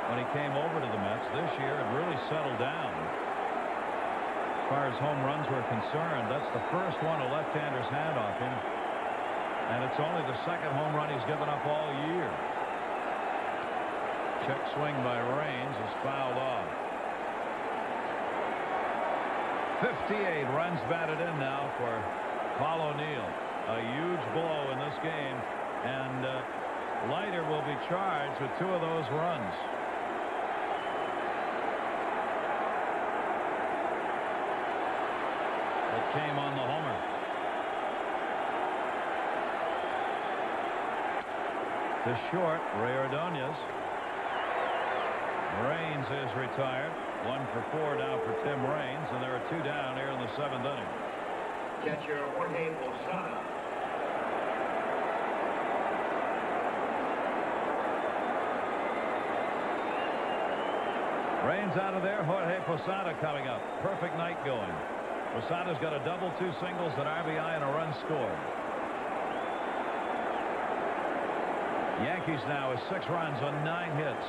when he came over to the Mets. This year it really settled down. As far as home runs were concerned, that's the first one a left-hander's had off him. And it's only the second home run he's given up all year. Check swing by Raines is fouled off. 58 runs batted in now for Paul O'Neill. A huge blow in this game. And Leiter will be charged with 2 of those runs. That came on the homer. To short, Ray Ordonez. Raines is retired. 1 for 4 now for Tim Raines, and there are 2 down here in the 7th inning. Catcher Jorge Posada. Raines out of there. Jorge Posada coming up. Perfect night going. Posada's got a double, 2 singles, an RBI, and a run scored. Yankees now with 6 runs on 9 hits.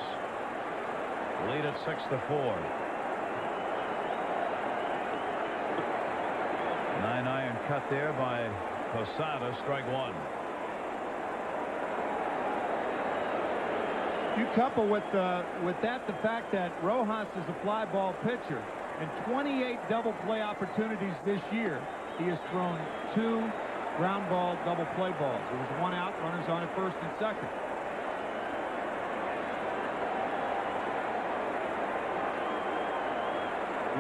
Lead at 6-4. 9-iron cut there by Posada. Strike 1. You couple with that the fact that Rojas is a fly ball pitcher. In 28 double play opportunities this year, he has thrown 2 ground ball double play balls. There was 1 out, runners on at first and second.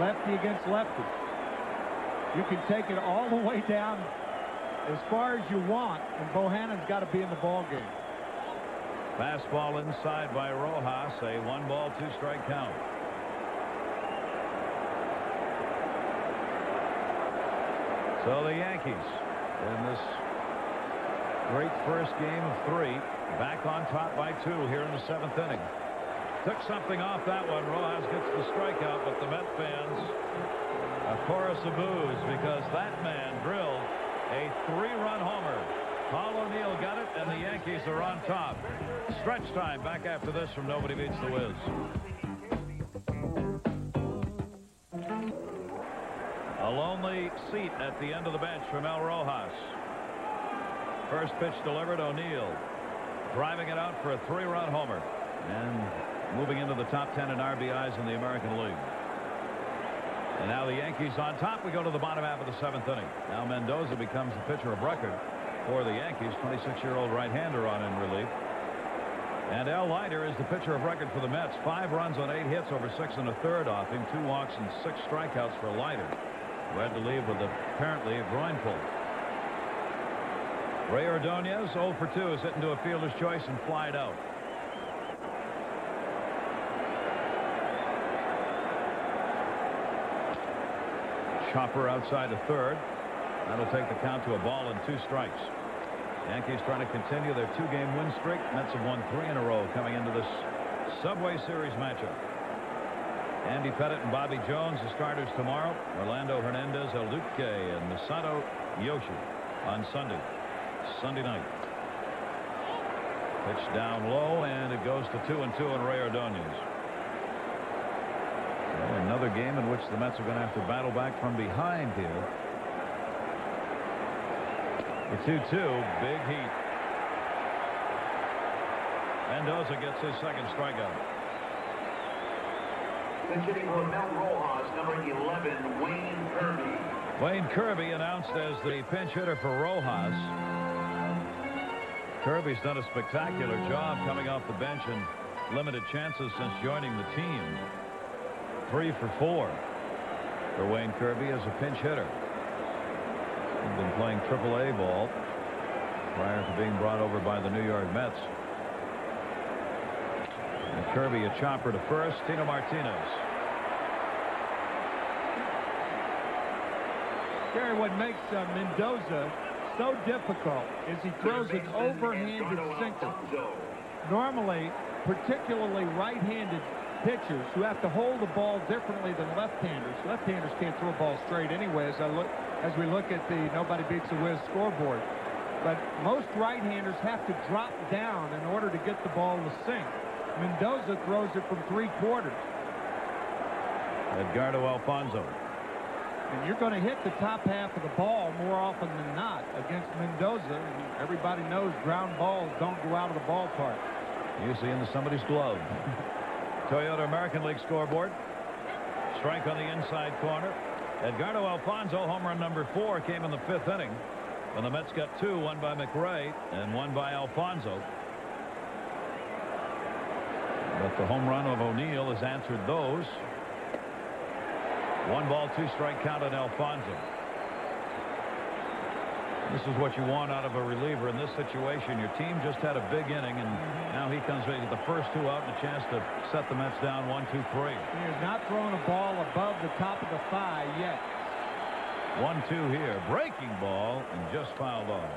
Lefty against lefty. You can take it all the way down as far as you want, and Bohannon's got to be in the ball game. Fastball inside by Rojas. A 1-ball, 2-strike count. So the Yankees in this great first game of 3, back on top by 2 here in the 7th inning. Took something off that one. Rojas gets the strikeout, but the Met fans, a chorus of boos because that man drilled a 3-run homer. Paul O'Neill got it, and the Yankees are on top. Stretch time back after this from Nobody Beats the Wiz. A lonely seat at the end of the bench for Mel Rojas. First pitch delivered, O'Neill driving it out for a 3-run homer and moving into the top 10 in RBIs in the American League. And now the Yankees on top. We go to the bottom half of the 7th inning. Now Mendoza becomes the pitcher of record for the Yankees. 26-year-old right-hander on in relief. And Al Leiter is the pitcher of record for the Mets. 5 runs on 8 hits over 6 1/3 off him. 2 walks and 6 strikeouts for Leiter, who had to leave with apparently a groin pull. Ray Ordonez 0 for 2 is hit into a fielder's choice and flied out. Chopper outside the third. That'll take the count to a ball and 2 strikes. Yankees trying to continue their 2-game win streak. Mets have won 3 in a row coming into this Subway Series matchup. Andy Pettitte and Bobby Jones, the starters tomorrow. Orlando Hernandez, El Duque, and Masato Yoshi on Sunday night. Pitch down low, and it goes to 2-2 on Ray Ordonez. Another game in which the Mets are going to have to battle back from behind here. The 2-2, big heat. Mendoza gets his second strikeout. Pitch hitting for Mel Rojas, number 11, Wayne Kirby. Wayne Kirby announced as the pinch hitter for Rojas. Kirby's done a spectacular job coming off the bench and limited chances since joining the team. 3 for 4 for Wayne Kirby as a pinch hitter. He's been playing Triple-A ball prior to being brought over by the New York Mets. And Kirby a chopper to first. Tino Martinez. Gary, what makes Mendoza so difficult is he throws an overhanded sinker. Normally, particularly right-handed pitchers who have to hold the ball differently than left-handers. Left-handers can't throw a ball straight anyway, as we look at the Nobody Beats the Wiz scoreboard. But most right-handers have to drop down in order to get the ball to sink. Mendoza throws it from 3/4. Edgardo Alfonzo. And you're going to hit the top half of the ball more often than not against Mendoza. And everybody knows ground balls don't go out of the ballpark. Usually into somebody's glove. Toyota American League scoreboard. Strike on the inside corner. Edgardo Alfonzo, home run number 4, came in the 5th inning. And the Mets got 2, one by McRae and one by Alfonzo. But the home run of O'Neill has answered those. 1 ball, 2 strike count on Alfonzo. This is what you want out of a reliever in this situation. Your team just had a big inning, and now he comes in with the first 2 out and a chance to set the Mets down 1-2-3. He has not thrown a ball above the top of the thigh yet. 1-2 here. Breaking ball and just fouled off.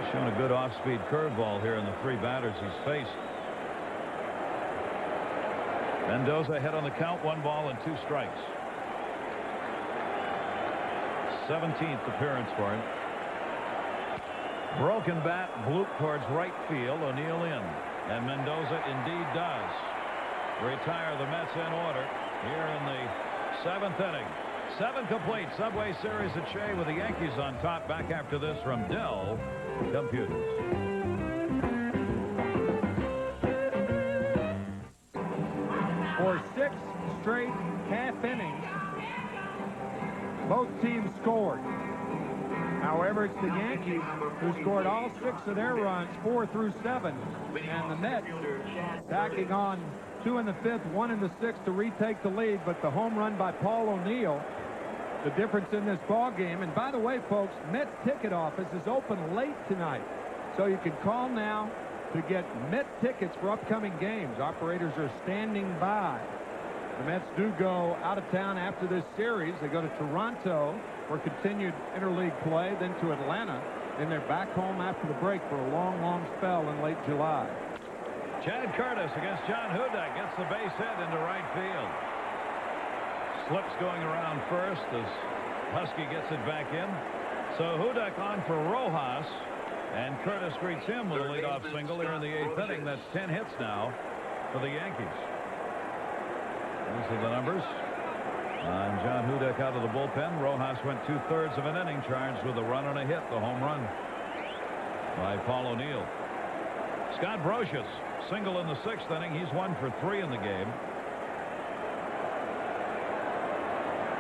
He's shown a good off-speed curveball here in the 3 batters he's faced. Mendoza ahead on the count. 1 ball and 2 strikes. 17th appearance for him. Broken bat, bloop towards right field. O'Neill in. And Mendoza indeed does retire the Mets in order here in the 7th inning. 7 complete. Subway Series at Shea with the Yankees on top. Back after this from Dell Computers. For 6 straight half innings, both teams scored. However, it's the Yankees who scored all 6 of their runs, 4 through 7, and the Mets tacking on 2 in the 5th, 1 in the 6th to retake the lead. But the home run by Paul O'Neill, the difference in this ball game. And by the way, folks, Mets ticket office is open late tonight, so you can call now to get Met tickets for upcoming games. Operators are standing by. The Mets do go out of town after this series. They go to Toronto for continued interleague play, then to Atlanta. Then they're back home after the break for a long, long spell in late July. Chad Curtis against John Hudak gets the base hit into right field. Slips going around first as Husky gets it back in. So Hudak on for Rojas, and Curtis greets him with a leadoff single here in the 8th inning. That's 10 hits now for the Yankees. These are the numbers. And John Hudak out of the bullpen. Rojas went 2/3 of an inning, charged with a run and a hit, the home run by Paul O'Neill. Scott Brocious, single in the 6th inning. He's 1 for 3 in the game.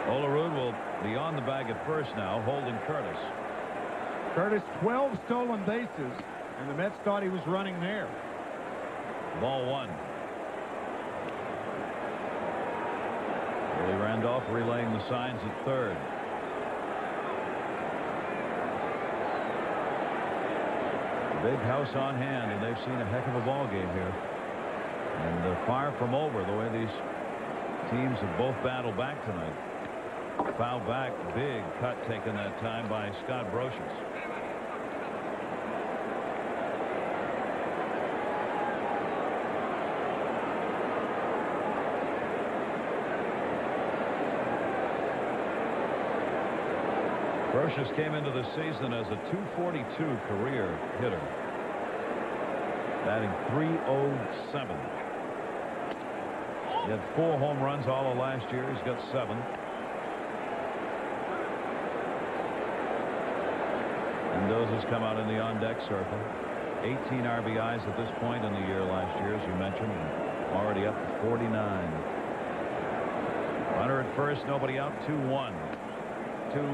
Olerud will be on the bag at first now, holding Curtis. Curtis, 12 stolen bases, and the Mets thought he was running there. Ball 1. Willie Randolph relaying the signs at 3rd. Big house on hand, and they've seen a heck of a ball game here. And far from over the way these teams have both battled back tonight. Foul back, big cut taken that time by Scott Brocious. Brocious came into the season as a .242 career hitter, batting .307. He had 4 home runs all of last year. He's got 7. Mendoza's come out in the on-deck circle. 18 RBIs at this point in the year last year, as you mentioned, and already up to 49. Runner at first, nobody out, 2-1. Two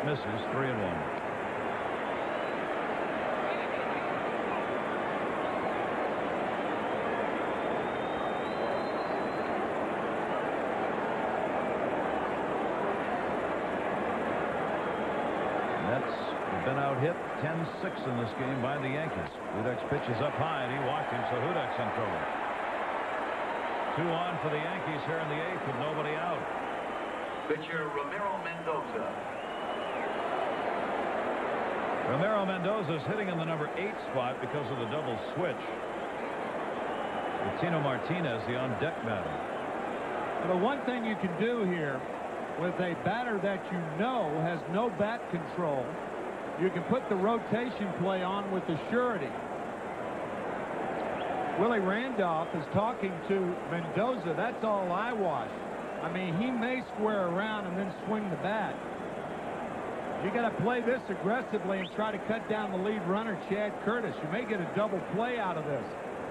misses, 3-1. Been out hit 10-6 in this game by the Yankees. Hudek's pitch is up high, and he walked him, so Hudek's in trouble. 2 on for the Yankees here in the 8th with nobody out. Pitcher Ramiro Mendoza. Ramiro Mendoza's hitting in the number 8 spot because of the double switch. With Tino Martinez, the on-deck batter. The one thing you can do here with a batter that you know has no bat control, you can put the rotation play on with the surety. Willie Randolph is talking to Mendoza. That's all eyewash. I mean, he may square around and then swing the bat. You got to play this aggressively and try to cut down the lead runner, Chad Curtis. You may get a double play out of this.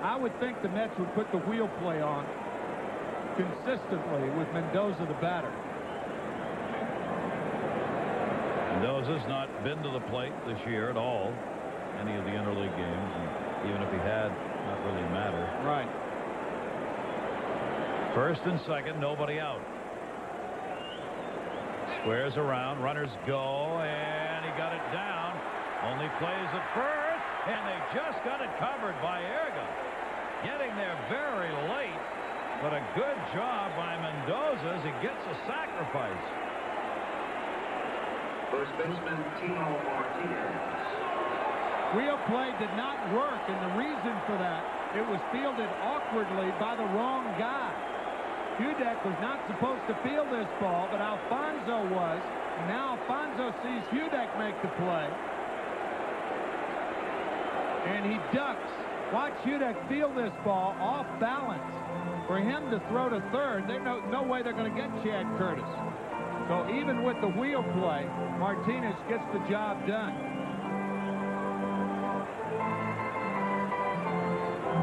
I would think the Mets would put the wheel play on consistently with Mendoza the batter. Mendoza's not been to the plate this year at all, any of the interleague games, and even if he had, not really matter. Right. First and second, nobody out. Squares around, runners go, and he got it down. Only plays at first, and they just got it covered by Erga. Getting there very late, but a good job by Mendoza as he gets a sacrifice. First baseman Tino Martinez. Wheel play did not work, and the reason for that, it was fielded awkwardly by the wrong guy. Hudek was not supposed to field this ball, but Alfonso was. And now Alfonso sees Hudek make the play. And he ducks. Watch Hudek field this ball off balance. For him to throw to third, there's no way they're going to get Chad Curtis. So even with the wheel play, Martinez gets the job done.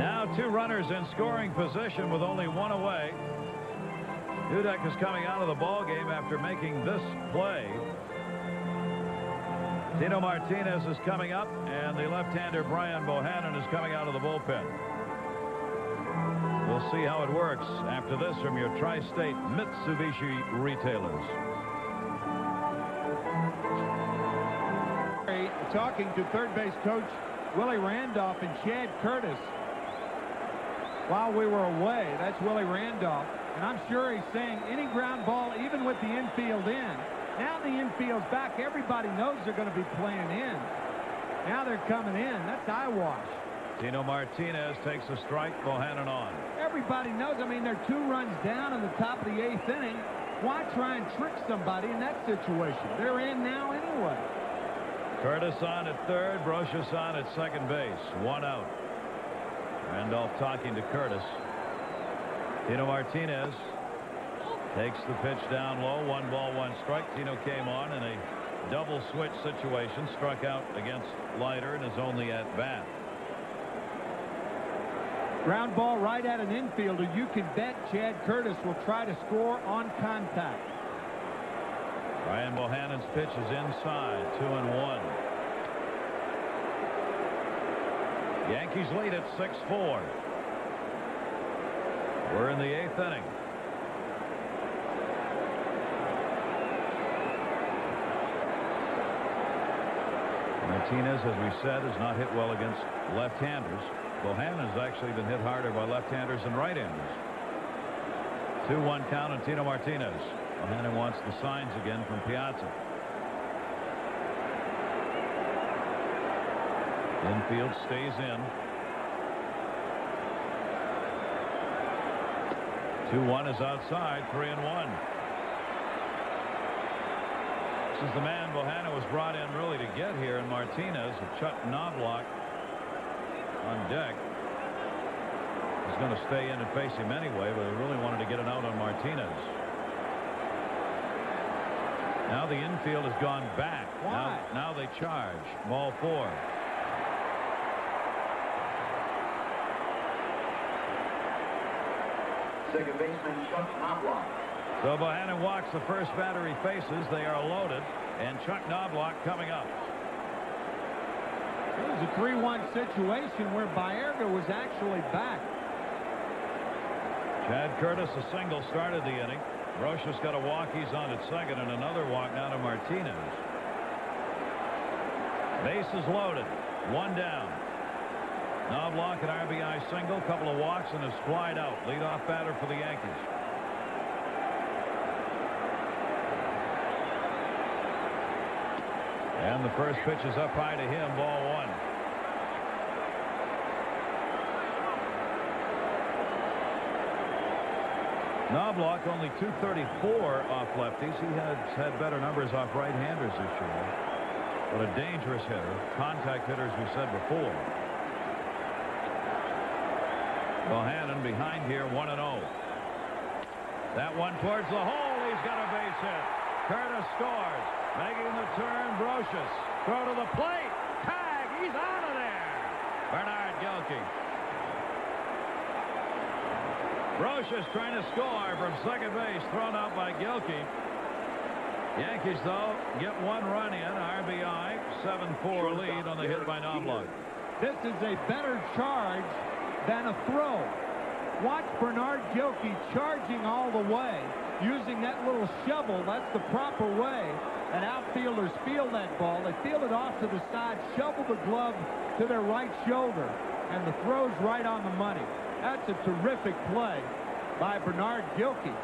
Now 2 runners in scoring position with only 1 away. Hudek is coming out of the ball game after making this play. Tino Martinez is coming up, and the left-hander Brian Bohannon is coming out of the bullpen. We'll see how it works after this from your Tri-State Mitsubishi retailers. Talking to third base coach Willie Randolph and Chad Curtis while we were away. That's Willie Randolph. And I'm sure he's saying any ground ball, even with the infield in. Now the infield's back. Everybody knows they're going to be playing in. Now they're coming in. That's eyewash. Tino Martinez takes a strike. Bohannon on. Everybody knows. I mean, they're 2 runs down in the top of the 8th inning. Why try and trick somebody in that situation? They're in now anyway. Curtis on at third. Brocious on at second base. 1 out. Randolph talking to Curtis. Tino Martinez takes the pitch down low. 1 ball, 1 strike. Tino came on in a double switch situation. Struck out against Leiter in his only at bat. Ground ball right at an infielder. You can bet Chad Curtis will try to score on contact. Brian Bohannon's pitch is inside. 2-1. Yankees lead at 6-4. We're in the 8th inning. Martinez, as we said, has not hit well against left-handers. Bohannon has actually been hit harder by left-handers than right-handers. 2-1 count on Tino Martinez. Bohannon wants the signs again from Piazza. Infield stays in. 2-1 is outside. 3-1. This is the man Bohannon was brought in really to get here, and Martinez, Chuck Knobloch on deck. He's going to stay in and face him anyway, but he really wanted to get an out on Martinez. Now the infield has gone back. Why? Now they charge. Ball 4. Second baseman Chuck Knobloch. So Bohannon walks the first batter he faces. They are loaded, and Chuck Knobloch coming up. It was a 3-1 situation where Baerga was actually back. Chad Curtis, a single, started the inning. Rocha's got a walk. He's on at second, and another walk now to Martinez. Bases loaded. One down. Knobloch, an RBI single, couple of walks, and is flied out. Leadoff batter for the Yankees. And the first pitch is up high to him, ball one. Knobloch only 234 off lefties. He has had better numbers off right-handers this year. But a dangerous hitter. Contact hitter, as we said before. Bohannon behind here, 1-0. That one towards the hole. He's got a base hit. Curtis scores. Making the turn, Brocious. Throw to the plate. Tag. He's out of there. Bernard Gilkey. Brocious trying to score from second base. Thrown out by Gilkey. Yankees, though, get one run in. RBI. 7-4 lead on the hit by Knobloch. This is a better charge than a throw. Watch Bernard Gilkey charging all the way, using that little shovel. That's the proper way. And outfielders feel that ball. They feel it off to the side, shovel the glove to their right shoulder, and the throw's right on the money. That's a terrific play by Bernard Gilkey.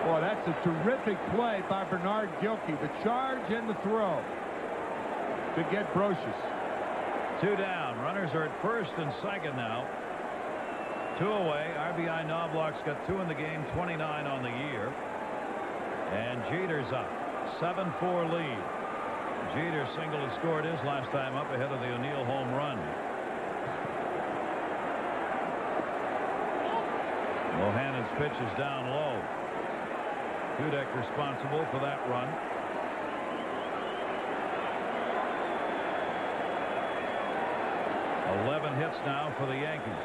Boy, that's a terrific play by Bernard Gilkey. The charge and the throw to get Brocious. Two down. Runners are at first and second now. Two away. RBI Knobloch's got two in the game, 29 on the year. And Jeter's up. 7-4 lead. Jeter single had scored his last time up ahead of the O'Neill home run. Bohannon's pitch is down low. Dudek responsible for that run. Eleven hits now for the Yankees.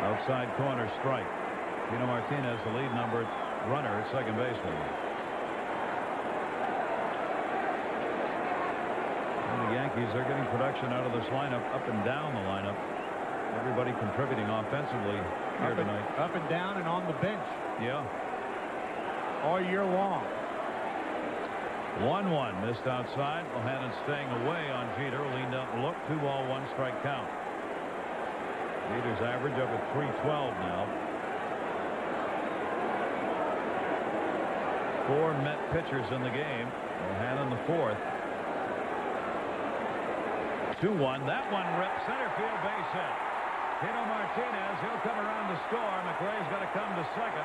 Outside corner strike. Tino Martinez, the lead runner at second baseman. And the Yankees are getting production out of this lineup, up and down the lineup. Everybody contributing offensively here tonight. Up and down and on the bench. Yeah. All year long. 1-1 missed outside. Bohannon staying away on Jeter. Leaned out and looked. 2-1 strike count. Jeter's average up at 312 now. 4 Met pitchers in the game. Bohannon the fourth. 2-1. That one ripped center field base hit. Tino Martinez, he'll come around to score. McRae's got to come to second.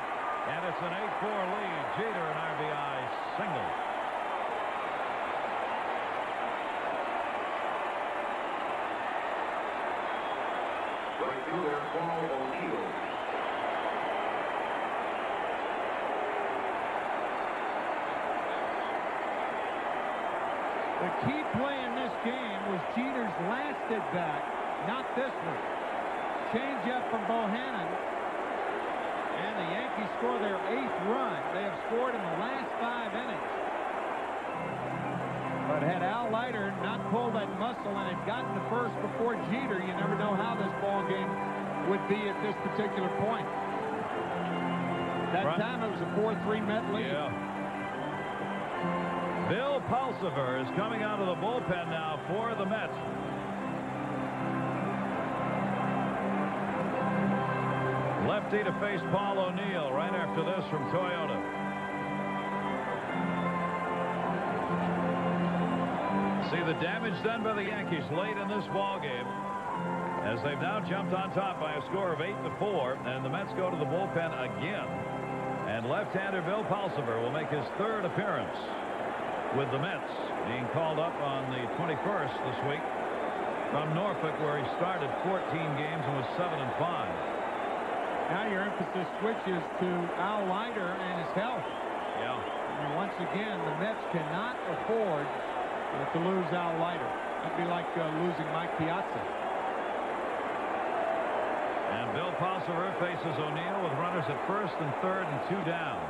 And it's an 8-4 lead. Jeter an RBI single. Right fielder Paul O'Neill. The key play in this game was Jeter's last at bat, not this one. Change up from Bohannon. And the Yankees score their 8th run. They have scored in the last 5 innings. But had Al Leiter not pulled that muscle and had gotten to first before Jeter, you never know how this ball game would be at this particular point. That time it was a 4-3 Met lead. Yeah. Bill Pulsiver is coming out of the bullpen now for the Mets. Lefty to face Paul O'Neill right after this from Toyota. See the damage done by the Yankees late in this ball game, as they've now jumped on top by a score of 8-4, and the Mets go to the bullpen again. And left-hander Bill Pulsiver will make his 3rd appearance with the Mets, being called up on the 21st this week from Norfolk, where he started 14 games and was 7-5. Now your emphasis switches to Al Leiter and his health. Yeah. And once again, the Mets cannot afford to lose Al Leiter. That'd be like losing Mike Piazza. And Bill Pulsiver faces O'Neill with runners at first and third and 2 down.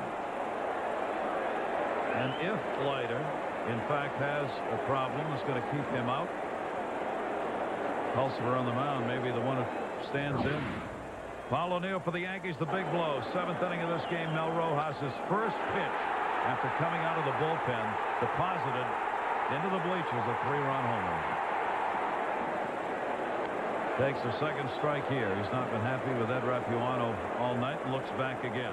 And if Leiter, in fact, has a problem that's going to keep him out, Pulsiver on the mound may be the one who stands in. Paul O'Neill for the Yankees, the big blow. 7th inning of this game, Mel Rojas' first pitch after coming out of the bullpen, deposited into the bleachers, a 3-run homer. Takes a second strike here. He's not been happy with Ed Rapuano all night and looks back again.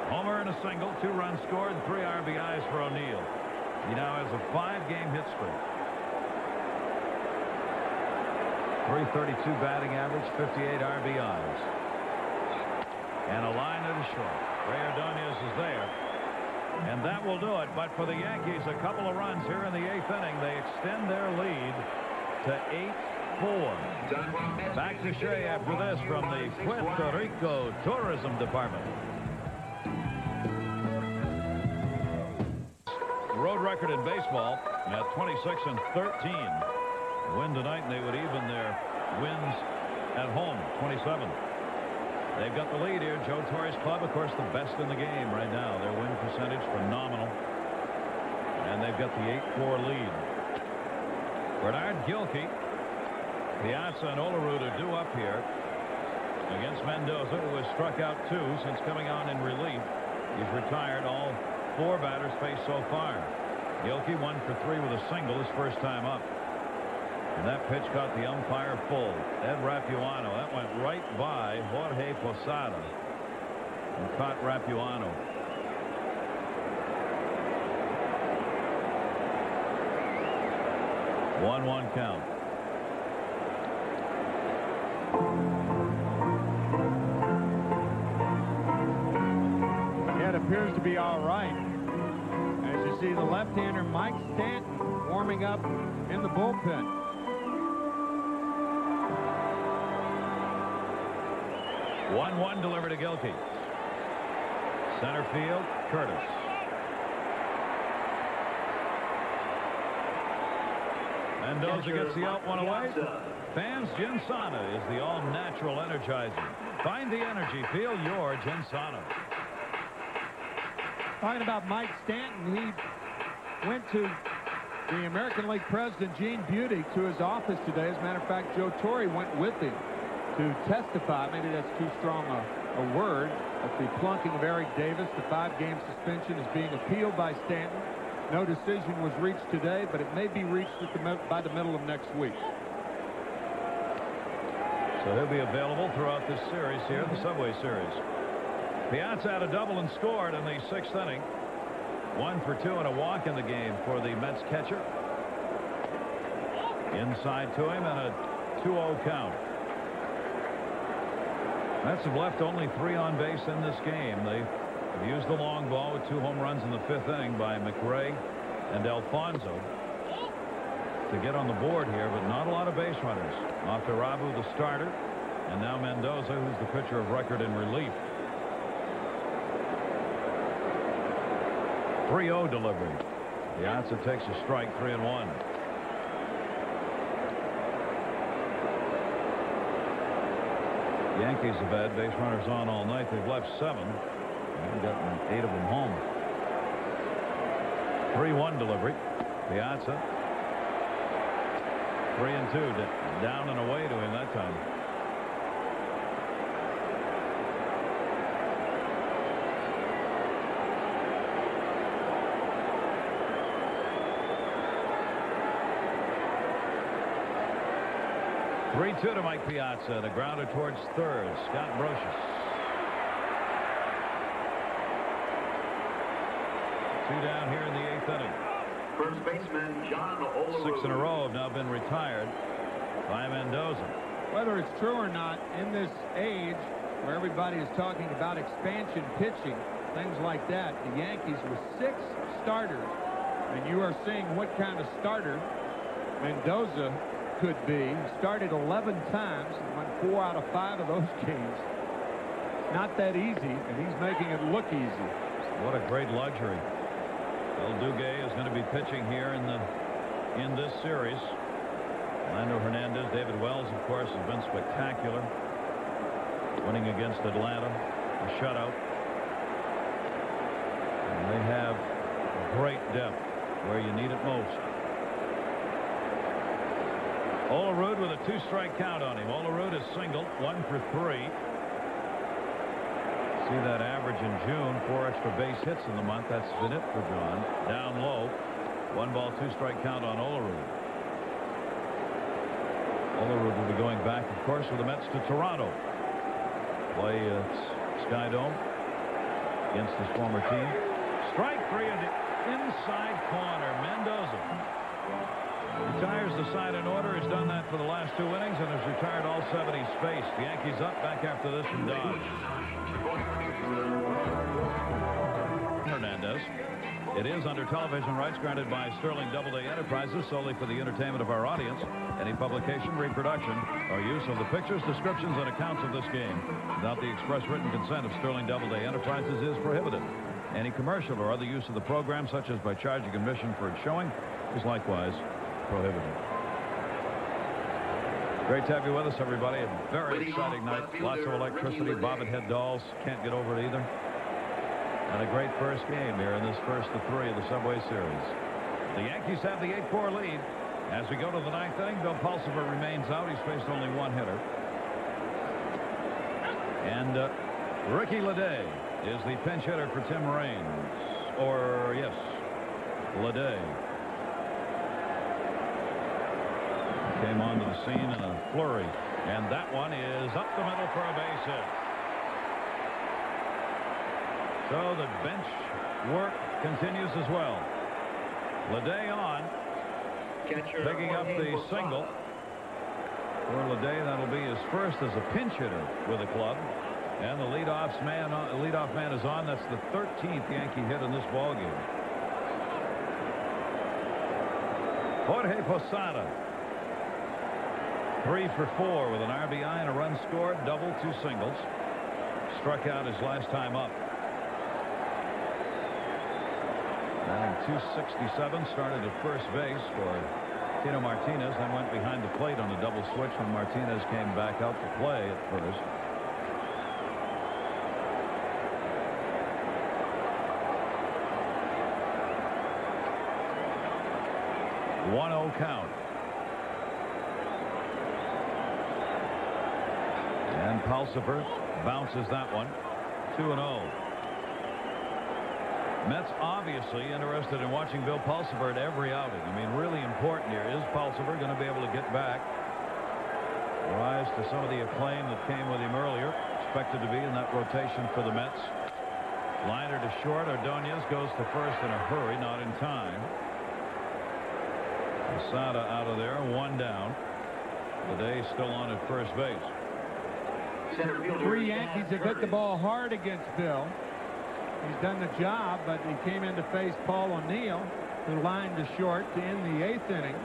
Homer and a single, 2 runs scored, and 3 RBIs for O'Neill. He now has a 5-game hit streak. .332 batting average, 58 RBIs. And a line to the short. Ray Ordonez is there. And that will do it. But for the Yankees, a couple of runs here in the 8th inning. They extend their lead to 8-4. Back to Shea after this from the Puerto Rico Tourism Department. Road record in baseball at 26-13. Win tonight, and they would even their wins at home, 27. They've got the lead here. Joe Torre's club, of course, the best in the game right now. Their win percentage phenomenal. And they've got the 8-4 lead. Bernard Gilkey, Piazza, and Olerud are due up here against Mendoza, who has struck out 2 since coming on in relief. He's retired all 4 batters faced so far. Gilkey 1 for 3 with a single his first time up. And that pitch caught the umpire full. Ed Rapuano. That went right by Jorge Posada and caught Rapuano. One count. Yeah, it appears to be all right. As you see, the left-hander Mike Stanton warming up in the bullpen. 1-1 delivered to Gilkey. Center field, Curtis. Mendoza gets the out one away. Fans, Ginsana is the all-natural energizer. Find the energy. Feel your Ginsana. Talking about Mike Stanton, he went to the American League president, Gene Budig, to his office today. As a matter of fact, Joe Torre went with him to testify. Maybe that's too strong a word. At the plunking of Eric Davis, the 5-game suspension is being appealed by Stanton. No decision was reached today, but it may be reached by the middle of next week. So he'll be available throughout this series here, the Subway Series. Piazza had a double and scored in the 6th inning. 1 for 2 and a walk in the game for the Mets catcher. Inside to him and a 2-0 count. Mets have left only 3 on base in this game. They've used the long ball with 2 home runs in the 5th inning by McRae and Alfonso to get on the board here, but not a lot of base runners. Off to Rabu, the starter, and now Mendoza, who's the pitcher of record in relief. 3-0 delivery. Piazza takes a strike, 3-1. Yankees have had base runners on all night. They've left 7 and gotten 8 of them home. 3-1 delivery. Piazza 3-2, down and away to him that time. Two to Mike Piazza. The grounder towards third. Scott Brocious. 2 down here in the 8th inning. First baseman John Olerud. 6 in a row have now been retired by Mendoza. Whether it's true or not, in this age where everybody is talking about expansion pitching, things like that, the Yankees with 6 starters, and you are seeing what kind of starter Mendoza could be. He started 11 times and won 4 out of 5 of those games. Not that easy, and he's making it look easy. What a great luxury. El Duque is going to be pitching here in this series. Orlando Hernandez, David Wells, of course, has been spectacular. Winning against Atlanta, a shutout. And they have great depth where you need it most. Olerud with a 2-strike count on him. Olerud is singled, 1 for 3. See that average in June, 4 extra base hits in the month. That's been it for John. Down low, 1 ball, 2-strike count on Olerud. Olerud will be going back, of course, with the Mets to Toronto. Play Sky Dome against his former team. Strike 3 in the inside corner. Mendoza retires the side in order. He's done that for the last 2 innings and has retired all 7 he's faced. The Yankees up back after this from Dodge. Hernandez. It is under television rights granted by Sterling Doubleday Enterprises solely for the entertainment of our audience. Any publication, reproduction, or use of the pictures, descriptions, and accounts of this game without the express written consent of Sterling Doubleday Enterprises is prohibited. Any commercial or other use of the program, such as by charging admission for its showing, is likewise prohibited. Great to have you with us, everybody. A very exciting night. Lots of electricity. Bobbin head dolls. Can't get over it either. And a great first game here in this first of 3 of the Subway Series. The Yankees have the 8-4 lead. As we go to the 9th inning, Bill Pulsipher remains out. He's faced only 1 hitter. And Ricky Leday is the pinch hitter for Tim Raines. Or, yes, Leday. Came onto the scene in a flurry. And that one is up the middle for a base hit. So the bench work continues as well. Leday on. Picking up the single. For Leday, that'll be his first as a pinch hitter with the club. And the leadoff man is on. That's the 13th Yankee hit in this ballgame. Jorge Posada. 3 for 4 with an RBI and a run scored, double, 2 singles. Struck out his last time up. Batting .267, started at first base for Tino Martinez, then went behind the plate on a double switch when Martinez came back out to play at first. One-0 count. And Pulsipher bounces that one. 2-0. Mets obviously interested in watching Bill Pulsipher at every outing. I mean, really important here. Is Pulsipher going to be able to get back? Rise to some of the acclaim that came with him earlier. Expected to be in that rotation for the Mets. Liner to short. Ordonez goes to first in a hurry, not in time. Posada out of there, 1 down. Leday still on at first base. 3 Yankees have hit the ball hard against Bill. He's done the job, but he came in to face Paul O'Neill, who lined to short to end the 8th inning.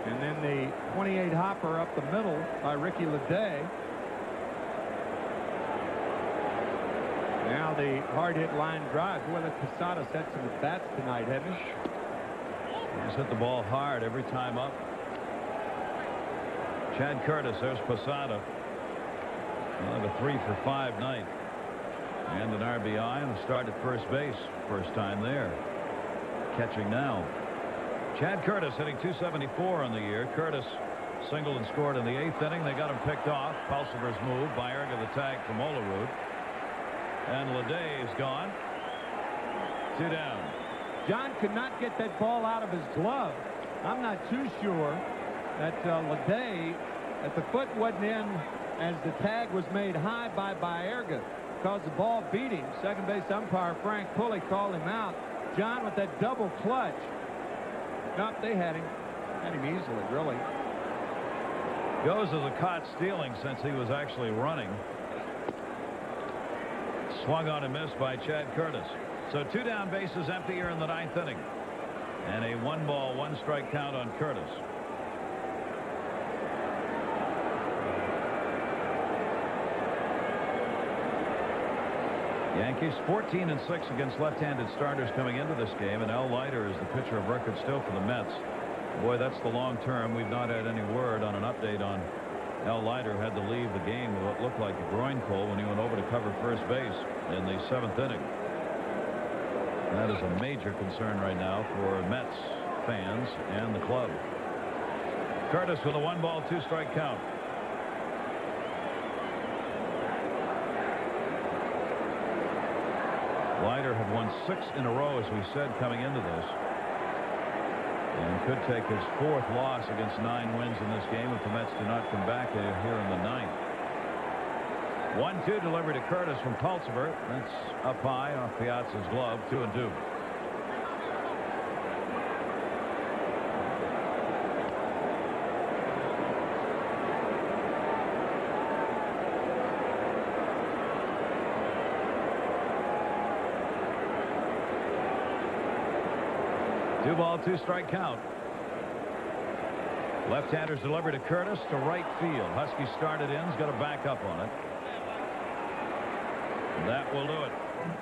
And then the 28 hopper up the middle by Ricky Leday. Now the hard hit line drive. Boy, that Posada's had some at bats tonight, hasn't he? He's hit the ball hard every time up. Chad Curtis, there's Posada. He'll have a 3 for 5 night. And an RBI and a start at first base. First time there. Catching now. Chad Curtis hitting .274 on the year. Curtis singled and scored in the 8th inning. They got him picked off. Pulsipher's move. Baerga the tag from Olerud. And Leday is gone. 2 down. John could not get that ball out of his glove. I'm not too sure that Leday, that the foot wasn't in as the tag was made high by Baerga. Because the ball beat him. Second base umpire Frank Pulley called him out. John with that double clutch. Nope, they had him. Had him easily, really. Goes as a caught stealing since he was actually running. Swung on and missed by Chad Curtis. So 2 down, bases empty here in the 9th inning. And a 1-ball, 1-strike count on Curtis. Yankees 14-6 against left-handed starters coming into this game, and Al Leiter is the pitcher of record still for the Mets. Boy, that's the long term. We've not had any word on an update on Al Leiter. Had to leave the game with what looked like a groin pull when he went over to cover first base in the 7th inning. That is a major concern right now for Mets fans and the club. Curtis with a 1-ball, 2-strike count. Leiter had won 6 in a row, as we said, coming into this, and could take his 4th loss against 9 wins in this game if the Mets do not come back here in the 9th. 1-2 delivery to Curtis from Pulsipher. That's up high off Piazza's glove. 2-2. Two-ball, 2-strike count. Left-handers deliver to Curtis to right field. Husky started in. He's got to back up on it. That will do it.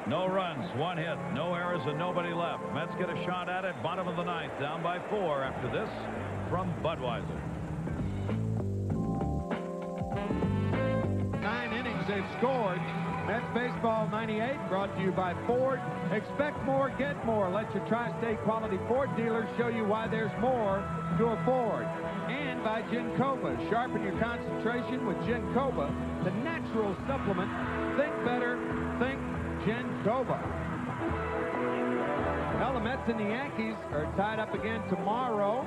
No runs, 1 hit, no errors, and nobody left. Mets get a shot at it. Bottom of the 9th, down by 4 after this from Budweiser. 9 innings they've scored. Mets Baseball 98 brought to you by Ford. Expect more, get more. Let your Tri-State quality Ford dealers show you why there's more to afford. And by Gencova. Sharpen your concentration with Gencova, the natural supplement. Think better, think Gencova. Well, the Mets and the Yankees are tied up again tomorrow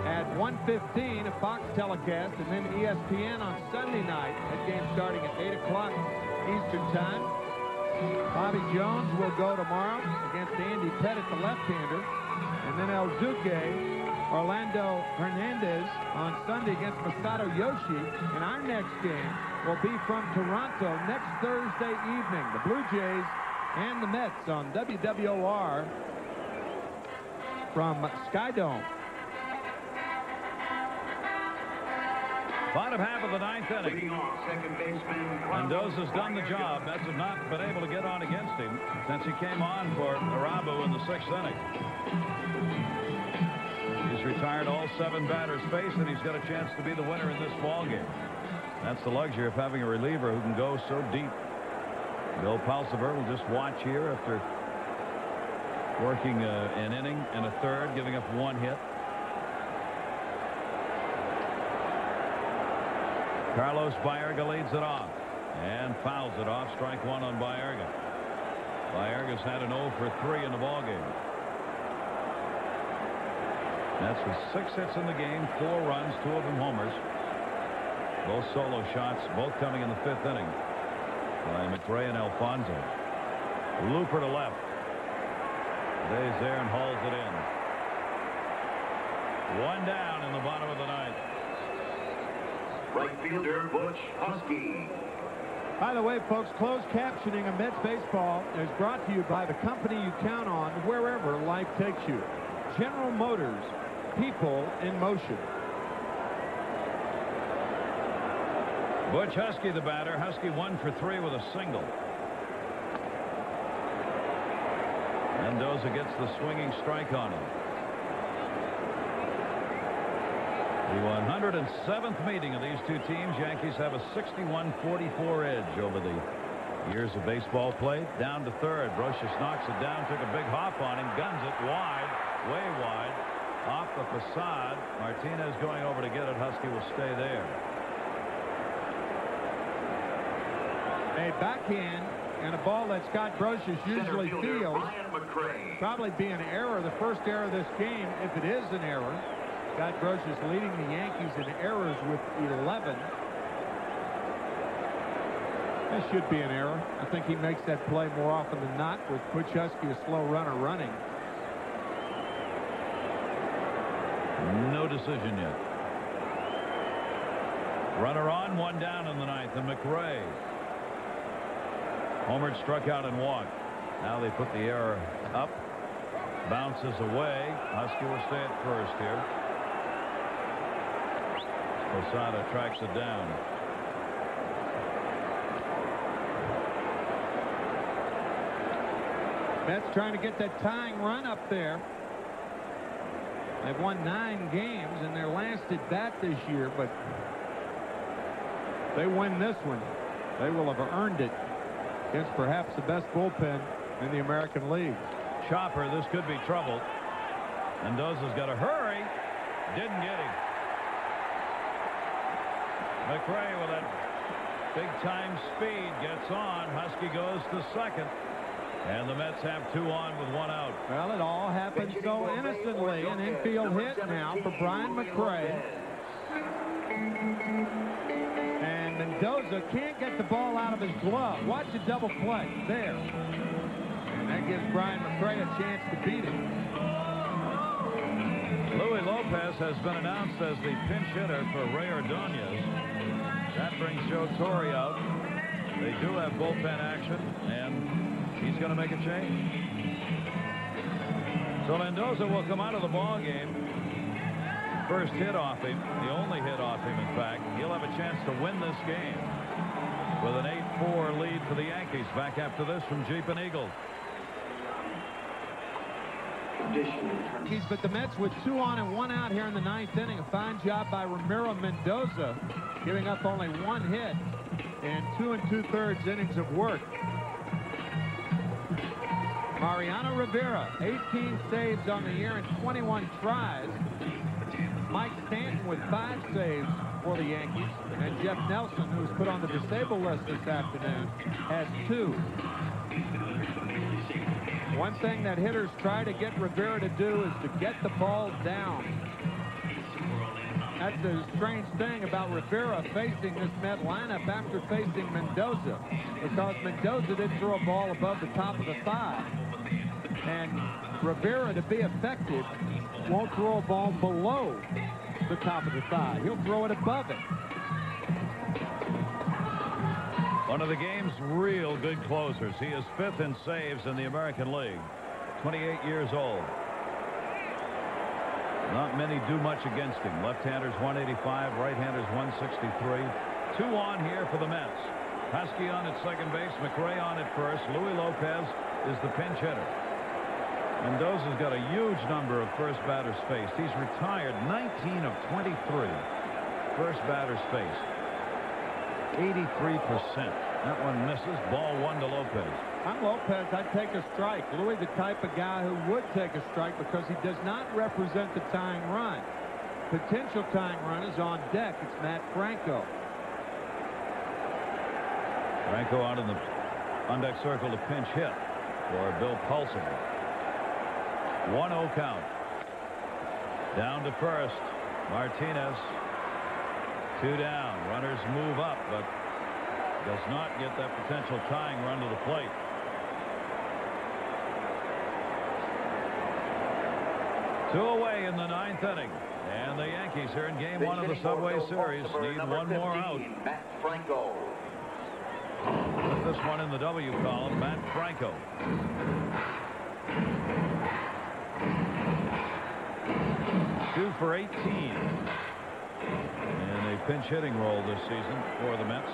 at 1:15, a Fox telecast, and then ESPN on Sunday night. That game starting at 8 o'clock Eastern Time. Bobby Jones will go tomorrow against Andy Pettit, the left-hander, and then El Duque, Orlando Hernandez on Sunday against Masato Yoshi. And our next game will be from Toronto next Thursday evening. The Blue Jays and the Mets on WWOR from Skydome. Bottom half of the 9th inning. Mendoza's done the job. Mets have not been able to get on against him since he came on for Arabu in the 6th inning. He's retired all 7 batters faced, and he's got a chance to be the winner in this ball game. That's the luxury of having a reliever who can go so deep. Bill Pulsipher will just watch here after working an inning and a third, giving up 1 hit. Carlos Baerga leads it off and fouls it off. Strike 1 on Baerga. Baerga's had an 0 for 3 in the ball game. That's with 6 hits in the game, 4 runs, 2 of them homers. Both solo shots, both coming in the 5th inning by McRae and Alfonso. Looper to left. Stays there and hauls it in. 1 down in the bottom of the 9th. Right fielder Butch Husky. By the way, folks, closed captioning of Mets baseball is brought to you by the company you count on wherever life takes you. General Motors, people in motion. Butch Husky, the batter. Husky 1 for 3 with a single. Mendoza gets the swinging strike on him. The 107th meeting of these two teams. Yankees have a 61-44 edge over the years of baseball played. Down to third. Brocious knocks it down, took a big hop on him, guns it wide, way wide, off the facade. Martinez going over to get it. Husky will stay there. A backhand and a ball that Scott Brocious usually feels. Probably be an error, the first error of this game, if it is an error. Scott Brocious leading the Yankees in errors with 11. That should be an error. I think he makes that play more often than not with Butch Husky, a slow runner, running. No decision yet. Runner on, 1 down in the 9th, and McRae. Homered, struck out, and walked. Now they put the error up. Bounces away. Husky will stay at first here. Posada tracks it down. Mets trying to get that tying run up there. They've won 9 games in their last at bat this year, but if they win this one, they will have earned it against perhaps the best bullpen in the American League. Chopper, this could be trouble. Mendoza's got to hurry. Didn't get him. McRae with that big-time speed gets on. Husky goes to second. And the Mets have 2 on with 1 out. Well, it all happened so innocently. An infield hit now for Brian McRae. And Mendoza can't get the ball out of his glove. Watch the double play. There. And that gives Brian McRae a chance to beat him. Louis Lopez has been announced as the pinch hitter for Ray Ordonez. That brings Joe Torre out. They do have bullpen action, and he's going to make a change. So Mendoza will come out of the ball game. First hit off him, the only hit off him, in fact. He'll have a chance to win this game with an 8-4 lead for the Yankees. Back after this from Jeep and Eagle. But the Mets with 2 on and 1 out here in the 9th inning. A fine job by Ramiro Mendoza, giving up only 1 hit in 2 2/3 innings of work. Mariano Rivera, 18 saves on the year and 21 tries. Mike Stanton with 5 saves for the Yankees. And Jeff Nelson, who was put on the disabled list this afternoon, has 2. One thing that hitters try to get Rivera to do is to get the ball down. That's the strange thing about Rivera facing this Met lineup after facing Mendoza, because Mendoza didn't throw a ball above the top of the thigh. And Rivera, to be effective, won't throw a ball below the top of the thigh. He'll throw it above it. One of the game's real good closers. He is 5th in saves in the American League. 28 years old. Not many do much against him. Left-handers 185, right-handers 163. 2 on here for the Mets. Husky on at second base, McRae on at first. Louis Lopez is the pinch hitter. Mendoza's got a huge number of first batters faced. He's retired 19 of 23 first batters faced. 83%. That one misses. Ball 1 to Lopez. I'm Lopez. I'd take a strike. Louis, the type of guy who would take a strike because he does not represent the tying run. Potential tying run is on deck. It's Matt Franco. Franco out in the on-deck circle to pinch hit for Bill Pulsifer. 1-0 count. Down to first. Martinez. 2 down. Runners move up, but does not get that potential tying run to the plate. Two away in the 9th inning. And the Yankees here in game 1 of the Subway Series need 1 more out. Matt Franco. Put this one in the W column. Matt Franco. Two for 18. And a pinch hitting role this season for the Mets.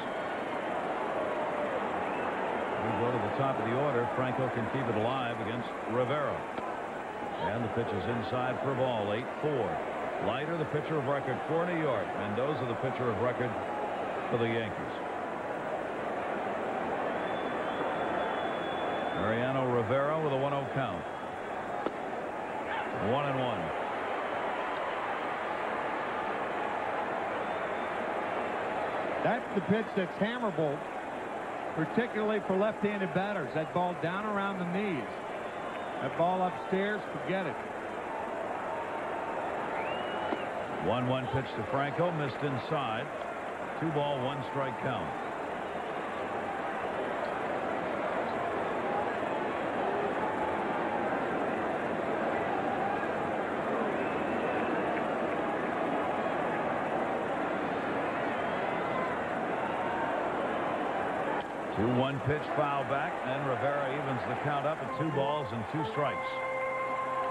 We go to the top of the order. Franco can keep it alive against Rivera. And the pitch is inside for a ball. 8-4. Leiter, the pitcher of record for New York. Mendoza, the pitcher of record for the Yankees. Mariano Rivera with a 1-0 count. 1-1. That's the pitch that's hammerable, particularly for left-handed batters. That ball down around the knees. That ball upstairs, forget it. 1-1 pitch to Franco, missed inside. 2-ball, 1-strike count. One pitch foul back, and Rivera evens the count up at 2 balls and 2 strikes.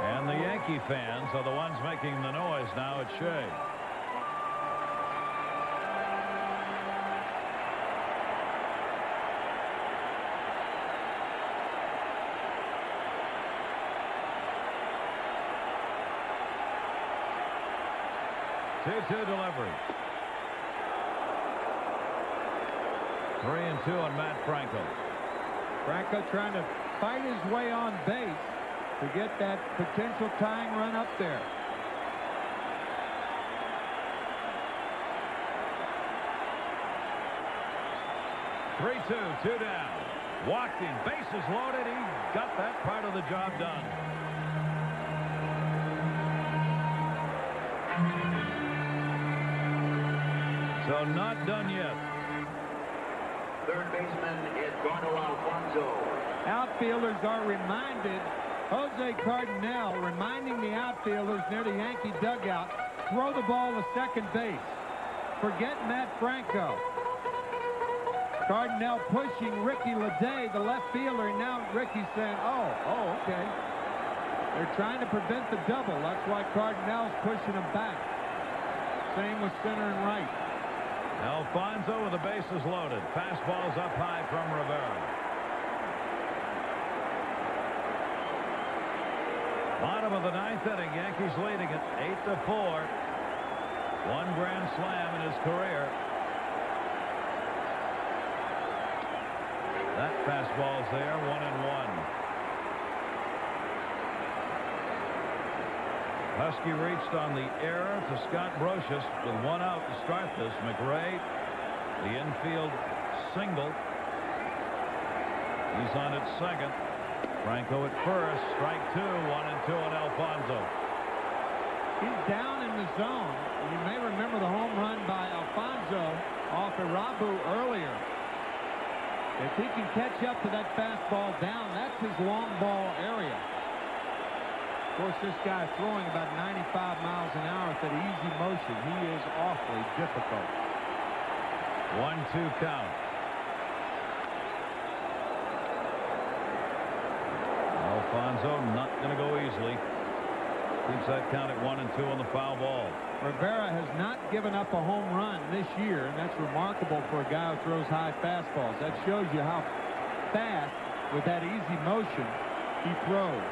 And the Yankee fans are the ones making the noise now at Shea. 2-2 delivery. 3-2 on Matt Franco. Franco trying to fight his way on base to get that potential tying run up there. Two down. Walked him. Bases loaded. He got that part of the job done. So not done yet. Third baseman is Eduardo Alfonzo. Outfielders are reminded, Jose Cardinal reminding the outfielders near the Yankee dugout, throw the ball to second base. Forget Matt Franco. Cardinal pushing Ricky Leday, the left fielder, and now Ricky's saying, oh, okay. They're trying to prevent the double. That's why Cardinal's pushing him back. Same with center and right. Alfonso with the bases loaded. Fastball's up high from Rivera. Bottom of the ninth inning. Yankees leading it 8-4. One grand slam in his career. That fastball's there, 1-1. Husky reached on the error to Scott Brocious with one out to start this. McRae, the infield single. He's on at second. Franco at first. Strike two, 1-2 on Alfonso. He's down in the zone. You may remember the home run by Alfonso off Irabu earlier. If he can catch up to that fastball down, that's his long ball area. Of course, this guy throwing about 95 miles an hour at that easy motion. He is awfully difficult. 1-2 count. Alfonso not going to go easily. Keeps that count at 1-2 on the foul ball. Rivera has not given up a home run this year, and that's remarkable for a guy who throws high fastballs. That shows you how fast, with that easy motion, he throws.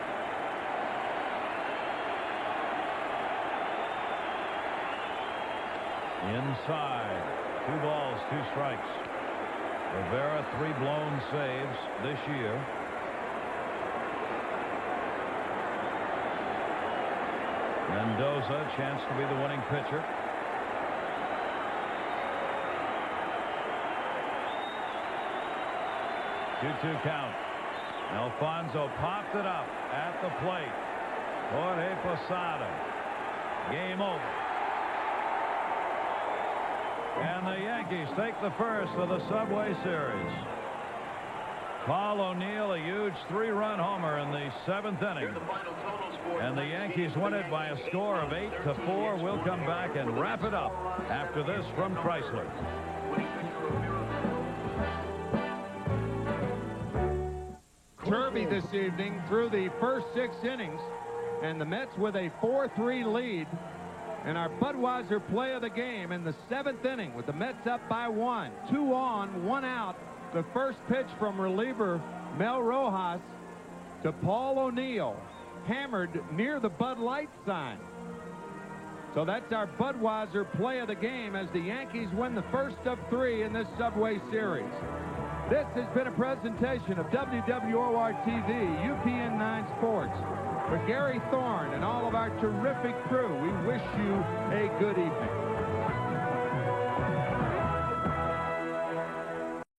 Inside. 2 balls, 2 strikes. Rivera 3 blown saves this year. Mendoza, chance to be the winning pitcher. Two count. Alfonso popped it up at the plate. Jorge Posada. Game over. And the Yankees take the first of the Subway Series. Paul O'Neill, a huge 3-run homer in the 7th inning. And the Yankees win it by a score of 8-4. We'll come back and wrap it up after this from Chrysler. Kirby this evening through the first 6 innings, and the Mets with a 4-3 lead. And our Budweiser play of the game in the 7th inning with the Mets up by 1. 2 on, 1 out. The first pitch from reliever Mel Rojas to Paul O'Neill, hammered near the Bud Light sign. So that's our Budweiser play of the game as the Yankees win the first of 3 in this Subway Series. This has been a presentation of WWOR-TV, UPN 9 Sports. For Gary Thorne and all of our terrific crew, we wish you a good evening.